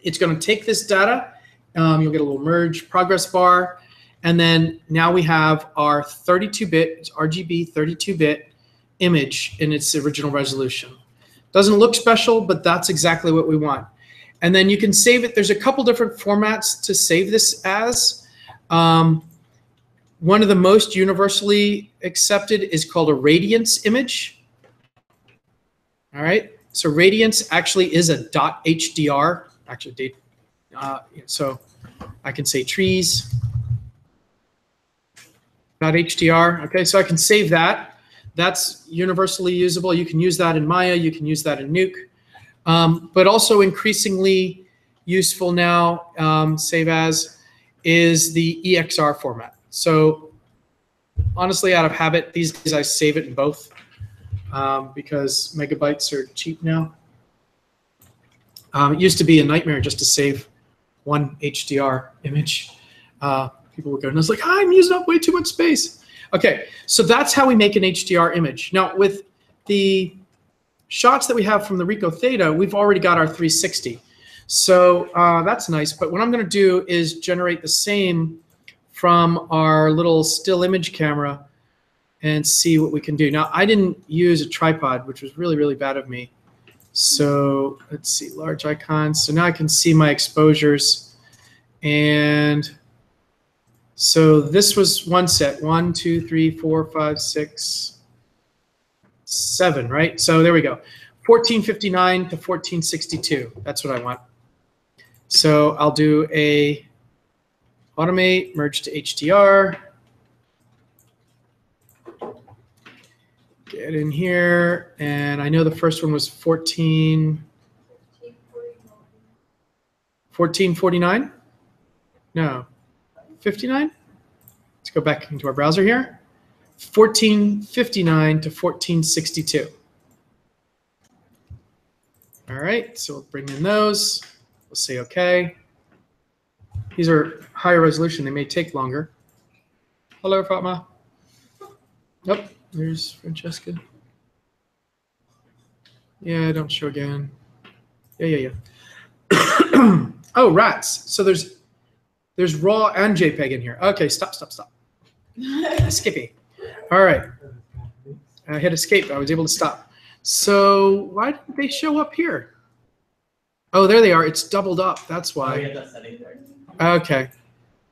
It's going to take this data. You'll get a little merge progress bar. And then now we have our 32-bit, RGB 32-bit image in its original resolution. Doesn't look special, but that's exactly what we want. And then you can save it. There's a couple different formats to save this as. One of the most universally accepted is called a radiance image. All right. So radiance actually is a .hdr. Actually, so I can say trees. .hdr. Okay, so I can save that. That's universally usable. You can use that in Maya. You can use that in Nuke. But also increasingly useful now, save as, is the EXR format. So honestly, out of habit, these days I save it in both because megabytes are cheap now. It used to be a nightmare just to save one HDR image. People would go, and I was like, I'm using up way too much space. Okay, so that's how we make an HDR image. Now, with the shots that we have from the Ricoh Theta, we've already got our 360. So that's nice. But what I'm going to do is generate the same from our little still image camera and see what we can do. Now, I didn't use a tripod, which was really, really bad of me. So let's see, large icons. So now I can see my exposures. And so this was one set, 1, 2, 3, 4, 5, 6, 7, right? So there we go, 1459 to 1462. That's what I want. So I'll do a automate, merge to HDR. Get in here, and I know the first one was 1449? No, 59? Let's go back into our browser here. 1459 to 1462. All right, so we'll bring in those. We'll say OK. These are higher resolution. They may take longer. Hello, Fatma. Nope. There's Francesca. Yeah, don't show again. Yeah. Oh, rats. So there's RAW and JPEG in here. Okay, stop. Skippy. All right. I hit escape. I was able to stop. So why didn't they show up here? Oh, there they are. It's doubled up. That's why. Okay.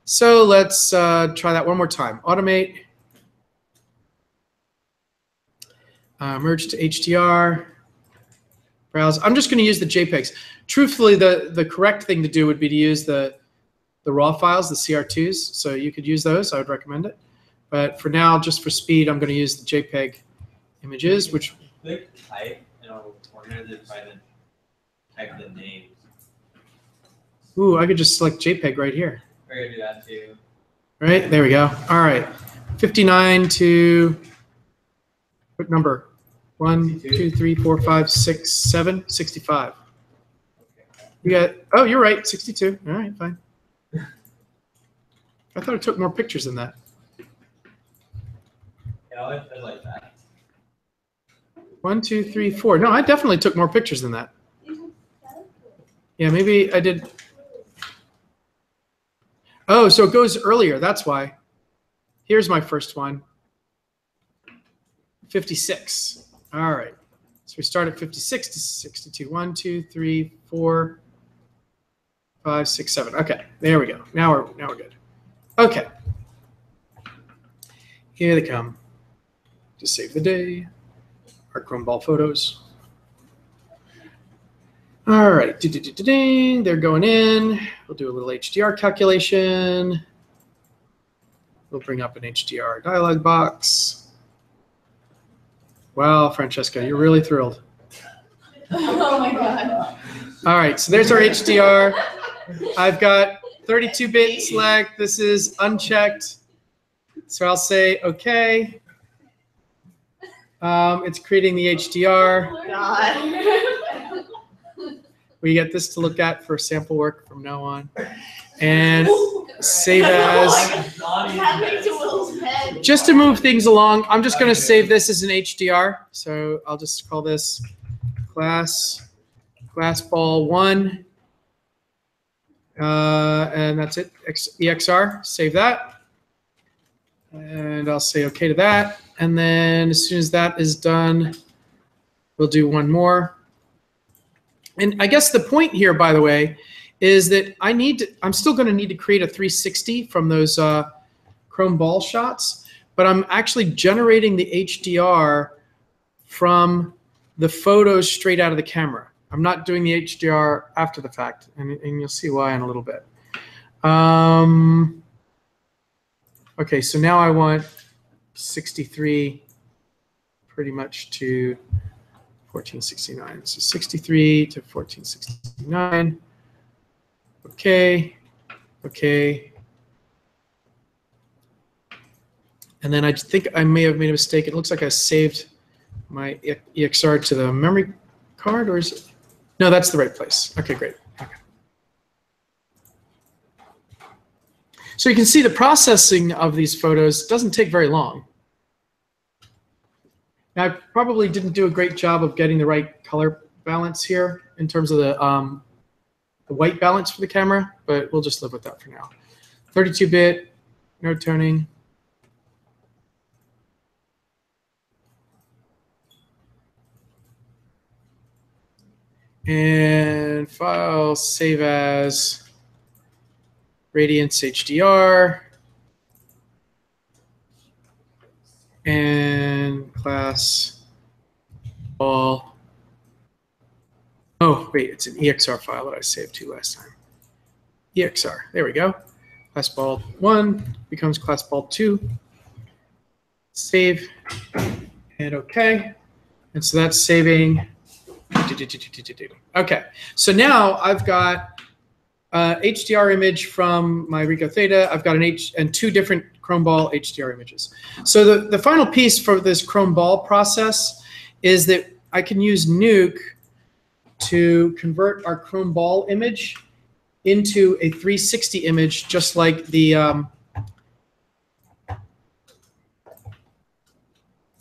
So let's try that one more time. Automate. Merge to HDR, browse. I'm just going to use the JPEGs. Truthfully, the correct thing to do would be to use the RAW files, the CR2s. So you could use those. I would recommend it. But for now, just for speed, I'm going to use the JPEG images, which Click type and it'll organize it by the type the names. Ooh, I could just select JPEG right here. We're gonna do that too. Right, there we go. All right, 59 to, what number? 1, 2, 3, 4, 5, 6, 7, 65. You got, oh, you're right, 62. All right, fine. I thought it took more pictures than that. Yeah, I like that. 1, 2, 3, 4. No, I definitely took more pictures than that. Yeah, maybe I did. Oh, so it goes earlier. That's why. Here's my first one. 56. All right. So we start at 56 to 62. 1, 2, 3, 4, 5, 6, 7. Okay, there we go. Now we're good. Okay. Here they come. To save the day. Our Chrome ball photos. All right, they're going in. We'll do a little HDR calculation. We'll bring up an HDR dialog box. Wow, Francesca, you're really thrilled. Oh my god. All right, so there's our HDR. I've got 32-bit select. This is unchecked. So I'll say OK. It's creating the HDR. God. We get this to look at for sample work from now on. And save as. Just to move things along, I'm just going to save this as an HDR. So I'll just call this class ball 1. And that's it, EXR. Save that. And I'll say OK to that. And then as soon as that is done, we'll do one more. And I guess the point here, by the way, is that I'm still going to need to create a 360 from those Chrome ball shots, but I'm actually generating the HDR from the photos straight out of the camera. I'm not doing the HDR after the fact, and you'll see why in a little bit. Okay, so now I want 63 pretty much to 1469. So 63 to 1469. Okay. Okay. And then I think I may have made a mistake. It looks like I saved my EXR to the memory card, or is it? No, that's the right place. Okay, great. Okay. So you can see the processing of these photos doesn't take very long. Now, I probably didn't do a great job of getting the right color balance here in terms of the white balance for the camera, but we'll just live with that for now. 32-bit, no toning. And file, save as, Radiance HDR. And class ball. Oh, wait, it's an EXR file that I saved to last time. EXR, there we go. Class ball 1 becomes class ball 2. Save, and OK. And so that's saving. OK, so now I've got HDR image from my Ricoh Theta. I've got and 2 different Chrome ball HDR images. So the final piece for this Chrome ball process is that I can use Nuke to convert our Chrome ball image into a 360 image, just like the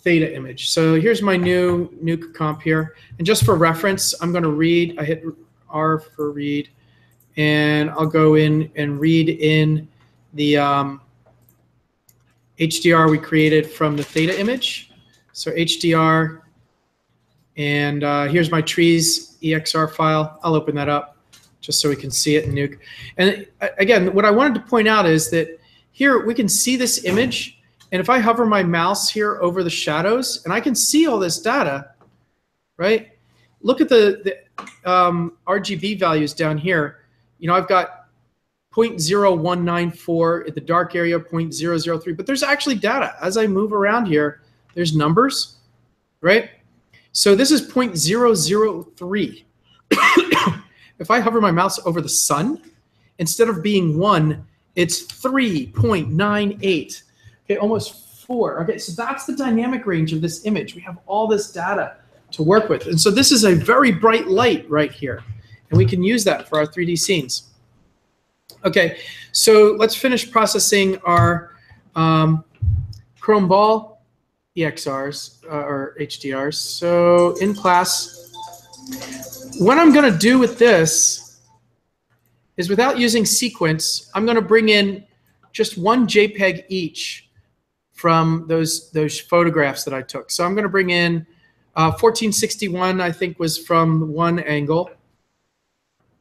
Theta image. So here's my new Nuke comp here. And just for reference, I'm going to read. I hit R for read. And I'll go in and read in the HDR we created from the Theta image. So HDR, and here's my trees EXR file. I'll open that up just so we can see it in Nuke. And again, what I wanted to point out is that here we can see this image, and if I hover my mouse here over the shadows, and I can see all this data, right? Look at the RGB values down here. You know, I've got 0.0194 at the dark area, 0.003, but there's actually data. As I move around here, there's numbers, right? So this is 0.003. If I hover my mouse over the sun, instead of being 1, it's 3.98. Okay, almost 4. Okay, so that's the dynamic range of this image. We have all this data to work with. And so this is a very bright light right here. And we can use that for our 3D scenes. Okay, so let's finish processing our Chrome Ball EXRs or HDRs. So in class, what I'm going to do with this is, without using sequence, I'm going to bring in just one JPEG each from those photographs that I took. So I'm going to bring in 1461, I think, was from one angle.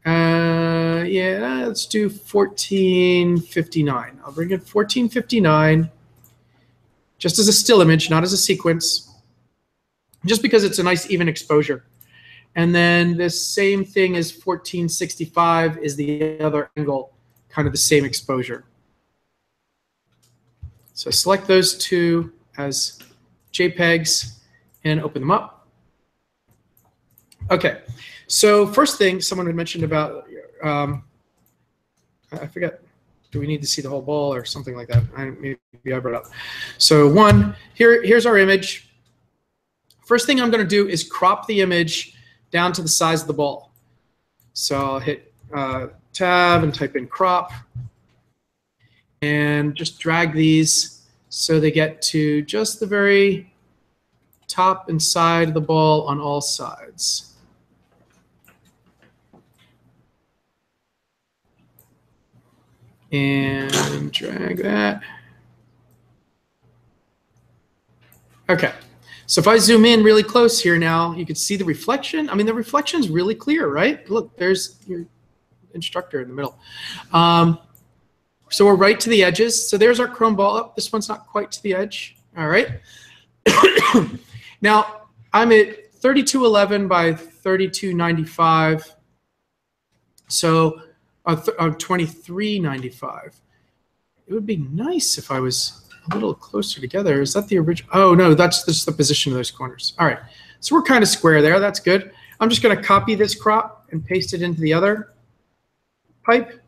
Yeah, let's do 1459. I'll bring in 1459 just as a still image, not as a sequence, just because it's a nice even exposure. And then this same thing as 1465 is the other angle, kind of the same exposure. So select those two as JPEGs and open them up. Okay, so first thing someone had mentioned about, I forget, do we need to see the whole ball or something like that? Maybe I brought it up. So here's our image. First thing I'm going to do is crop the image down to the size of the ball. So I'll hit tab and type in crop and just drag these so they get to just the very top and side of the ball on all sides. And drag that. Okay, so if I zoom in really close here now, you can see the reflection. I mean, the reflection's really clear, right? Look, there's your instructor in the middle. So we're right to the edges. So there's our chrome ball. Oh, this one's not quite to the edge. All right. Now, I'm at 3211 by 3295. So 2395. It would be nice if I was a little closer together. Is that the original? Oh, no, that's just the position of those corners. All right. So we're kind of square there. That's good. I'm just going to copy this crop and paste it into the other pipe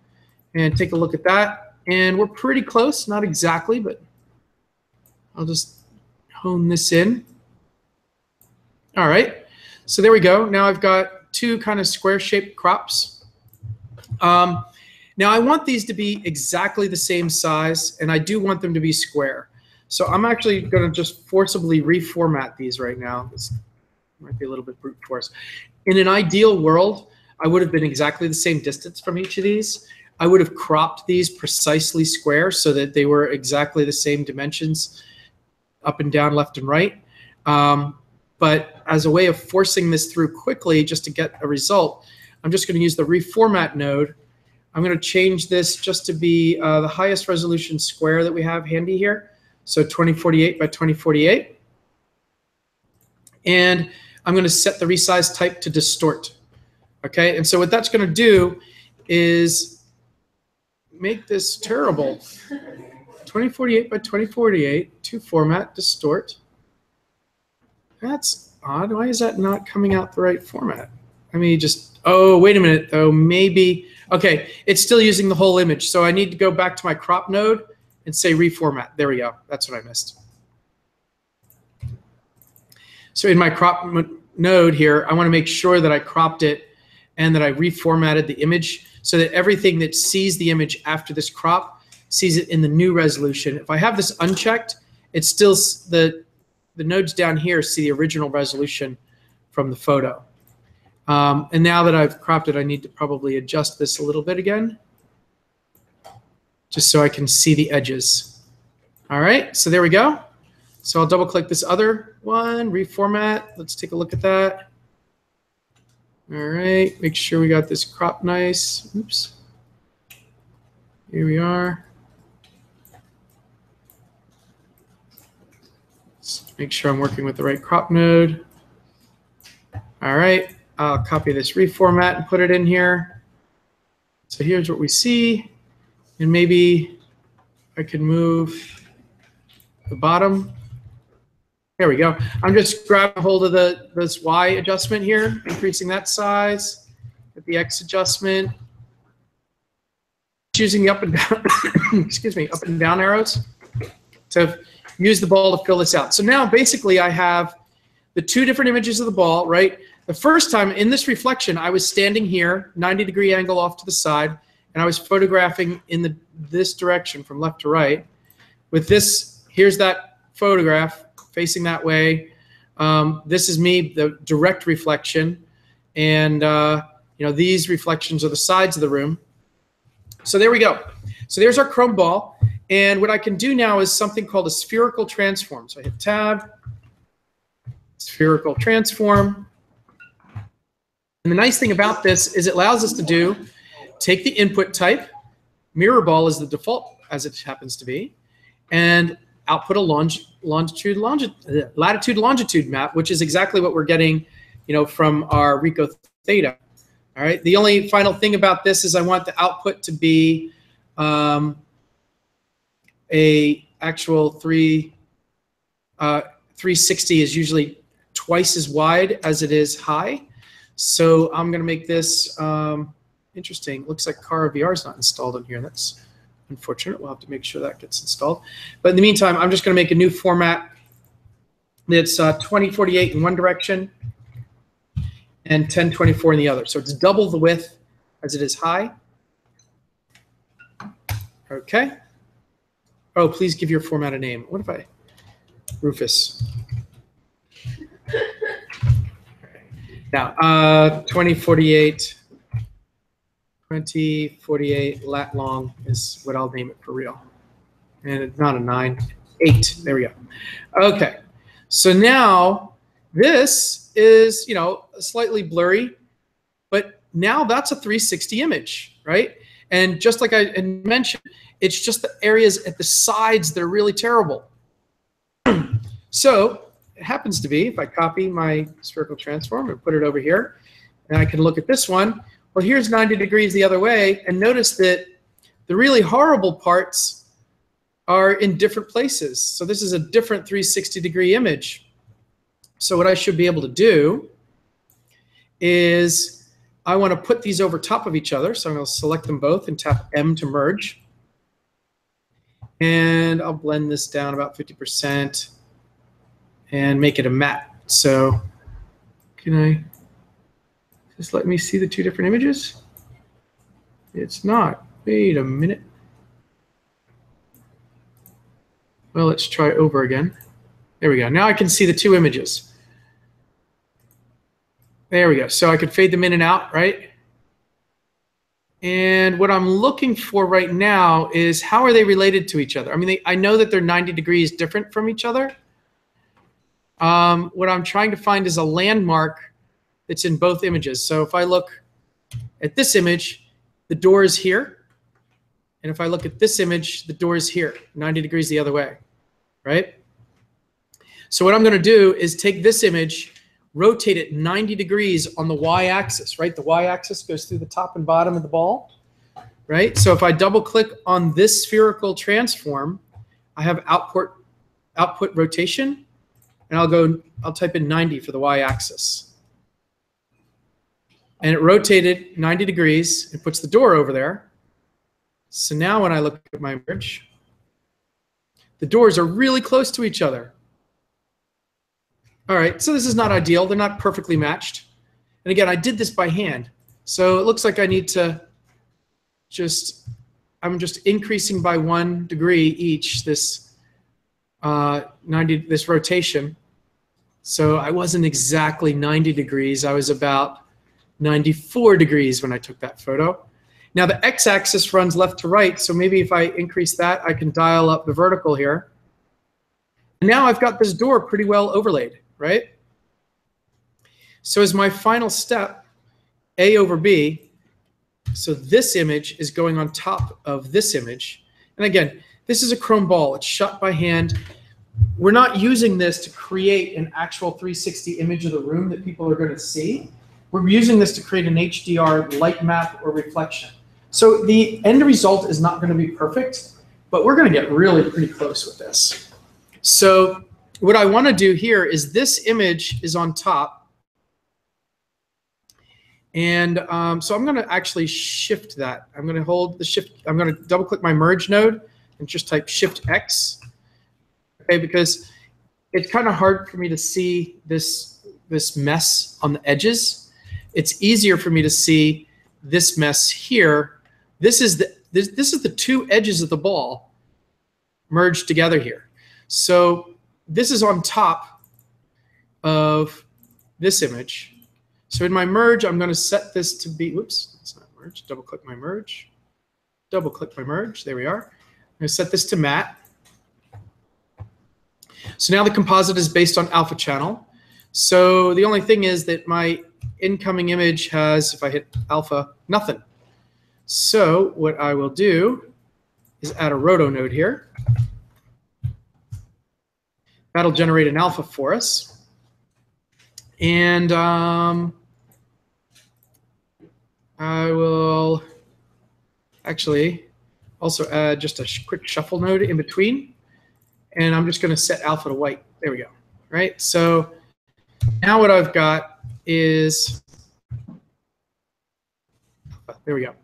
and take a look at that. And we're pretty close. Not exactly, but I'll just hone this in. All right. So there we go. Now I've got two kind of square-shaped crops. Now I want these to be exactly the same size, and I do want them to be square. So I'm actually going to just forcibly reformat these right now. This might be a little bit brute force. In an ideal world, I would have been exactly the same distance from each of these. I would have cropped these precisely square so that they were exactly the same dimensions, up and down, left and right. But as a way of forcing this through quickly just to get a result, I'm just going to use the Reformat node. I'm going to change this just to be the highest resolution square that we have handy here. So 2048 by 2048. And I'm going to set the resize type to distort. Okay, and so what that's going to do is make this terrible. 2048 by 2048 to format, distort. That's odd. Why is that not coming out the right format? I mean, just, oh, wait a minute, though, maybe. Okay, it's still using the whole image. So I need to go back to my crop node and say reformat. There we go. That's what I missed. So in my crop node here, I want to make sure that I cropped it and that I reformatted the image so that everything that sees the image after this crop sees it in the new resolution. If I have this unchecked, it's still, the nodes down here see the original resolution from the photo. And now that I've cropped it, I need to probably adjust this a little bit again, just so I can see the edges. All right, so there we go. So I'll double click this other one, reformat. Let's take a look at that. All right, make sure we got this crop nice. Oops. Here we are. Let's make sure I'm working with the right crop node. All right, I'll copy this reformat and put it in here. So here's what we see. And maybe I can move the bottom. There we go. I'm just grabbing hold of this Y adjustment here, increasing that size, with the X adjustment, choosing the up and down, excuse me, up and down arrows to use the ball to fill this out. So now basically I have the two different images of the ball, right? The first time in this reflection, I was standing here, 90-degree angle off to the side, and I was photographing in this direction from left to right. With this, here's that photograph facing that way. This is me, the direct reflection, and you know, these reflections are the sides of the room. So there we go. So there's our chrome ball, and what I can do now is something called a spherical transform. So I hit Tab, spherical transform. And the nice thing about this is it allows us to take the input type, mirror ball is the default as it happens to be, and output a latitude longitude map, which is exactly what we're getting, you know, from our Rico theta. All right. The only final thing about this is I want the output to be a actual 360 is usually twice as wide as it is high. So I'm going to make this interesting. Looks like Cara VR is not installed in here. That's unfortunate. We'll have to make sure that gets installed. But in the meantime, I'm just going to make a new format that's 2048 in one direction and 1024 in the other. So it's double the width as it is high. Okay. Oh, please give your format a name. What if I, Rufus. Now, 2048 lat long is what I'll name it for real. And it's not a 9, 8. There we go. Okay. So now this is, you know, slightly blurry, but now that's a 360 image, right? And just like I mentioned, it's just the areas at the sides that are really terrible. So it happens to be, if I copy my spherical transform and put it over here, and I can look at this one, well, here's 90 degrees the other way, and notice that the really horrible parts are in different places. So this is a different 360-degree image. So what I should be able to do is I want to put these over top of each other. So I'm going to select them both and tap M to merge. And I'll blend this down about 50%. And make it a matte. So can I just let me see the two different images? It's not. Wait a minute. Well, let's try over again. There we go. Now I can see the two images. There we go. So I could fade them in and out, right? And what I'm looking for right now is how are they related to each other? I mean, I know that they're 90 degrees different from each other. What I'm trying to find is a landmark that's in both images. So if I look at this image, the door is here. And if I look at this image, the door is here, 90 degrees the other way, right? So what I'm going to do is take this image, rotate it 90 degrees on the y-axis, right? The y-axis goes through the top and bottom of the ball, right? So if I double-click on this spherical transform, I have output rotation. And I'll type in 90 for the y-axis. And it rotated 90 degrees. It puts the door over there. So now when I look at my merge, the doors are really close to each other. All right, so this is not ideal. They're not perfectly matched. And again, I did this by hand. So it looks like I need to I'm just increasing by 1 degree each this this rotation. So I wasn't exactly 90 degrees. I was about 94 degrees when I took that photo. Now the x-axis runs left to right, so maybe if I increase that, I can dial up the vertical here. And now I've got this door pretty well overlaid, right? So as my final step, A over B, so this image is going on top of this image. And again, this is a chrome ball. It's shot by hand. We're not using this to create an actual 360 image of the room that people are going to see. We're using this to create an HDR light map or reflection. So the end result is not going to be perfect, but we're going to get really pretty close with this. So what I want to do here is this image is on top. And so I'm going to actually shift that. I'm going to hold the shift. I'm going to double click my merge node and just type Shift X. Okay, because it's kind of hard for me to see this mess on the edges. It's easier for me to see this mess here. This is the two edges of the ball merged together here. So this is on top of this image. So in my merge, I'm going to set this to be, whoops, it's not merge. Double click my merge. Double click my merge. There we are. I'm going to set this to matte. So now the composite is based on alpha channel. So the only thing is that my incoming image has, if I hit alpha, nothing. So what I will do is add a roto node here. That'll generate an alpha for us. And I will actually also add just a quick shuffle node in between. And I'm just going to set alpha to white. There we go. Right? So now what I've got is, there we go.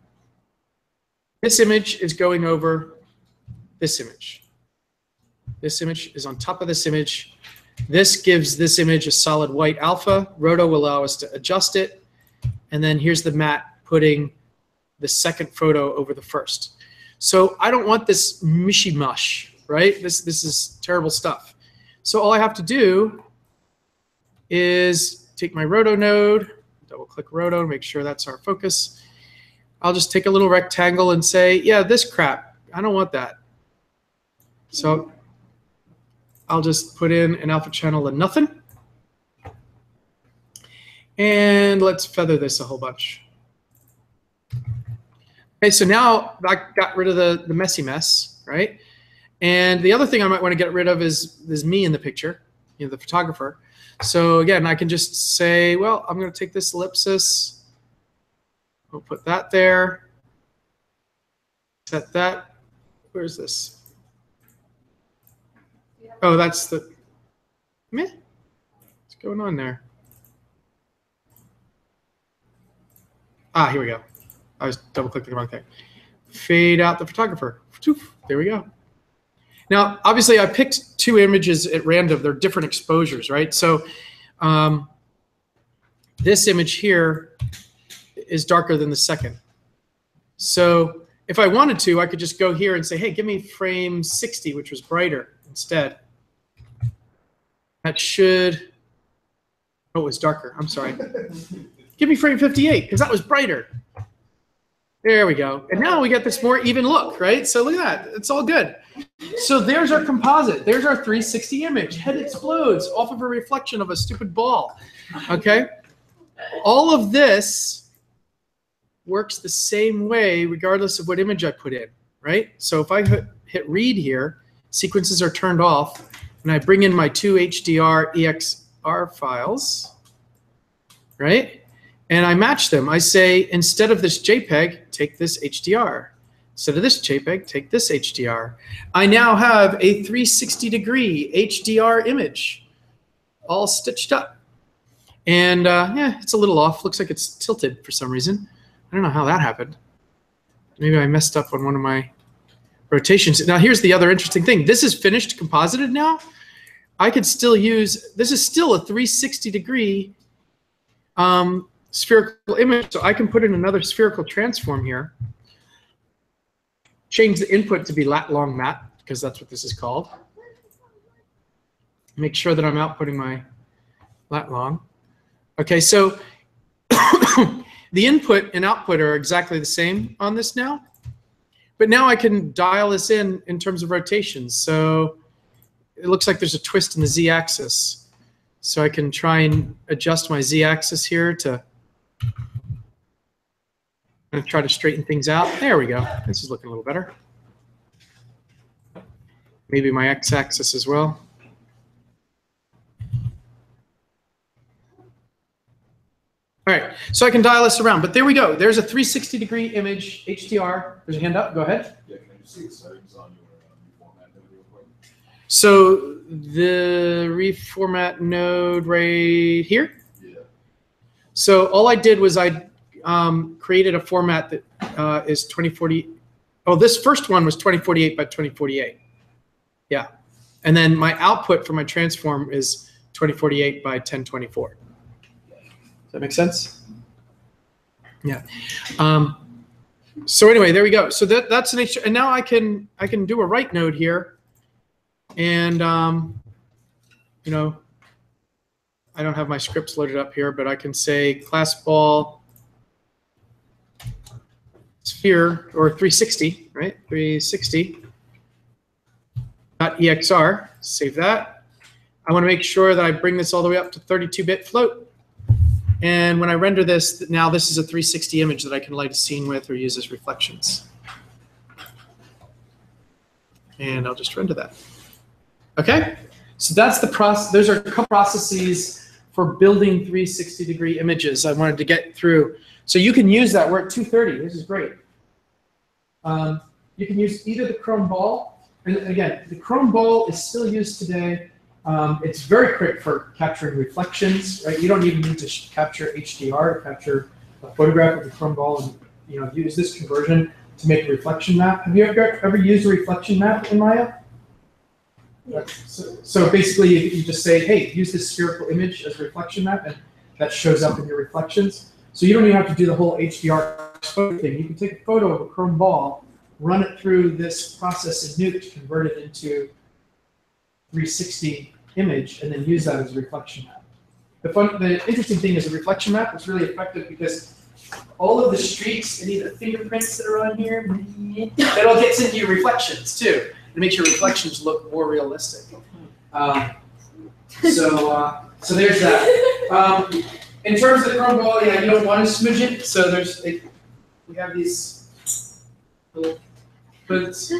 This image is going over this image. This image is on top of this image. This gives this image a solid white alpha. Roto will allow us to adjust it. And then here's the matte putting the second photo over the first. So I don't want this mushy mush, right? This is terrible stuff. So all I have to do is take my roto node, double click roto, make sure that's our focus. I'll just take a little rectangle and say, yeah, this crap, I don't want that. So I'll just put in an alpha channel and nothing. And let's feather this a whole bunch. Okay, so now I got rid of the messy mess, right? And the other thing I might want to get rid of is me in the picture, you know, the photographer. So again, I can just say, well, I'm going to take this ellipsis. We'll put that there. Set that. Where's this? Oh, that's the, meh. What's going on there? Ah, here we go. I was double clicking the wrong thing. Fade out the photographer. There we go. Now, obviously, I picked two images at random. They're different exposures, right? So this image here is darker than the second. So if I wanted to, I could just go here and say, hey, give me frame 60, which was brighter instead. That should, oh, it's darker. I'm sorry. Give me frame 58, because that was brighter. There we go. And now we get this more even look, right? So look at that. It's all good. So there's our composite. There's our 360 image. Head explodes off of a reflection of a stupid ball. Okay? All of this works the same way regardless of what image I put in, right? So if I hit read here, sequences are turned off, and I bring in my two HDR EXR files, right? And I match them. I say, instead of this JPEG, take this HDR. Instead of this JPEG, take this HDR. I now have a 360-degree HDR image, all stitched up. And yeah, it's a little off. Looks like it's tilted for some reason. I don't know how that happened. Maybe I messed up on one of my rotations. Now, here's the other interesting thing. This is finished composited now. I could still use, this is still a 360-degree spherical image, so I can put in another spherical transform here. Change the input to be lat long matte, because that's what this is called. Make sure that I'm outputting my lat long. Okay, so the input and output are exactly the same on this now, but now I can dial this in terms of rotations. So it looks like there's a twist in the z-axis. So I can try and adjust my z-axis here to try to straighten things out. There we go. This is looking a little better. Maybe my x-axis as well. All right, so I can dial this around, but there we go. There's a 360-degree image, HDR. There's a hand up. Go ahead. Yeah, can I just see the settings on your Reformat real quick? So the reformat node right here. Yeah. So all I did was I created a format that is 2040. Oh, this first one was 2048 by 2048. Yeah. And then my output for my transform is 2048 by 1024. Does that make sense? Yeah. So anyway, there we go. So that's an and now I can do a write node here, and you know, I don't have my scripts loaded up here, but I can say class ball sphere or 360, right? 360 .exr. Save that. I want to make sure that I bring this all the way up to 32-bit float. And when I render this, now this is a 360 image that I can light a scene with or use as reflections. And I'll just render that. Okay, so that's the process. Those are a couple processes for building 360-degree images I wanted to get through. So you can use that. We're at 2:30. This is great. You can use either the Chrome ball, and again, the Chrome ball is still used today. It's very quick for capturing reflections, right? You don't even need to capture HDR to capture a photograph of the Chrome ball, and use this conversion to make a reflection map. Have you ever used a reflection map in Maya? Yeah. So basically, you just say, hey, use this spherical image as a reflection map, and that shows up in your reflections. So you don't even have to do the whole HDR thing. You can take a photo of a Chrome ball, run it through this process in Nuke to convert it into 360 image, and then use that as a reflection map. The interesting thing is a reflection map is really effective because all of the streaks and the fingerprints that are on here, that all gets into your reflections too. It makes your reflections look more realistic. So there's that. In terms of the Chrome ball, yeah, you don't want to smudge it. So we have these little hoods.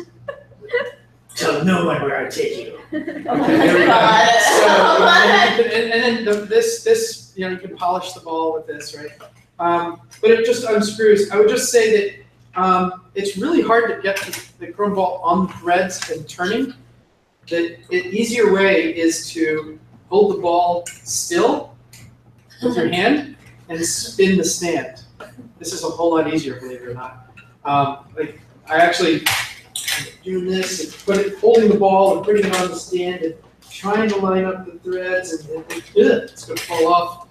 So no one where I take you. Okay, there we go. So, and then this, you can polish the ball with this, right? But it just unscrews. I would just say that it's really hard to get the Chrome ball on the threads and turning. The easier way is to hold the ball still with your hand and spin the stand. This is a whole lot easier, believe it or not. I actually doing this and holding the ball and putting it on the stand and trying to line up the threads, and it's going to fall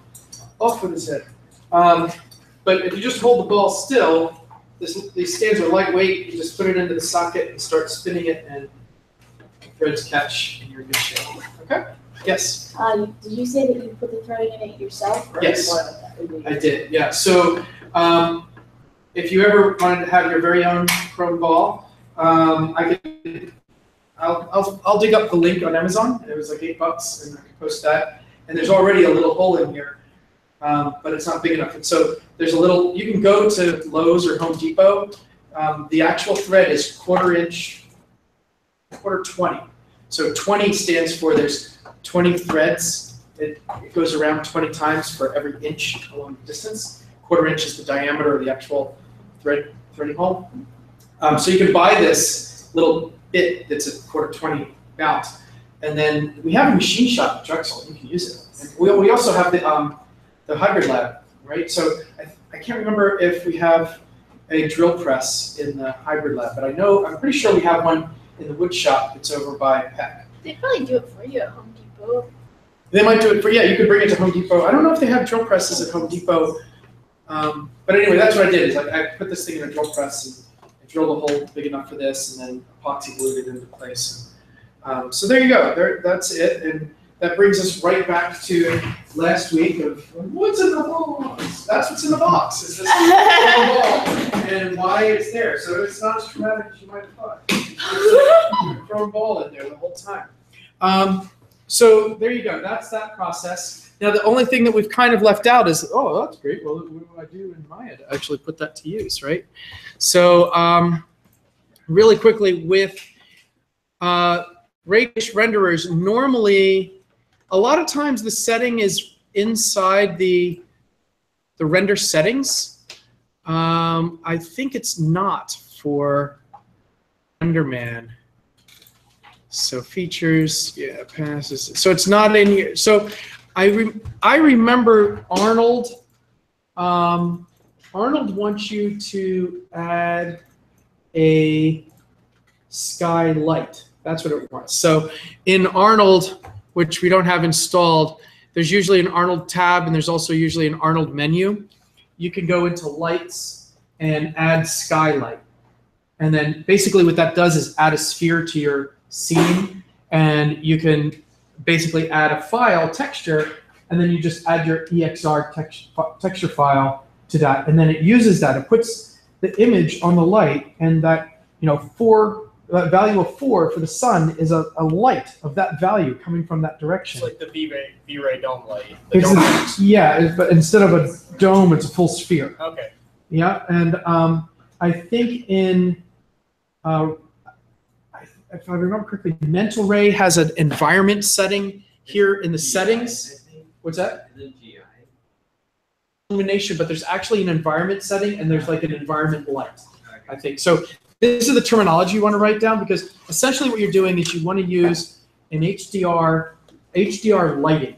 off with his head. But if you just hold the ball still, these stands are lightweight. You just put it into the socket and start spinning it, and the threads catch, and you're in good shape. Okay? Yes? Did you say that you put the threading in it yourself? Or yes, I did. Yeah. So if you ever wanted to have your very own Chrome ball, I'll dig up the link on Amazon. It was like $8, and I can post that. And there's already a little hole in here, but it's not big enough. And so there's a little. You can go to Lowe's or Home Depot. The actual thread is 1/4 inch, 20. So 20 stands for there's 20 threads. It goes around 20 times for every inch along the distance. 1/4 inch is the diameter of the actual threading hole. So you can buy this little bit that's a 1/4 20 mount, and then we have a machine shop at Drexel. You can use it. And we also have the hybrid lab, right? So I can't remember if we have a drill press in the hybrid lab, but I'm pretty sure we have one in the wood shop that's over by Peck. They probably do it for you at Home Depot. They might do it for, yeah, you could bring it to Home Depot. I don't know if they have drill presses at Home Depot, but anyway, that's what I did. Is I put this thing in a drill press and drilled a hole big enough for this, and then epoxy glued it into place. So there you go. That's it, and that brings us right back to last week of what's in the box. That's what's in the box. Is this ball and why it's there. So it's not as traumatic as you might have thought. There's a Chrome ball in there the whole time. So there you go. That's that process. Now the only thing that we've kind of left out is, oh, that's great. Well, what do I do in Maya to actually put that to use, right? So really quickly with radius renderers, normally a lot of times the setting is inside the render settings. I think it's not for RenderMan. So features, yeah, passes. So it's not in here. So I remember Arnold. Arnold wants you to add a Skylight. That's what it wants. So in Arnold, which we don't have installed, there's usually an Arnold tab and there's also usually an Arnold menu. You can go into lights and add Skylight. And then basically what that does is add a sphere to your scene, and you can basically add a file texture, and then you just add your EXR texture file to that, and then it uses that. It puts the image on the light, and that, you know, that value of 4 for the sun is a light of that value coming from that direction. It's like the V-Ray dome light. Yeah, but instead of a dome, it's a full sphere. Okay. Yeah, and I think in, if I remember correctly, Mental Ray has an environment setting here in the settings. What's that? Illumination, but there's actually an environment setting, and there's like an environment light, I think. So this is the terminology you want to write down, because essentially what you're doing is you want to use an HDR lighting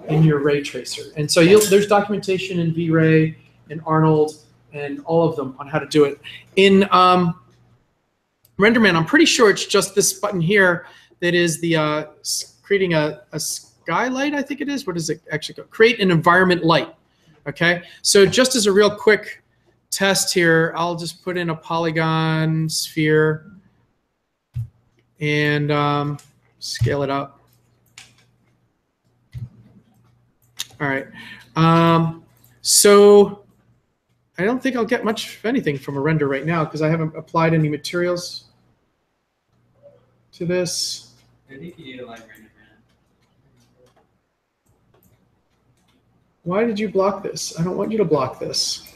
in your ray tracer. And so there's documentation in V-Ray and Arnold and all of them on how to do it. In RenderMan, I'm pretty sure it's just this button here that is the creating a Skylight, I think it is. What does it actually go? Create an environment light. Okay, so just as a real quick test here, I'll just put in a polygon sphere and scale it up. All right, so I don't think I'll get much of anything from a render right now because I haven't applied any materials to this. I think you need a live render, man. Why did you block this? I don't want you to block this.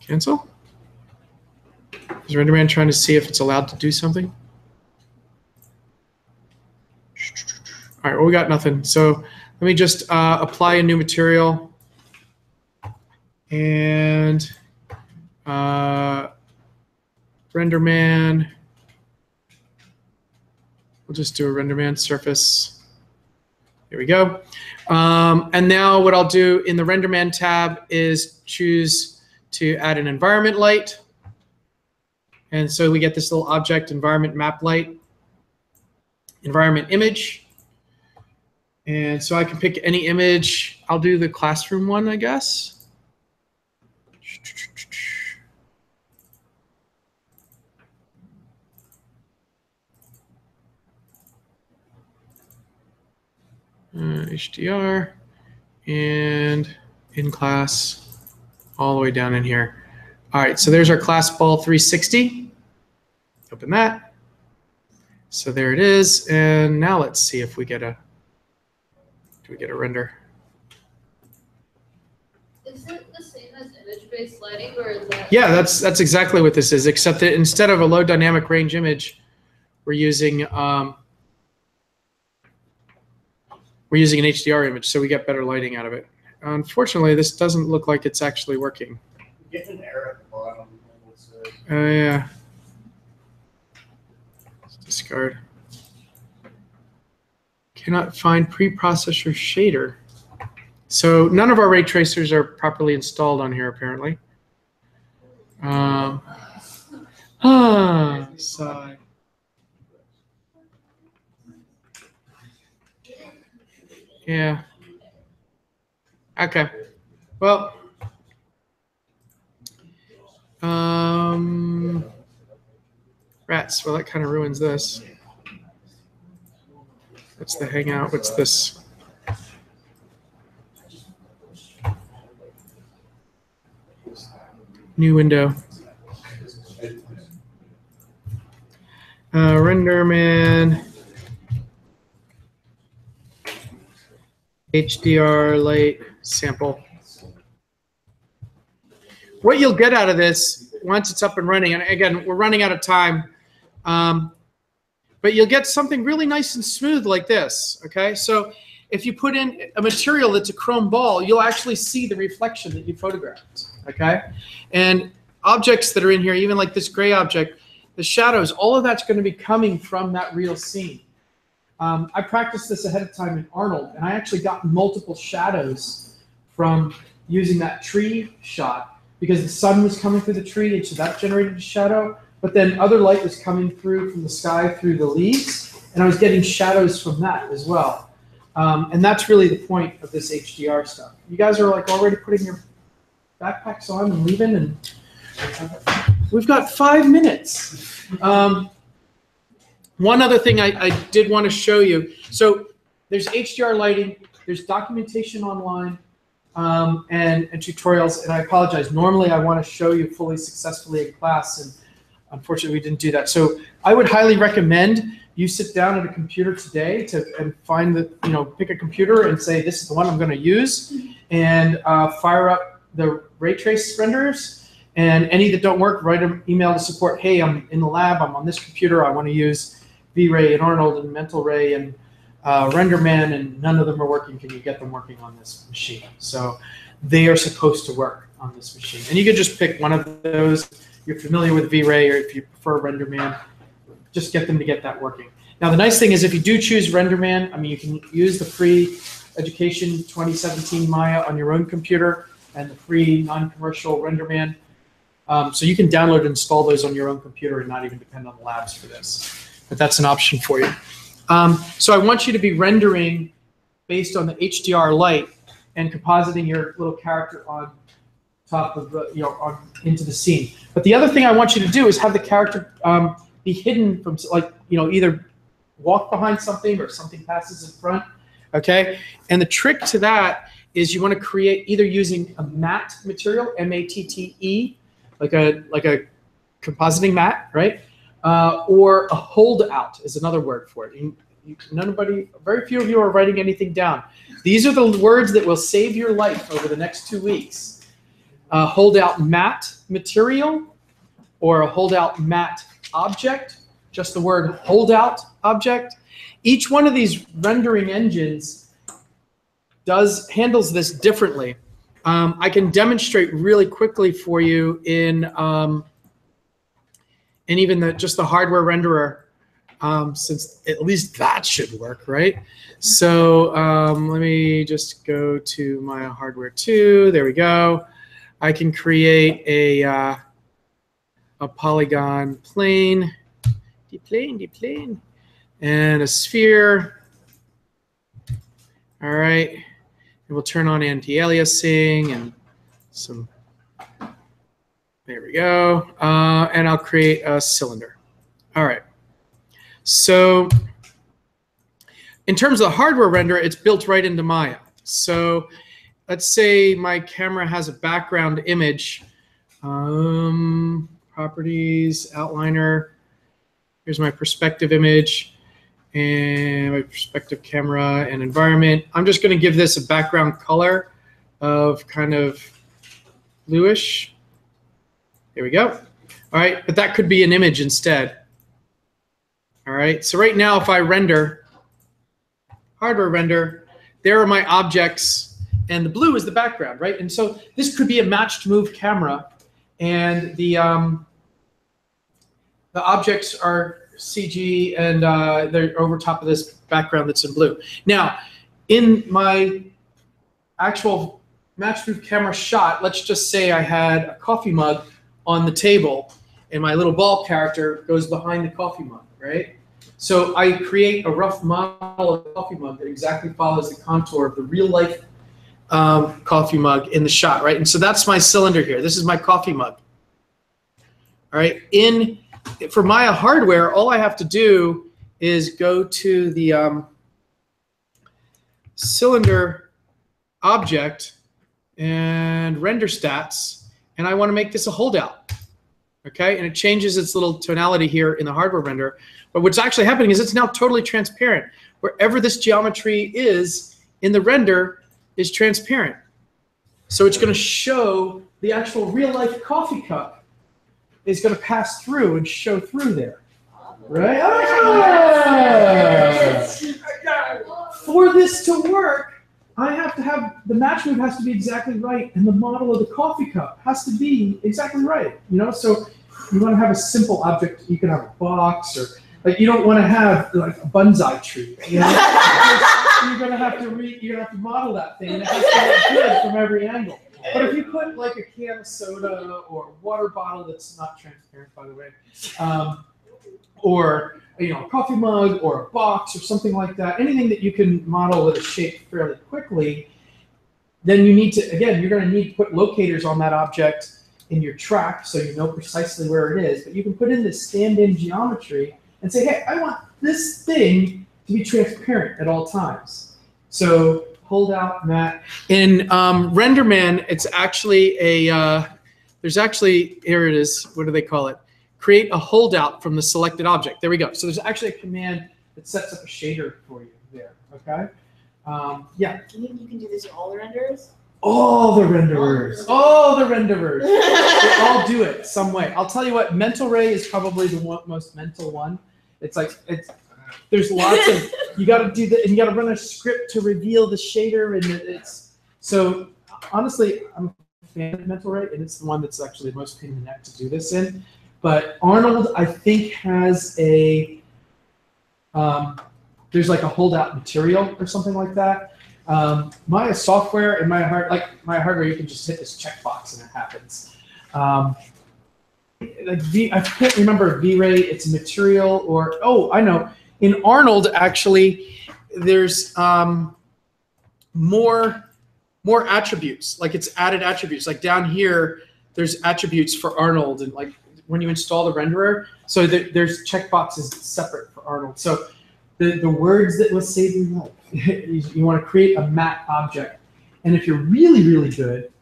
Cancel? Is RenderMan trying to see if it's allowed to do something? All right, well, we got nothing. So let me just apply a new material. And RenderMan, we'll just do a RenderMan surface. Here we go. And now what I'll do in the RenderMan tab is choose to add an environment light. And so we get this little object, environment map light, environment image. And so I can pick any image. I'll do the classroom one, I guess. HDR and in class all the way down in here. All right, so there's our class ball 360. Open that. So there it is. And now let's see if we get a, do we get a render? Is it the same as image-based lighting, or is that? Yeah, that's exactly what this is, except that instead of a low dynamic range image, we're using an HDR image, so we get better lighting out of it. Unfortunately, this doesn't look like it's actually working. You get an error at the bottom. Yeah. Let's discard. Cannot find preprocessor shader. So none of our ray tracers are properly installed on here, apparently. Sigh. Yeah. Okay. Well, rats. Well, that kind of ruins this. That's the hangout. What's this? New window. RenderMan. HDR light sample. What you'll get out of this once it's up and running, and again, we're running out of time, but you'll get something really nice and smooth like this, okay? So if you put in a material that's a chrome ball, you'll actually see the reflection that you photographed, okay? And objects that are in here, even like this gray object, the shadows, all of that's going to be coming from that real scene. I practiced this ahead of time in Arnold, and I actually got multiple shadows from using that tree shot because the sun was coming through the tree, and so that generated a shadow. But then other light was coming through from the sky through the leaves, and I was getting shadows from that as well. And that's really the point of this HDR stuff. You guys are like already putting your backpacks on and leaving, and we've got 5 minutes. One other thing I did want to show you. So there's HDR lighting, there's documentation online, and tutorials, and I apologize. Normally I want to show you fully successfully in class, and unfortunately we didn't do that. So I would highly recommend you sit down at a computer today and find pick a computer and say, this is the one I'm going to use, and fire up the ray trace renderers, and any that don't work, write an email to support. Hey, I'm in the lab, I'm on this computer, I want to use V-Ray and Arnold and Mental Ray and RenderMan, and none of them are working. Can you get them working on this machine? So they are supposed to work on this machine. And you can just pick one of those. You're familiar with V-Ray, or if you prefer RenderMan, just get them to get that working. Now the nice thing is if you do choose RenderMan, I mean, you can use the free Education 2017 Maya on your own computer and the free non-commercial RenderMan. So you can download and install those on your own computer and not even depend on the labs for this. But that's an option for you. So I want you to be rendering based on the HDR light and compositing your little character on top of the, into the scene. But the other thing I want you to do is have the character be hidden from, either walk behind something or something passes in front, okay? And the trick to that is you want to create either using a matte material, M-A-T-T-E, like a compositing matte, right? Or a holdout is another word for it. Very few of you are writing anything down. These are the words that will save your life over the next 2 weeks. Holdout matte material, or a holdout matte object, just the word holdout object. Each one of these rendering engines handles this differently. I can demonstrate really quickly for you in and even just the hardware renderer, since at least that should work, right? So let me just go to my hardware 2. There we go. I can create a polygon plane, deplane, and a sphere. All right, and we'll turn on anti-aliasing and some. There we go. And I'll create a cylinder. All right. So in terms of the hardware render, it's built right into Maya. So let's say my camera has a background image. Properties, outliner. Here's my perspective image and my perspective camera and environment. I'm just going to give this a background color of kind of bluish. There we go. All right, but that could be an image instead. All right, so right now if I render, hardware render, there are my objects, and the blue is the background, right? And so this could be a matched move camera, and the objects are CG, and they're over top of this background that's in blue. Now, in my actual matched move camera shot, let's just say I had a coffee mug on the table, and my little ball character goes behind the coffee mug, right? So I create a rough model of the coffee mug that exactly follows the contour of the real life coffee mug in the shot, right? And so that's my cylinder here. This is my coffee mug. All right. For Maya hardware, all I have to do is go to the cylinder object and render stats. And I want to make this a holdout, okay? And it changes its little tonality here in the hardware render. But what's actually happening is it's now totally transparent. Wherever this geometry is in the render is transparent. So it's going to show the actual real-life coffee cup is going to pass through and show through there, right? Ah! For this to work, I have to have, the match move has to be exactly right, and the model of the coffee cup has to be exactly right, So you want to have a simple object, you can have a box, or like you don't want to have like a bonsai tree. You know? You're gonna have to model that thing, and it has to look good from every angle. But if you put like a can of soda or a water bottle that's not transparent, by the way, or a coffee mug or a box or something like that, anything that you can model with a shape fairly quickly, then you need to, again, you're going to need to put locators on that object in your track so you know precisely where it is. But you can put in this stand-in geometry and say, hey, I want this thing to be transparent at all times. So hold out, Matt. In RenderMan, it's actually there's actually, here it is, what do they call it? Create a holdout from the selected object. There we go. So there's actually a command that sets up a shader for you there, okay? Yeah. You can do this in all the renderers? All the renderers. All the renderers. They all do it some way. I'll tell you what, Mental Ray is probably the most mental one. It's like, there's lots of, you got to do that, and you got to run a script to reveal the shader, and so honestly, I'm a fan of Mental Ray, and it's the one that's actually the most pain in the neck to do this in. But Arnold, I think, has a, there's like a holdout material or something like that. My software and my hardware, you can just hit this checkbox and it happens. I can't remember V-Ray, it's a material, or, oh, I know. In Arnold, actually, there's more attributes, like it's added attributes. Like down here, there's attributes for Arnold, and like when you install the renderer, so there's checkboxes separate for Arnold. So the words that will save your life, you want to create a matte object. And if you're really, really good,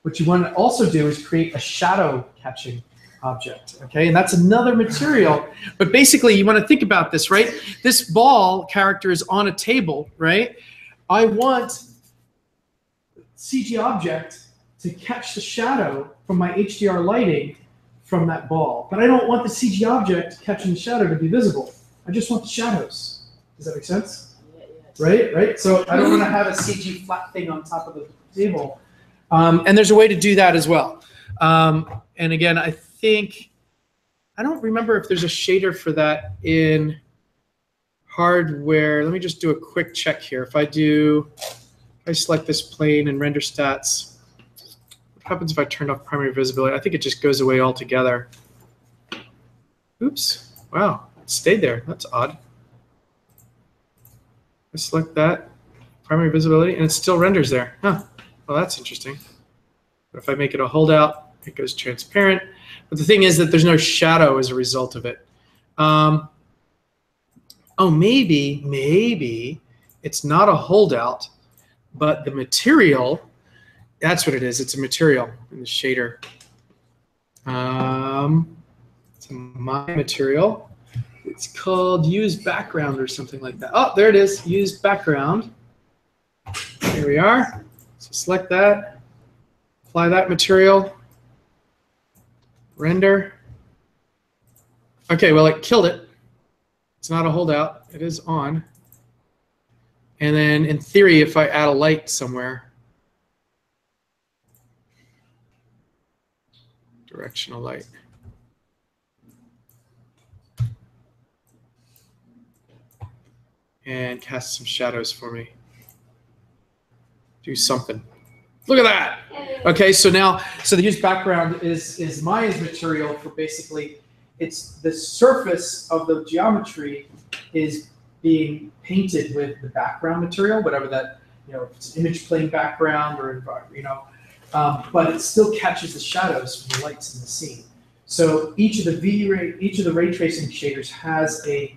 what you want to also do is create a shadow catching object, okay? And that's another material. But basically, you want to think about this, right? This ball character is on a table, right? I want CG object to catch the shadow from my HDR lighting from that ball. But I don't want the CG object catching the shadow to be visible. I just want the shadows. Does that make sense? Yeah, yes. Right? So I don't want to have a CG flat thing on top of the table. And there's a way to do that as well. And again, I don't remember if there's a shader for that in hardware. Let me just do a quick check here. If I select this plane and render stats, what happens if I turn off primary visibility? I think it just goes away altogether. Oops, wow, it stayed there. That's odd. I select that, primary visibility, and it still renders there. Huh, well, that's interesting. But if I make it a holdout, it goes transparent. But the thing is that there's no shadow as a result of it. Oh, maybe it's not a holdout, but the material, that's what it is. It's a material in the shader. It's my material. It's called use background or something like that. Oh, there it is, use background. Here we are. So select that, apply that material. Render. Okay, well, it killed it. It's not a holdout. It is on. And then, in theory, if I add a light somewhere, directional light. And cast some shadows for me. Do something. Look at that. Okay, so now, the use background is my material for basically, it's the surface of the geometry is being painted with the background material, whatever that, if it's an image plane background or, but it still catches the shadows from the lights in the scene. So each of the ray tracing shaders has a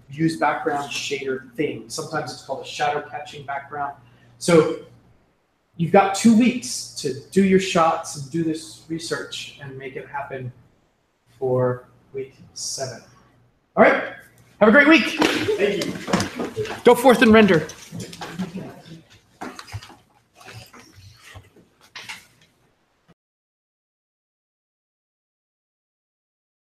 use background shader thing. Sometimes it's called a shadow catching background. So you've got 2 weeks to do your shots and do this research and make it happen for week 7. All right, have a great week. Thank you. Go forth and render.